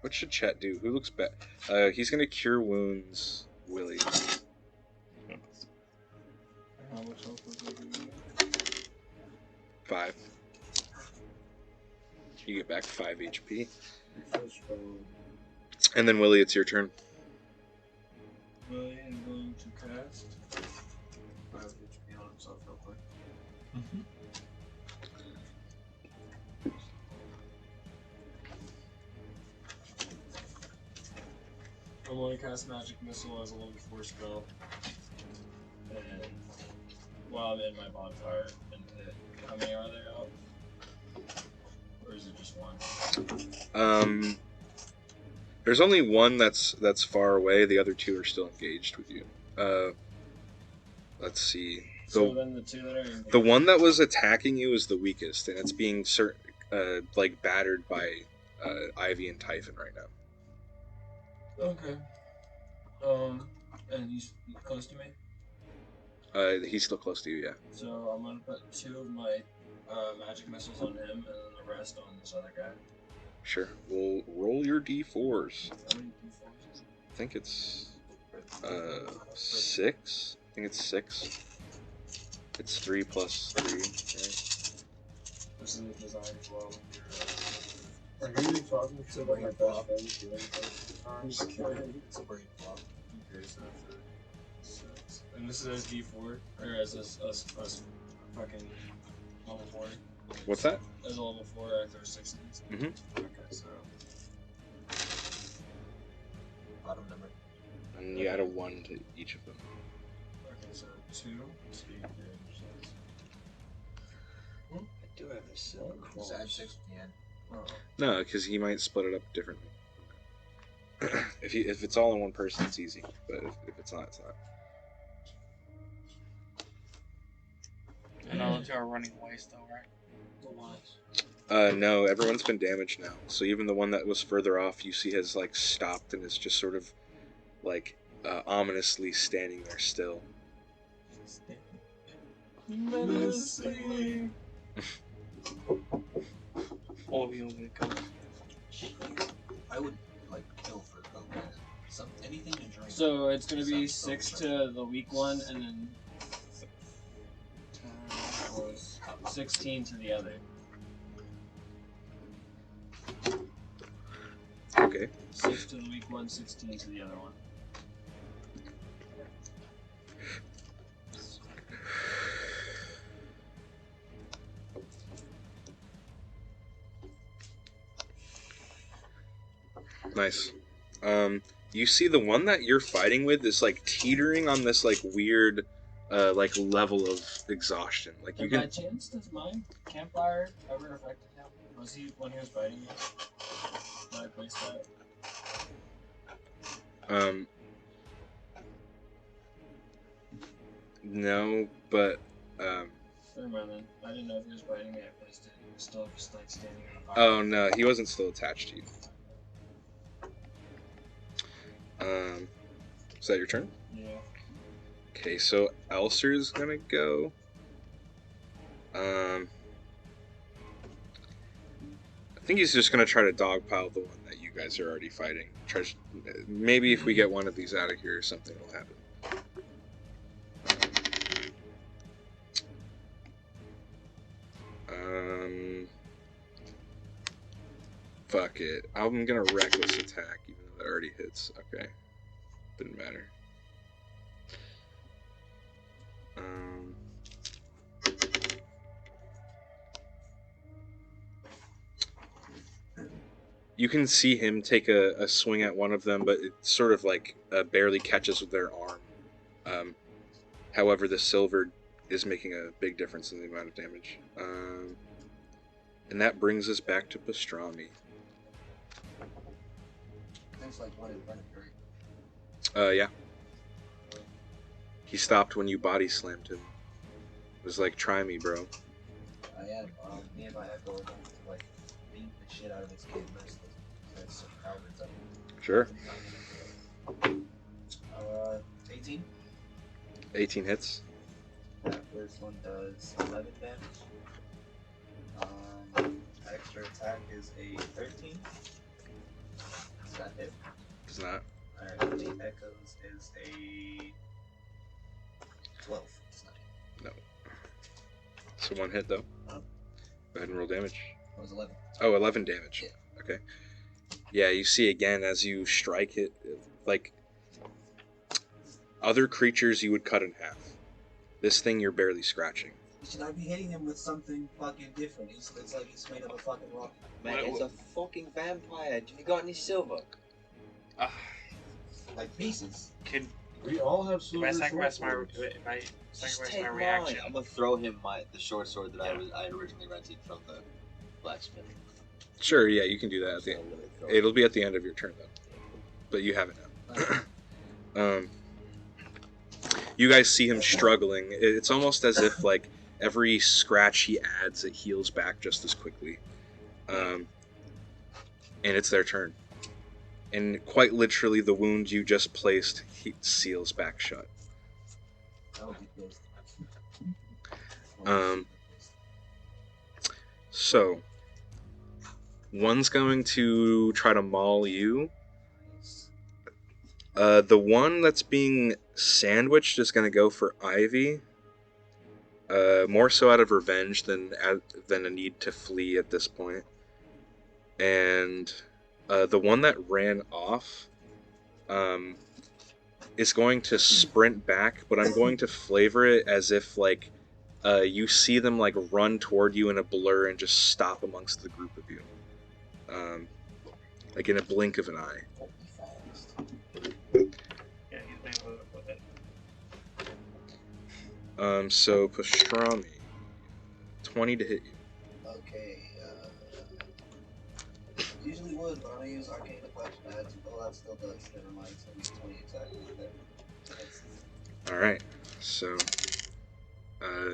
What should Chet do? Who looks better? He's going to Cure Wounds Willie. How much health was it? 5. You get back 5 HP. And then Willie, it's your turn. Willie is going to cast 5 HP on himself real quick. I'm going to cast Magic Missile as a level 4 spell. And while I'm in my bonfire, and hit. How many are there out? Or is it just one? There's only one that's far away. The other 2 are still engaged with you. Let's see. So then the 2 that are engaged. The one that was attacking you is the weakest, and it's being like battered by Ivy and Typhon right now. Okay. And he's close to me? He's still close to you, yeah. So I'm gonna put 2 of my magic missiles on him, and then the rest on this other guy. Sure. We'll roll your d4s. How many d4s is it? I think it's 6. I think it's 6. It's 3 plus 3. Right? This is a design flow. Are you talking to like my best friend doing I'm just kidding. It's a brain flop. Okay, so that's 6. And this is a d4? Or is this a fucking level 4? What's that? As a level 4, I throw 6 of these. Mhm. Okay, so. Bottom number. And you add a 1 to each of them. Okay, so 2. I do have a silk Just add 6 at the end. Oh. No, because he might split it up differently. If it's all in one person, it's easy. But if it's not, it's not. And all of you are running away still, right? No, everyone's been damaged now. So even the one that was further off, you see has like stopped and is just sort of like ominously standing there still. Menacing. All of you will come. I would like kill for anything to drink. So it's gonna be Sounds 6 so to the weak one, and then 16 to the other. Okay. 6 to the weak one, 16 to the other one. Nice. You see the one that you're fighting with is like teetering on this like weird like level of exhaustion. Like you And by can chance, does my campfire ever affect him? Was he when he was fighting me? Did I place that? no, but Never mind then. I didn't know if he was biting me. I placed it. He was still just like standing on a fire. Oh no, he wasn't still attached to you. Is that your turn? Yeah. Okay, so Elser's gonna go. I think he's just gonna try to dogpile the one that you guys are already fighting. Maybe if we get one of these out of here, something will happen. Fuck it. I'm gonna reckless attack, even though that already hits. Okay. Didn't matter. You can see him take a swing at one of them, but it sort of like barely catches with their arm. However, the silver is making a big difference in the amount of damage. And that brings us back to Pastrami. Things like what it right? Yeah. He stopped when you body slammed him. It was like, try me, bro. I had me and my echo were going to like beat the shit out of this kid mercilessly. That's some cowards up. Sure. 18. 18 hits. That first one does 11 damage. Extra attack is a 13. Does that hit? Does not. Alright, the echoes is a 12. It's not hit. No. So one hit though. Oh. Go ahead and roll damage. It was 11. Oh, 11 damage. Yeah. Okay. Yeah, you see again as you strike it, like other creatures you would cut in half. This thing you're barely scratching. Should I be hitting him with something fucking different? It's like he's made of a fucking rock. Man, it's a fucking vampire. Do you got any silver? Like pieces. Can We all have silver. I sacrifice my short swords. Just take my mine. reaction? I'm gonna throw him the short sword that I originally rented from the blacksmith. Sure, yeah, you can do that at the So end. I'm gonna throw It'll be at the end of your turn though. But you have it now. You guys see him struggling. It's almost as if like every scratch he adds, it heals back just as quickly. And it's their turn. And quite literally, the wound you just placed seals back shut. I would be pissed. So, one's going to try to maul you. The one that's being sandwiched is going to go for Ivy. More so out of revenge than a need to flee at this point. And the one that ran off is going to sprint back, but I'm going to flavor it as if like you see them like run toward you in a blur and just stop amongst the group of you, like in a blink of an eye. Yeah, he's been with it. So Pastrami, 20 to hit you. Okay, usually would, but I'm gonna use Arcane Flash Pad. Oh, that still does. Never mind, it's gonna be 20 exactly. Alright, so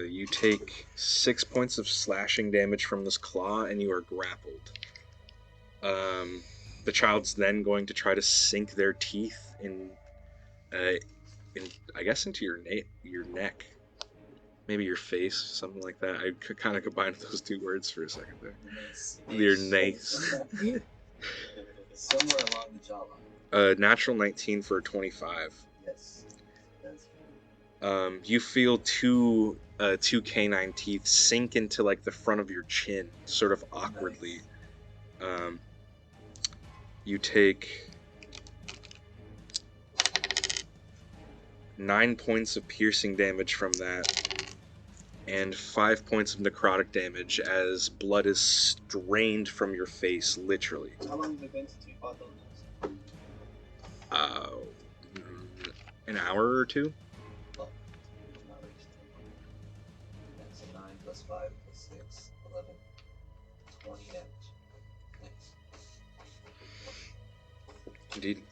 you take 6 points of slashing damage from this claw, and you are grappled. The child's then going to try to sink their teeth in I guess into your neck. Maybe your face, something like that. I could kind of combine those two words for a second there. Your nice. Somewhere along the jawline. Natural 19 for a 25. Yes. That's You feel two canine teeth sink into like the front of your chin, sort of awkwardly. You take 9 points of piercing damage from that, and 5 points of necrotic damage as blood is drained from your face, literally. How long has it been since we fought those guys? An hour or two? Well, not reached 10. That's a 9 plus 5 plus 6, 11, 20 damage. Thanks. Indeed.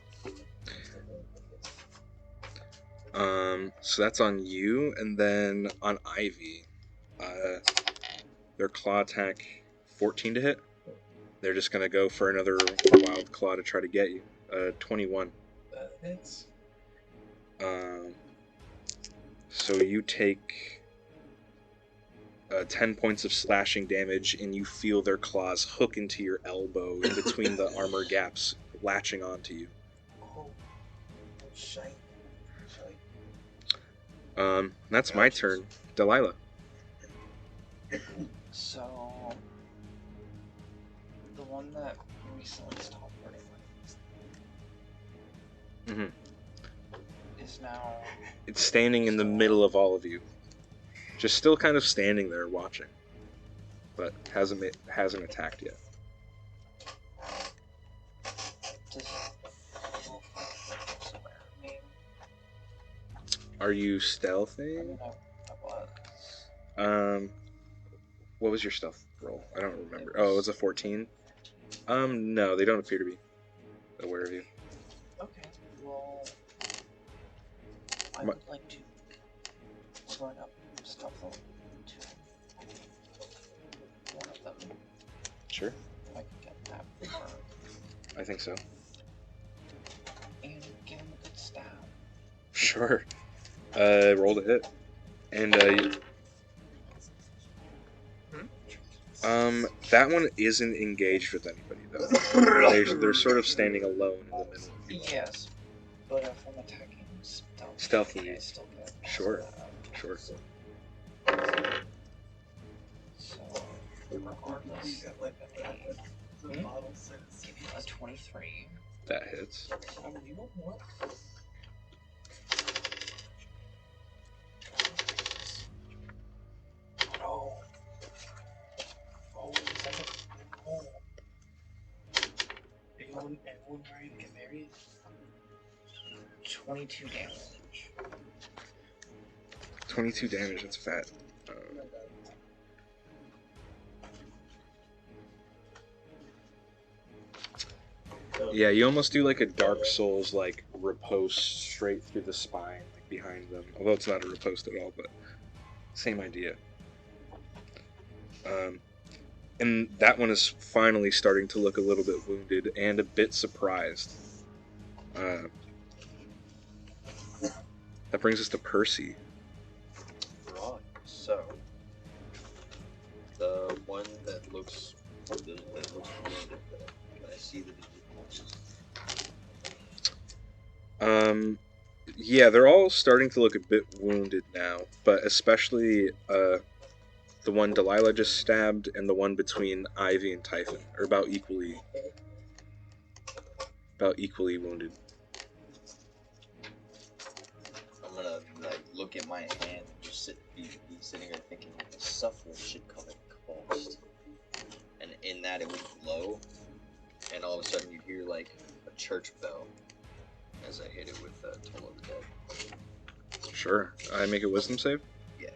So that's on you, and then on Ivy. Their claw attack, 14 to hit. They're just gonna go for another wild claw to try to get you. 21. That hits. So you take 10 points of slashing damage, and you feel their claws hook into your elbow in between the armor gaps, latching onto you. Oh, shite. That's my turn. Delilah. So, the one that recently stopped hurting is now. It's standing in the middle of all of you. Just still kind of standing there watching. But hasn't attacked yet. Are you stealthing? What was your stealth roll? I don't remember. Oh, it was a 14? No, they don't appear to be aware of you. Okay, well, I would like to run up stealthily to one of them. Sure. If I can get that for I think so. and give him a good stab. Sure. Roll to hit. And, that one isn't engaged with anybody, though. They're sort of standing alone in the middle. Yes, but if I'm attacking Stealthily. I still get Sure. that. Sure. So, regardless, give you a 23. That hits. Oh. Oh, is that oh. Everyone ready to get married? 22 damage. 22 damage, that's fat. Yeah, you almost do like a Dark Souls, like, riposte straight through the spine, like, behind them. Although it's not a riposte at all, but same idea. And that one is finally starting to look a little bit wounded and a bit surprised. That brings us to Percy. Right, so the one that looks wounded, that I see that Yeah, they're all starting to look a bit wounded now, but especially the one Delilah just stabbed and the one between Ivy and Typhon are about equally wounded. I'm gonna like look at my hand and just be sitting there thinking suffering should come at cost. And in that it would glow, and all of a sudden you hear like a church bell as I hit it with Toll of the Dead. Sure. I make a wisdom save? Yeah.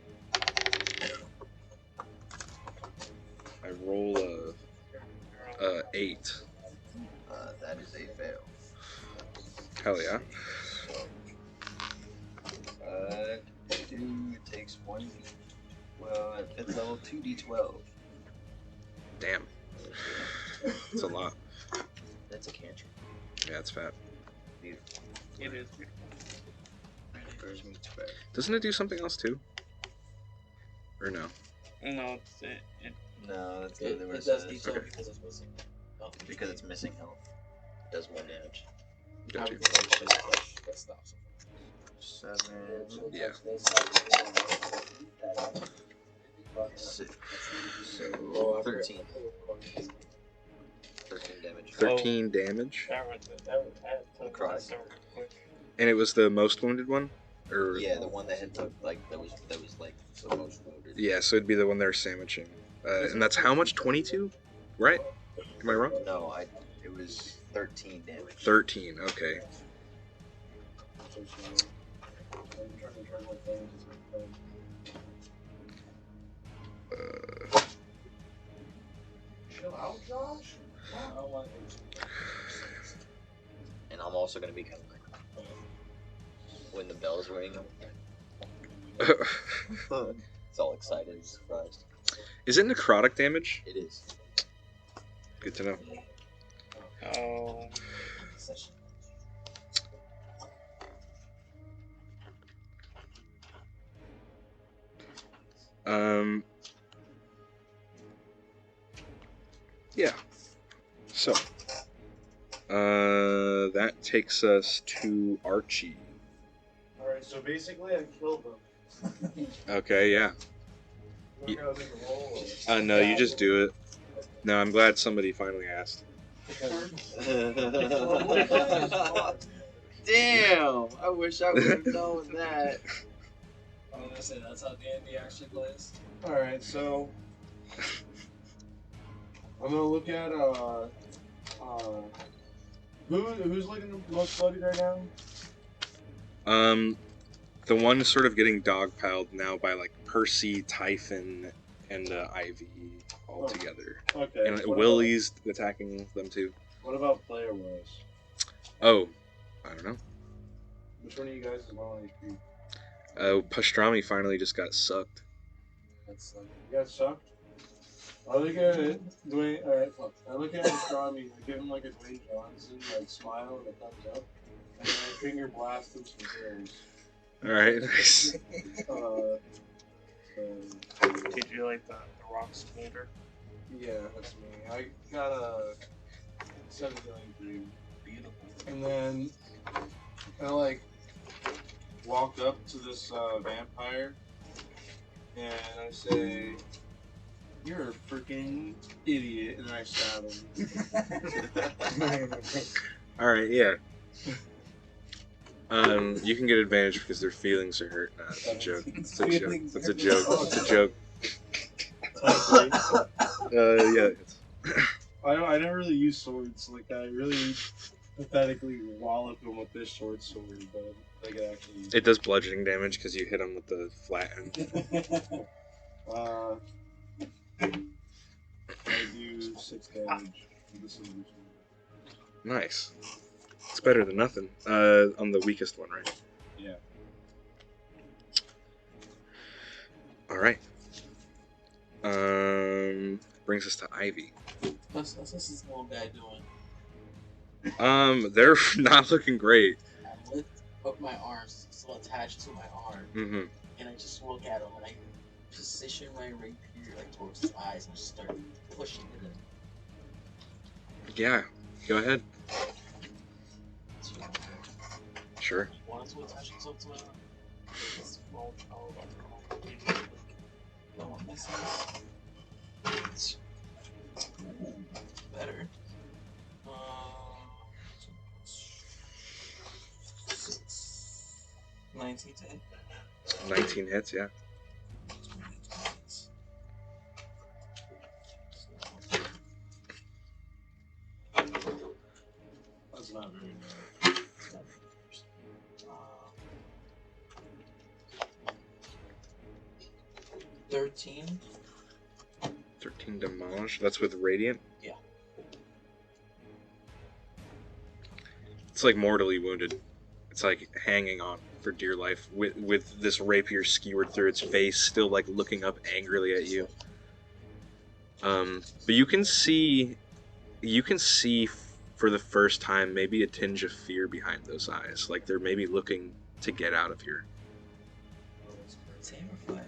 I roll a 8. That is a fail. Hell yeah. It takes 1d. Well, at 5th level, 2d12. Damn. That's a lot. That's a cantrip. Yeah, it's fat. Beautiful. It is. Where's me to bear? Doesn't it do something else too? Or no? No, it's it. No, that's It literally what it does says. detail because it's missing. Oh, Because it's missing health. It does 1 damage. Got you. That stops. 7. Yeah. 6. So 13. 13 damage. 13 damage? That would Cry. And it was the most wounded one? Or Yeah, the one that had took like that was like the most wounded. yeah, so it'd be the one they're sandwiching. And that's how much? 22? Right? Am I wrong? No, it was 13 damage. 13, okay. Chill out, Josh. And I'm also gonna be kind of like when the bell's ringing. So all excited and surprised. Is it necrotic damage? It is. Good to know. Oh. Yeah. So, that takes us to Archie. Alright, so basically I killed them. Okay, yeah. Do I gotta make a roll? Or... No, you just do it. No, I'm glad somebody finally asked. Damn! I wish I would have known that. I was gonna say that's how D&D actually plays. Alright, so I'm gonna look at who's looking the most bloodied right now? The one sort of getting dogpiled now by like Percy, Typhon, and Ivy all together. Okay. And Willie's attacking them too. What about player wise? Oh, I don't know. Which one of you guys is low on HP? Pastrami finally just got sucked. That's like, you guys sucked? I look at Dwayne. Alright, fuck. I look at Pastrami, I give him like a Dwayne Johnson, like smile and a thumbs up, and then I finger blast him some arrows. Alright, nice. Did you like the rock smolder? Yeah, that's me. I got a 793. Beautiful. And then I like walk up to this vampire and I say, "You're a freaking idiot," and I stab him. Alright, yeah. You can get advantage because their feelings are hurt. Nah, it's a joke. It's a joke. It's a joke. It's a joke. Yeah. I never really use swords like that. I really pathetically wallop him with this short sword, but like it actually. It does bludgeoning damage because you hit him with the flat end. I do 6 damage. This is Nice. It's better than nothing. On the weakest one, right? Yeah. Alright. Brings us to Ivy. What's this little guy doing? They're not looking great. I lift up my arms, still attached to my arm, Mm-hmm. and I just look at him and I position my rapier like towards his eyes and just start pushing it in. Yeah, go ahead. So, Sure. he wanted to attach himself to my arm. Small child. No one misses. Better. 19 to hit. 19 hits, yeah. That's not very nice. 13. 13 demolish. That's with Radiant? Yeah. It's like mortally wounded. It's like hanging on for dear life with this rapier skewered through its face, still like looking up angrily at you. But you can see for the first time maybe a tinge of fear behind those eyes. Like they're maybe looking to get out of here. Terrified.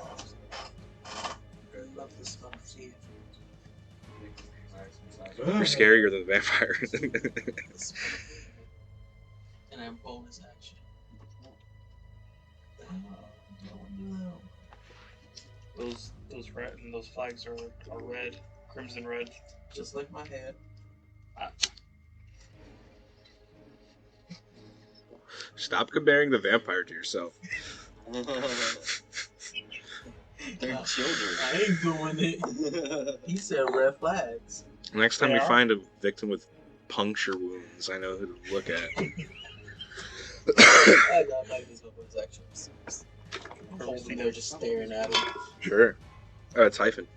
I love this fun scene. You're scarier than the vampire. And I bonus action. Those flags are red, crimson red. Just like my head. Stop comparing the vampire to yourself. They're children. I ain't doing it. He said red flags. Next time They we are? find a victim with puncture wounds, I know who to look at. I got my bonus actions. Hopefully they're just staring at him. Sure. Typhon.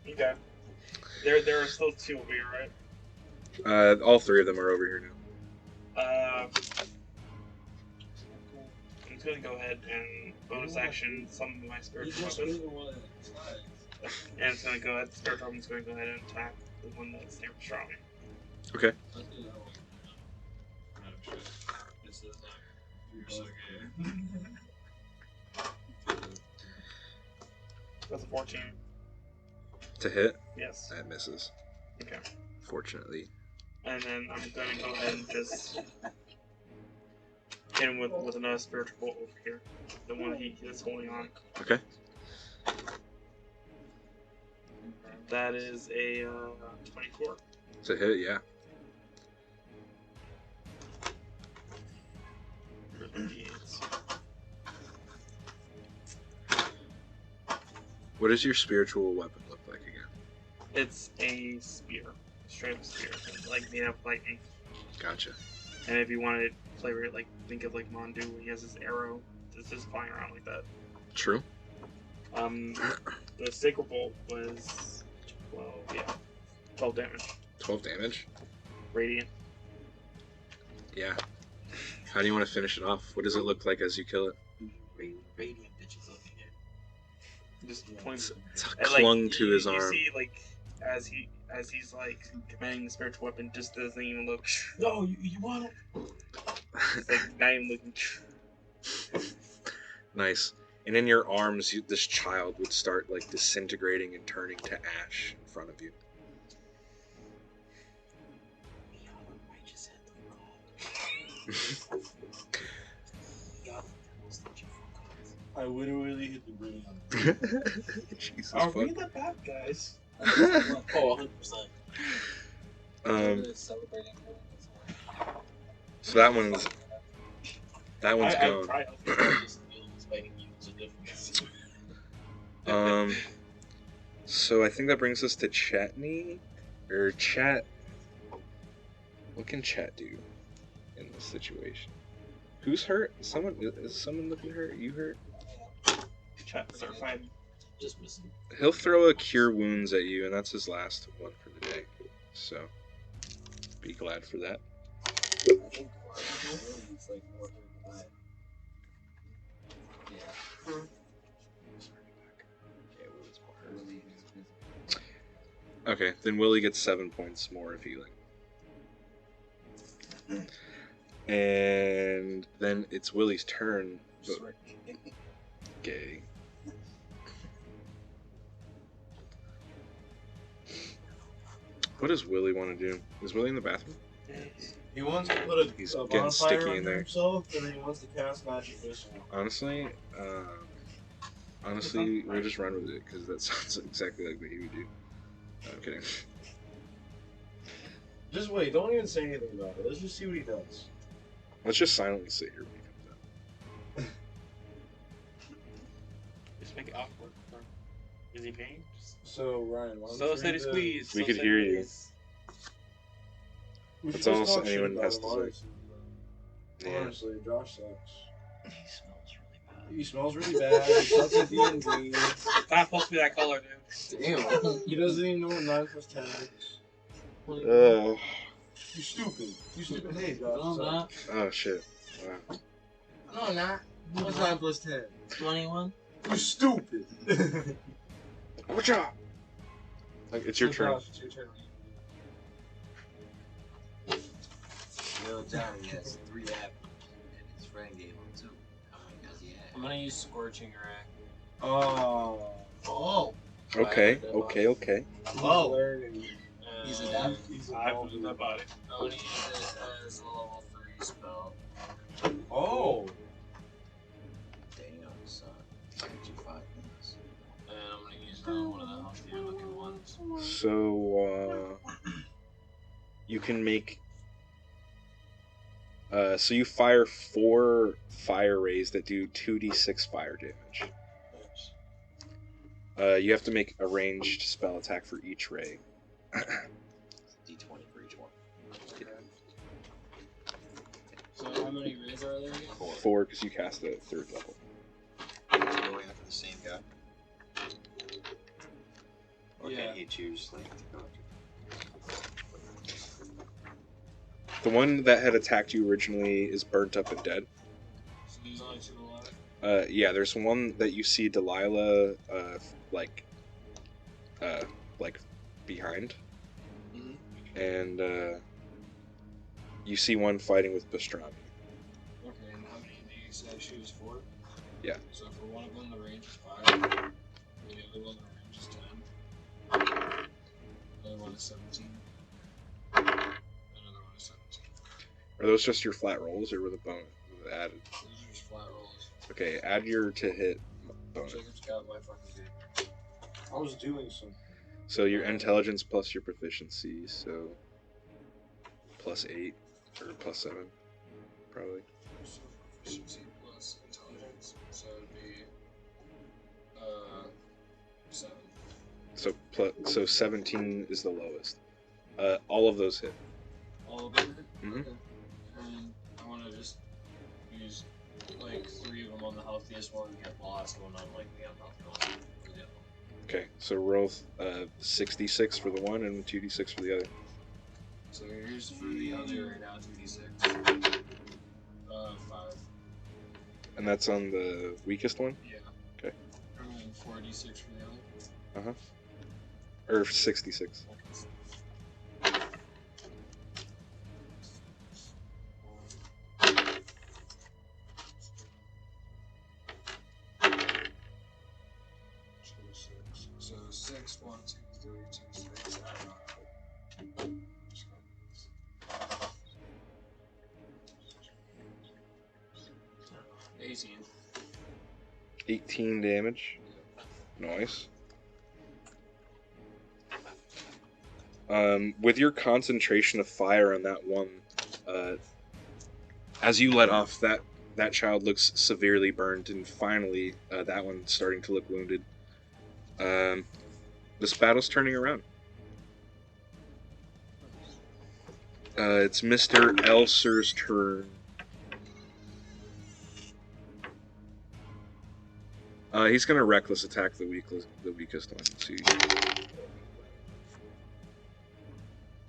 Okay. There are still two of you, right? All three of them are over here now. just gonna go ahead and bonus action summon my You spiritual just weapon. really want to fly. And it's gonna go ahead. Spiritual weapon's going to go ahead and attack the one that's super strong. Okay. Let's do that one. Oh shit. This is you're so good. That's a 14. To hit, Yes. that misses. Okay. Fortunately. And then I'm gonna go ahead and just hit him with another spiritual bolt over here. The one he is holding on. Okay. That is a 24. To hit, yeah. What does your spiritual weapon look like again? It's a spear. Straight up spear. Like made out of lightning. Gotcha. And if you want to flavor it, like think of like Mondu when he has his arrow. It's just flying around like that. True. The sacred bolt was 12 damage. 12 damage? Radiant. Yeah. How do you want to finish it off? What does it look like as you kill it? Radiant bitches up in here. Just points. It's And, clung to his you arm. see, like, as he's like commanding the spiritual weapon, just doesn't even look. No, you want it? It's like not even looking. Nice. And in your arms, this child would start like disintegrating and turning to ash in front of you. I literally hit the brain. Jesus Are fuck. we the bad guys? Oh, 100%. Celebrating. So that one's I gone. tried. So I think that brings us to Chatney, or Chat. What can Chat do in this situation? Who's hurt? Is someone looking hurt? You hurt? Chat certified. Just missing. He'll throw a cure wounds at you, and that's his last one for the day. So be glad for that. I think it's like more than that. Yeah. Okay, then Willie gets 7 points more of healing. And then it's Willie's turn. But gay. What does Willie want to do? Is Willie in the bathroom? He wants to put He's a getting bonfire sticky in under there. himself, and then he wants to cast magic missile. Honestly, we'll just run with it because that sounds exactly like what he would do. No, I'm kidding. Just wait, don't even say anything about it. Let's just see what he does. Let's just silently sit here when he comes out. Just make it awkward. Is he paying? So, Ryan, why don't So you steady read the- squeeze. We so could steady hear you. squeeze. We should That's just all talk shit anyone about has him, to say. honestly. Yeah. Honestly, Josh sucks. He smells really bad. He smells really bad. He sucks at D&D. It's not supposed to be that color, dude. Damn. He doesn't even know what 9 plus 10 is. Oh You stupid. You stupid. Hey, Josh. No, I'm sucks. not. oh shit! Wow. No, I'm not. What's 9 plus 10? 21. You stupid. Good job. Like it's your So, turn. Josh, it's your turn. Yo, Johnny has 3 apples, and his friend gave him 2. How many does he have? I'm gonna use Scorching Rack. Oh. Oh. Okay. Oh. Learning. He's adapted. He's I put evolving. in that body. I'm gonna use it as a level 3 spell. Oh. Damn, son. Get you 5 minutes. And I'm gonna use another one of the healthier looking ones. So you can make. So you fire 4 fire rays that do 2d6 fire damage. You have to make a ranged spell attack for each ray. D20 for each one. So how many rays are there? 4 because you cast it at 3rd level. Going after the same guy. Or Yeah. can he choose like to go The one that had attacked you originally is burnt up and dead. So there's only 2 left. Yeah, there's one that you see Delilah, like behind, and you see one fighting with pastrami. Okay, and how many do you say she was for? Yeah. So for one of them, the range is 5, and the other one, the range is 10. The other one is 17. Another one is 17. Are those just your flat rolls, or with a bonus added? Those are just flat rolls. Okay, add your to hit bonus. Jacob's got my fucking game. I was doing some. So your intelligence plus your proficiency, so +8 or +7, probably. So proficiency plus intelligence, so it would be 7. So 17 is the lowest. All of those hit. All of them? Mhm. Okay. And I want to just use like 3 of them on the healthiest one and get the last one on like the unhealthy one for the other one. Okay, so roll 66 for the one and 2d6 for the other. So here's for the other right now, 2d6. 5. And that's on the weakest one? Yeah. Okay. And then 4d6 for the other. Or 66. So 6, 1, 2, 3, 2, 6. 18. 18 damage. Nice. With your concentration of fire on that one, as you let off, that child looks severely burned, and finally, that one's starting to look wounded. This battle's turning around. It's Mr. Elser's turn. He's gonna reckless attack the weakest one. Let's see.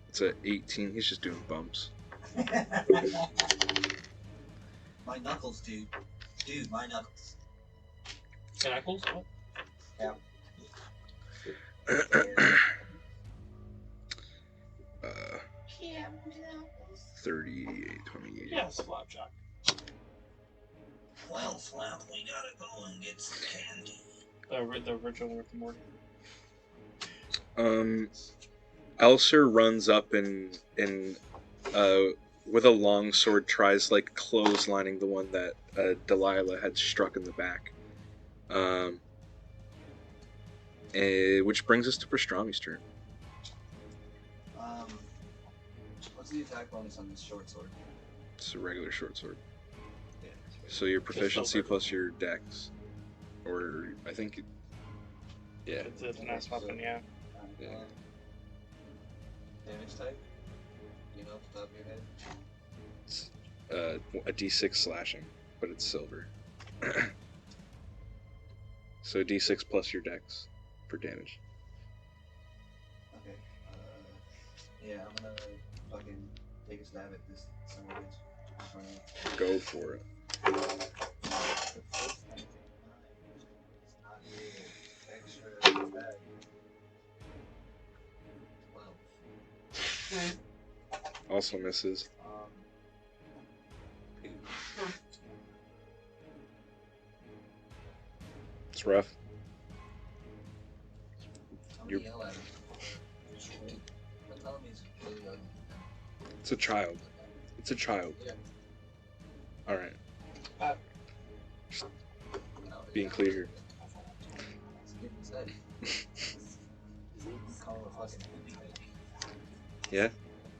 It's a 18. He's just doing bumps. My knuckles, dude. Dude, my knuckles. Knuckles? What? Yeah. 38, 28. Yes, Flapjack. Well, Flap, we gotta go and get some candy. The original Rick and Morty. Elser runs up and with a long sword tries like clotheslining the one that Delilah had struck in the back. Which brings us to Pastrami's turn. What's the attack bonus on this short sword? It's a regular short sword. Yeah. So your proficiency plus your dex, or I think, yeah. It's a nice weapon, yeah. Yeah. Damage type? You know, off the top of your head? It's a d6 slashing, but it's silver. So d6 plus your dex for damage. Okay. Yeah, I'm gonna fucking take a stab at this son of a bitch. Go for it. The first 19, it's not really extra attack. 12. Also misses. It's rough. I'm gonna yell at him. But tell him he's really ugly. It's a child. It's a child. Yeah. All right. Just No, being clear here. Call him a fucking baby. Yeah.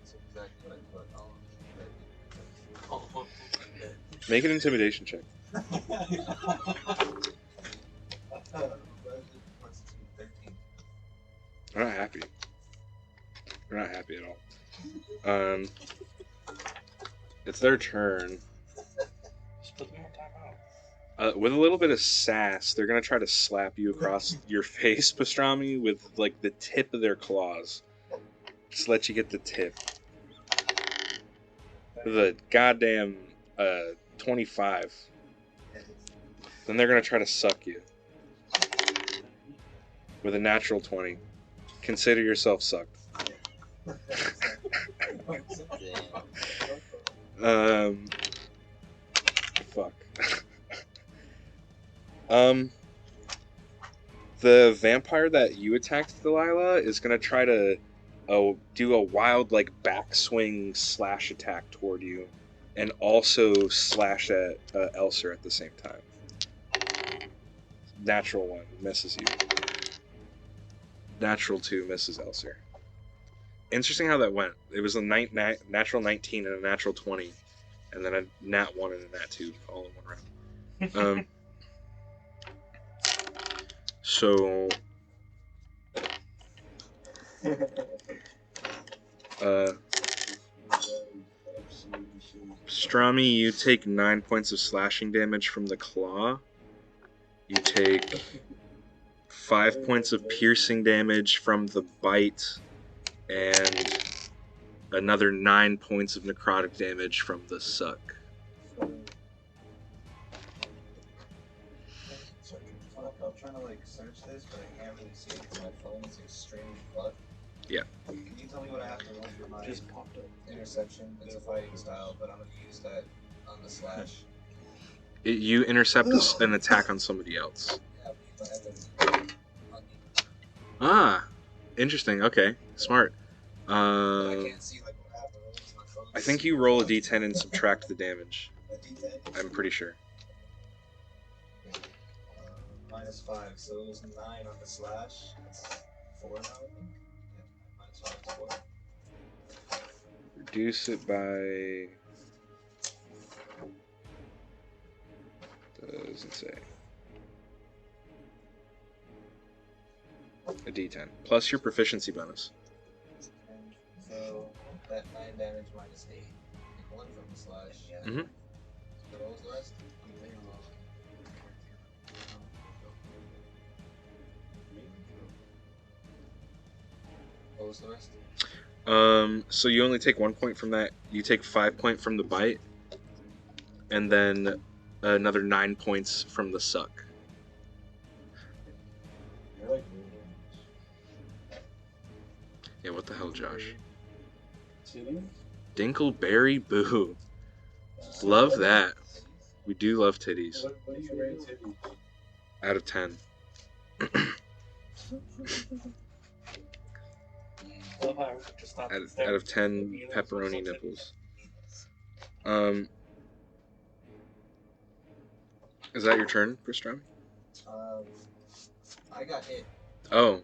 That's exactly what I thought. Make an intimidation check. 13. They're not happy. They're not happy at all. It's their turn. Just put them on timeout. With a little bit of sass, they're gonna try to slap you across your face, Pastrami, with like the tip of their claws. Just let you get the tip. The goddamn 25. Then they're gonna try to suck you with a natural 20. Consider yourself sucked. Damn. Fuck. The vampire that you attacked, Delilah, is gonna try to do a wild like backswing slash attack toward you, and also slash at Elser at the same time. Natural 1 misses you. Natural 2 misses Elser. Interesting how that went. It was a natural 19 and a natural 20, and then a nat 1 and a nat 2 all in one round. So, Strami, you take 9 points of slashing damage from the claw. You take 5 points of piercing damage from the bite, and another 9 points of necrotic damage from the suck. I'm trying to like search this, but I can't really see it because my phone is extremely fucked. Yeah. Can you tell me what I have to roll for my Just popped up. interception? It's a fighting style, but I'm gonna use that on the slash. You intercept an attack on somebody else. Yeah, but on me. Ah, interesting. Okay, smart. But I can't see like what I have to roll because my phone. I think you roll a d10 and subtract the damage. A D10. I'm pretty sure. -5, so it was 9 on the slash. It's 4 now. Yeah, -5 is 4. Reduce it by... Doesn't say. A d10. Plus your proficiency bonus. And so that 9 damage minus 8. Take 1 from the slash. Yeah. Mhm. So what was the rest? What was the rest? So you only take 1 point from that. You take 5 points from the bite, and then another 9 points from the suck. You're like Yeah, what the hell, Josh? titties? Dinkleberry Boo. Love that. We do love titties. What do you rate titties? Out of 10. Love how I just stopped Out instead. of 10 pepperoni nipples. Is that your turn, Bristram? I got hit. Oh,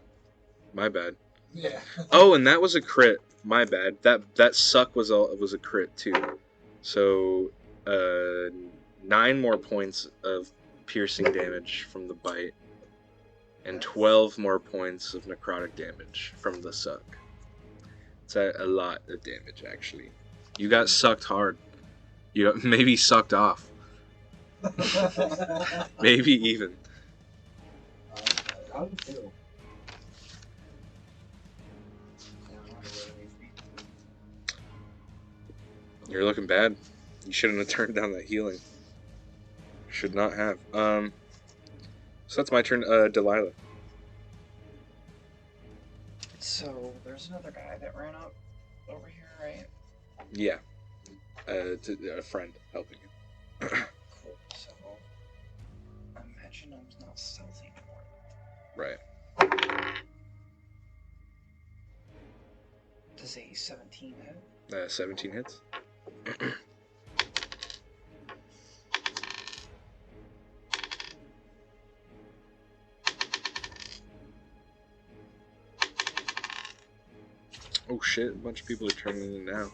my bad. Yeah. Oh, and that was a crit. My bad. That suck was a crit too. So, 9 more points of piercing damage from the bite, and 12 more points of necrotic damage from the suck. It's a lot of damage, actually. You got sucked hard. You got maybe sucked off. Maybe even. How do you feel? You're looking bad. You shouldn't have turned down that healing. Should not have. So that's my turn. Delilah. So there's another guy that ran up over here, right? Yeah. A friend helping you. Cool. So I imagine I'm not stealthy anymore. Right. Does a 17 hit? 17 hits. Oh shit, a bunch of people are turning in now.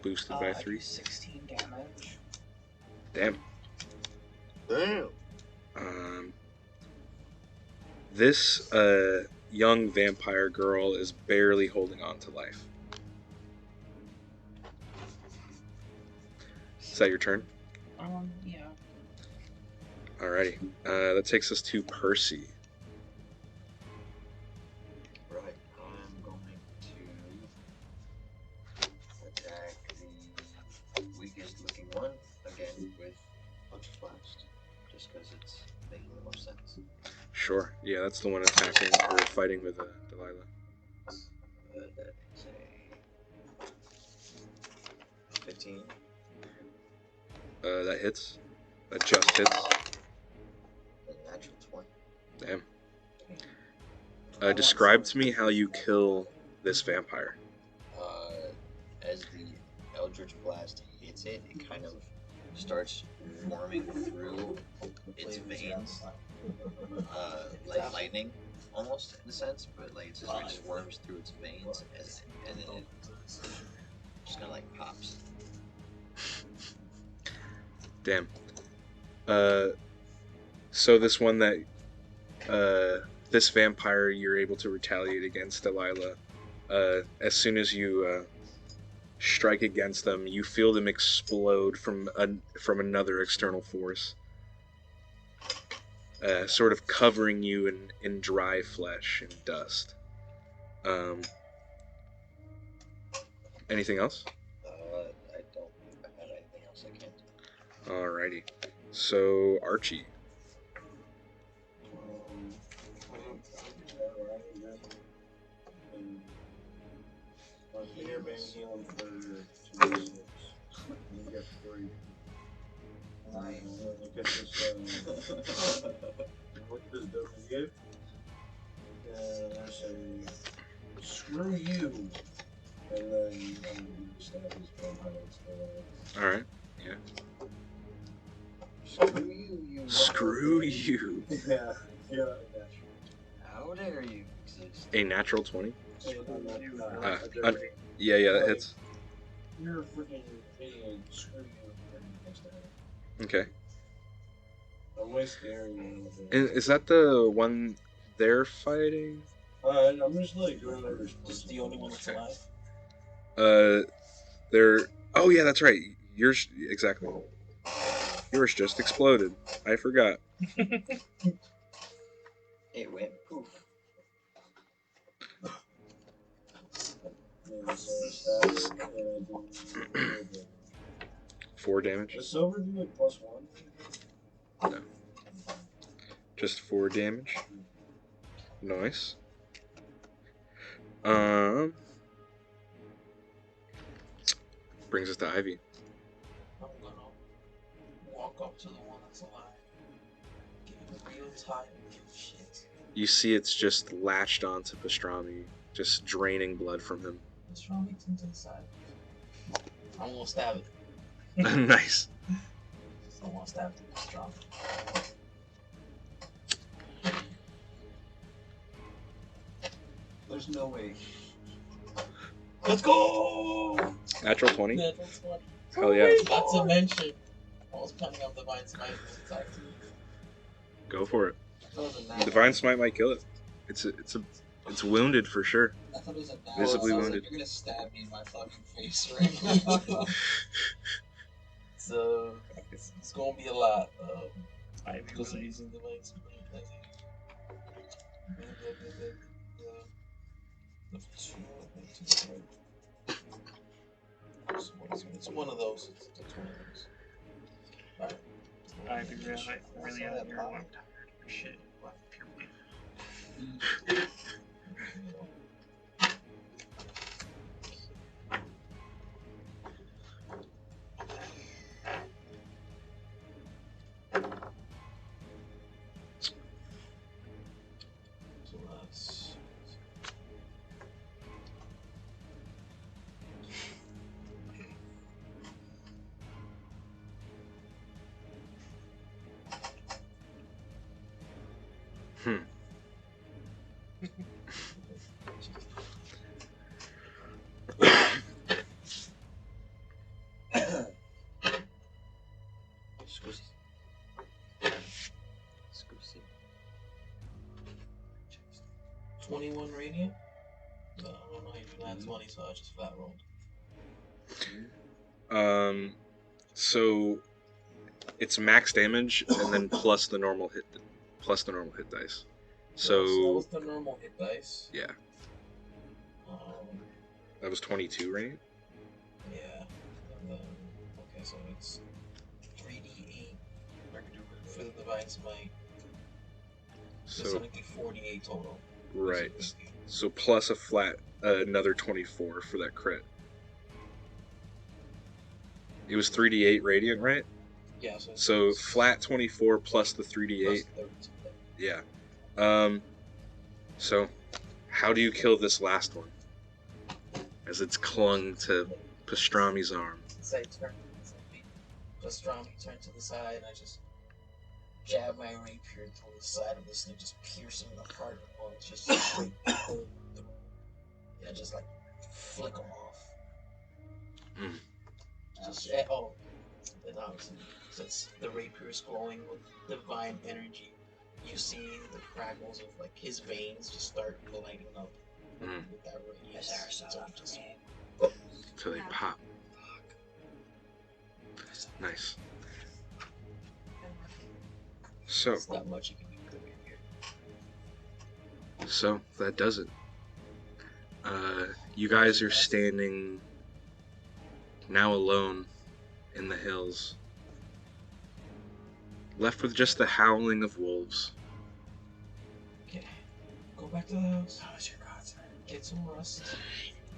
Boosted by I 3. do 16 damage. Damn. Damn. This young vampire girl is barely holding on to life. Is that your turn? Yeah. Alrighty. That takes us to Percy. Right. I'm going to attack the weakest looking one again with That's making more sense. Sure. Yeah, that's the one attacking or fighting with Delilah. That is a 15. That hits. That just hits. A natural 20. Damn. Describe to me how you kill this vampire. As the Eldritch Blast hits it, it kind of starts warming through its veins, like lightning, almost in a sense, but like it just worms through its veins, and then it just kind of like pops. Damn. So this one this vampire, you're able to retaliate against Delilah. As soon as you strike against them, you feel them explode from another external force, sort of covering you in dry flesh and dust. Anything else? I don't have anything else I can't. Alrighty. So Archie. You're being healed for 2 minutes. You get 3. Nice. Look at this. Look at this dope you get. I say, screw you. And then you stab his vampire. Alright. Yeah. Screw you, you. Screw you. Yeah. Yeah. How dare you exist? A natural 20? Yeah. Yeah, that hits. You're a freaking idiot. Screw you. Okay. I'm way scaring you. Is that the one they're fighting? I'm just like doing whatever. This is the only one that's alive. They're. Oh yeah, that's right. Yours exactly. Yours just exploded. I forgot. It went poof. 4 damage. Does silver do like +1? No. Just 4 damage. Nice. Brings us to Ivy. I'm gonna walk up to the one that's alive. Give it a real tight shit. You see it's just latched onto Pastrami, just draining blood from him. Pastrami to the side. I'm gonna stab it. Nice. I want to stab the pastrami. There's no way. Let's go! Natural 20? Natural 20. Hell yeah. Not to mention, I was planning on Divine Smite this attack too. Go for it. Doesn't matter. Divine Smite might kill it. It's wounded for sure. I thought it was a bad Visibly I was wounded. like, you're gonna stab me in my fucking face right now. So, it's gonna be a lot. Because I'm using Divine Smite. I think. It's one of those. It's one of those. Alright. I'd be really out of here. I'm tired of shit. Pure bleed. So that's. Scusi. Scusi. 21 radiant. I don't know how you do that 20, so I just flat rolled. So it's max damage and then plus the normal hit dice. So that So was the normal hit dice. yeah, Um, that was 22, right? yeah. And then, okay, so it's 3d8 for the divine smite. So So it's be 48 total. right. So plus a flat another 24 for that crit. It was 3d8 radiant, right? Yeah. So flat 24 plus the 3d8. Plus 30. Yeah. So how do you kill this last one? As it's clung to Pastrami's arm. So I turn. Pastrami turned to the side, and I just jab my rapier through the side of this thing, just piercing the heart of it, just straight through. Yeah, just like flick them off. Just and obviously, since the rapier is glowing with divine energy, you see the crackles of like his veins just start lighting up with that radius. So they pop. Nice. So. It's not much you can do here. So that does it. You guys are standing now alone in the hills, left with just the howling of wolves. Okay, go back to the house. Get some rest.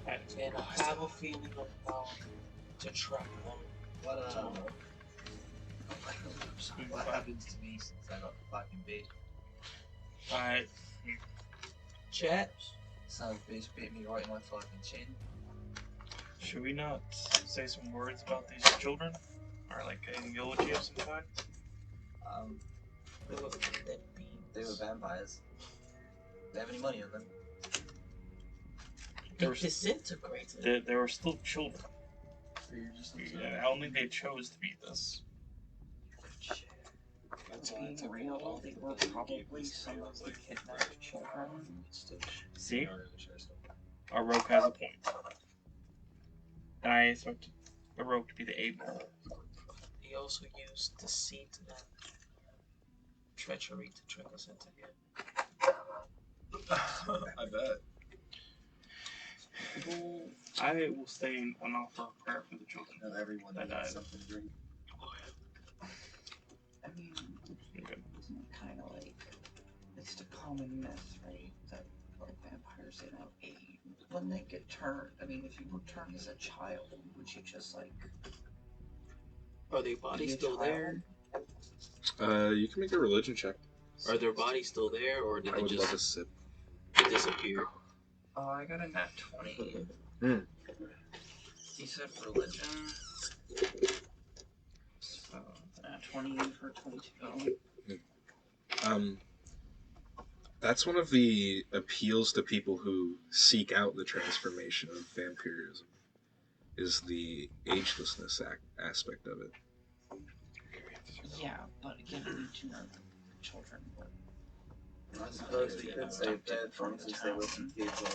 And I have a feeling of how to track them. What happens to me since I got the fucking bait? Chat. Sounds bitch bit me right in my fucking chin. Should we not say some words about these children? Or like a eulogy of some kind? They were vampires. They have any money on them? They were disintegrated. They were still children. Yeah, I don't think they chose to be this. Being real, they were probably some of the kidnapped children. See? Our rogue has a point. And I expect the rogue to be the ape. He also used deceit and treachery to trick us into here. I bet. I will stay and offer a prayer for the children. Not everyone that died. needs something to drink. I mean, isn't it kind of like, it's the common myth, right? That like vampires, they don't age. When they get turned, I mean, if you were turned as a child, would you just like... Are their bodies still there? You can make a religion check. Are their bodies still there, or did I they would love a just sip. disappear? Oh, I got a nat 20. He said religion. So, nat 20 for 22. That's one of the appeals to people who seek out the transformation of vampirism, is the agelessness aspect of it. Yeah, but again, we need to know that the children were... I suppose we could say that from since they were some kids or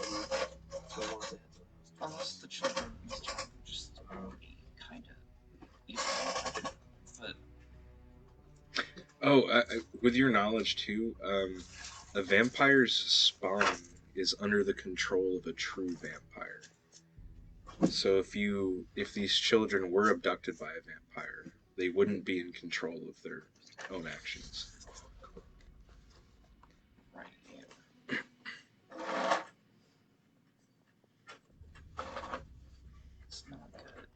whatnot. Unless the children in this town were just already kind of evil. But... Oh, with your knowledge too, a vampire's spawn is under the control of a true vampire. So if these children were abducted by a vampire, they wouldn't be in control of their own actions. Right, yeah. It's not good.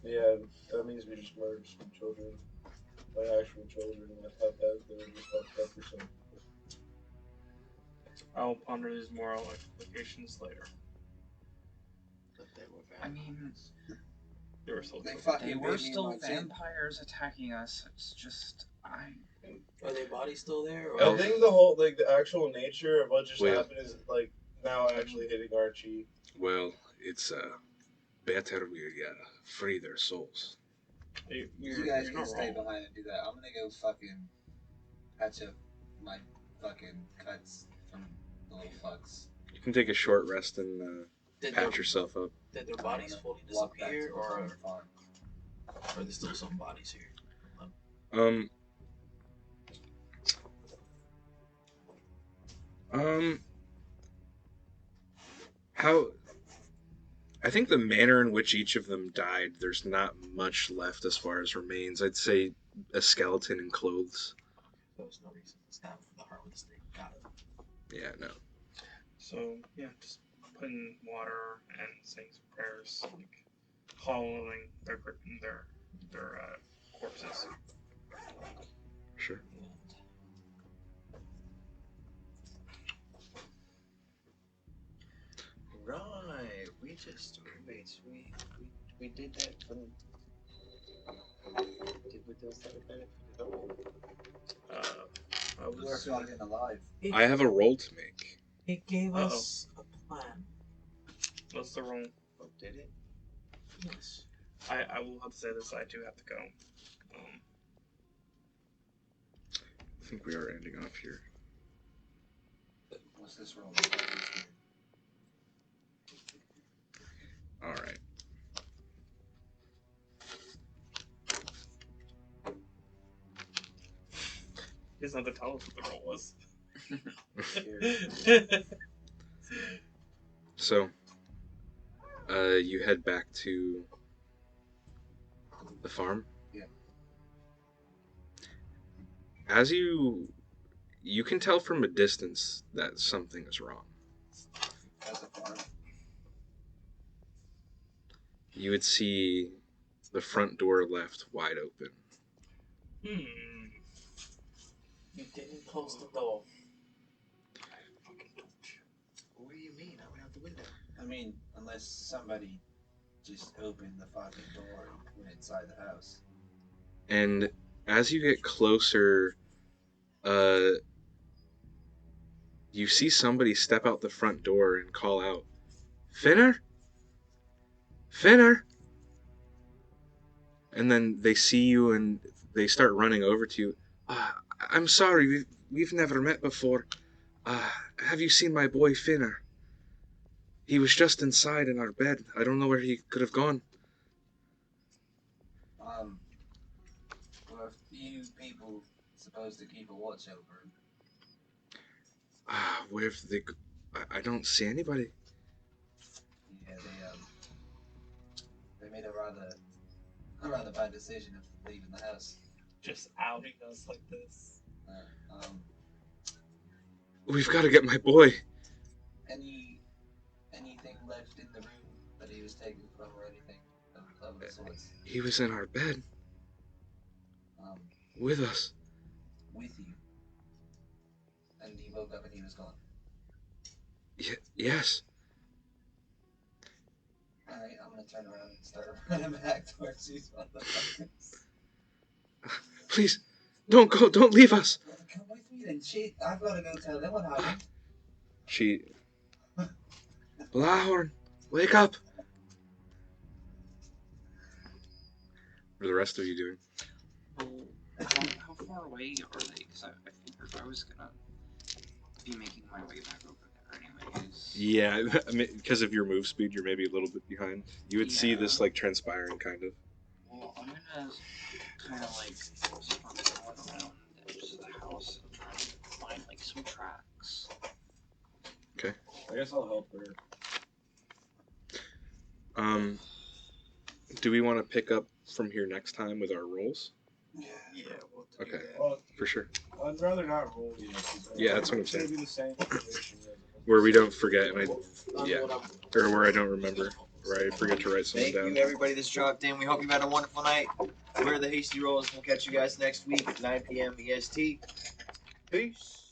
Yeah, that means we just murdered some children. Like actual children. I thought that they were just fucked up or something. I'll ponder these moral implications later. I mean, They were still they were still vampires attacking us. It's just, Are their bodies still there? Or I think the whole, like, the actual nature of what just Well- happened is, like, now actually hitting Archie. Well, it's better we free their souls. You guys can stay behind and do that. I'm gonna go fucking patch up my fucking cuts from the little fucks. You can take a short rest and did patch yourself up. their bodies fully Walk back to disappear, the or farm. are there still some bodies here? How... I think the manner in which each of them died, there's not much left as far as remains. I'd say a skeleton and clothes. There was no reason to stab from the heart with a stake. Got it. Yeah, no. So yeah, just putting water and saying some prayers, like hollowing their corpses. Sure. Right. We just wait. We did that from. Did we do that benefit at all? I You were was. fucking alive. I have a roll to make. It gave us a plan. What's the roll? Oh, did it? Yes. I will have to say this. I do have to go. I think we are ending off here. What's this roll? All right. He doesn't have to tell us what the roll was. So, you head back to the farm. Yeah. As you can tell from a distance that something is wrong. As a farm. You would see the front door left wide open. Hmm. You didn't close the door. What do you mean? I went out the window. I mean, unless somebody just opened the fucking door and went inside the house. And as you get closer, you see somebody step out the front door and call out, "Finner? Finner?" And then they see you and they start running over to you. "I'm sorry, we've never met before. Have you seen my boy Finner? He was just inside in our bed. I don't know where he could have gone." Were a few people supposed to keep a watch over him? Where have they... I don't see anybody. Yeah, they made a rather bad decision of leaving the house. Just outing us like this. We've got to get my boy. Anything left in the room that he was taken from or anything of the sorts? He was in our bed. With us. With you. And he woke up and he was gone. Yes. Alright, I'm gonna turn around and start running back towards these motherfuckers. Please, don't go. Don't leave us. Come with me then, shit. I've gotta go tell them what happened. Lahorn, wake up. What are the rest of you doing? Well, how far away are they? Because I figured I was gonna be making my way back over there anyways. Yeah, I mean, because of your move speed, you're maybe a little bit behind. You would see this like transpiring, kind of. Well, I'm gonna kind of like start going around the edges of the house and try to find like some tracks. Okay. I guess I'll help her. Do we want to pick up from here next time with our rolls? Yeah, we'll do Okay, that. Well, for sure. I'd rather not roll yet. Yeah, that's what I'm It's gonna saying. be the same situation. Where we don't forget, and or where I don't remember, where I forget to write something Thank down. you, everybody that's dropped in. We hope you've had a wonderful night. We're the Hasty Rolls. We'll catch you guys next week, 9 p.m. EST. Peace.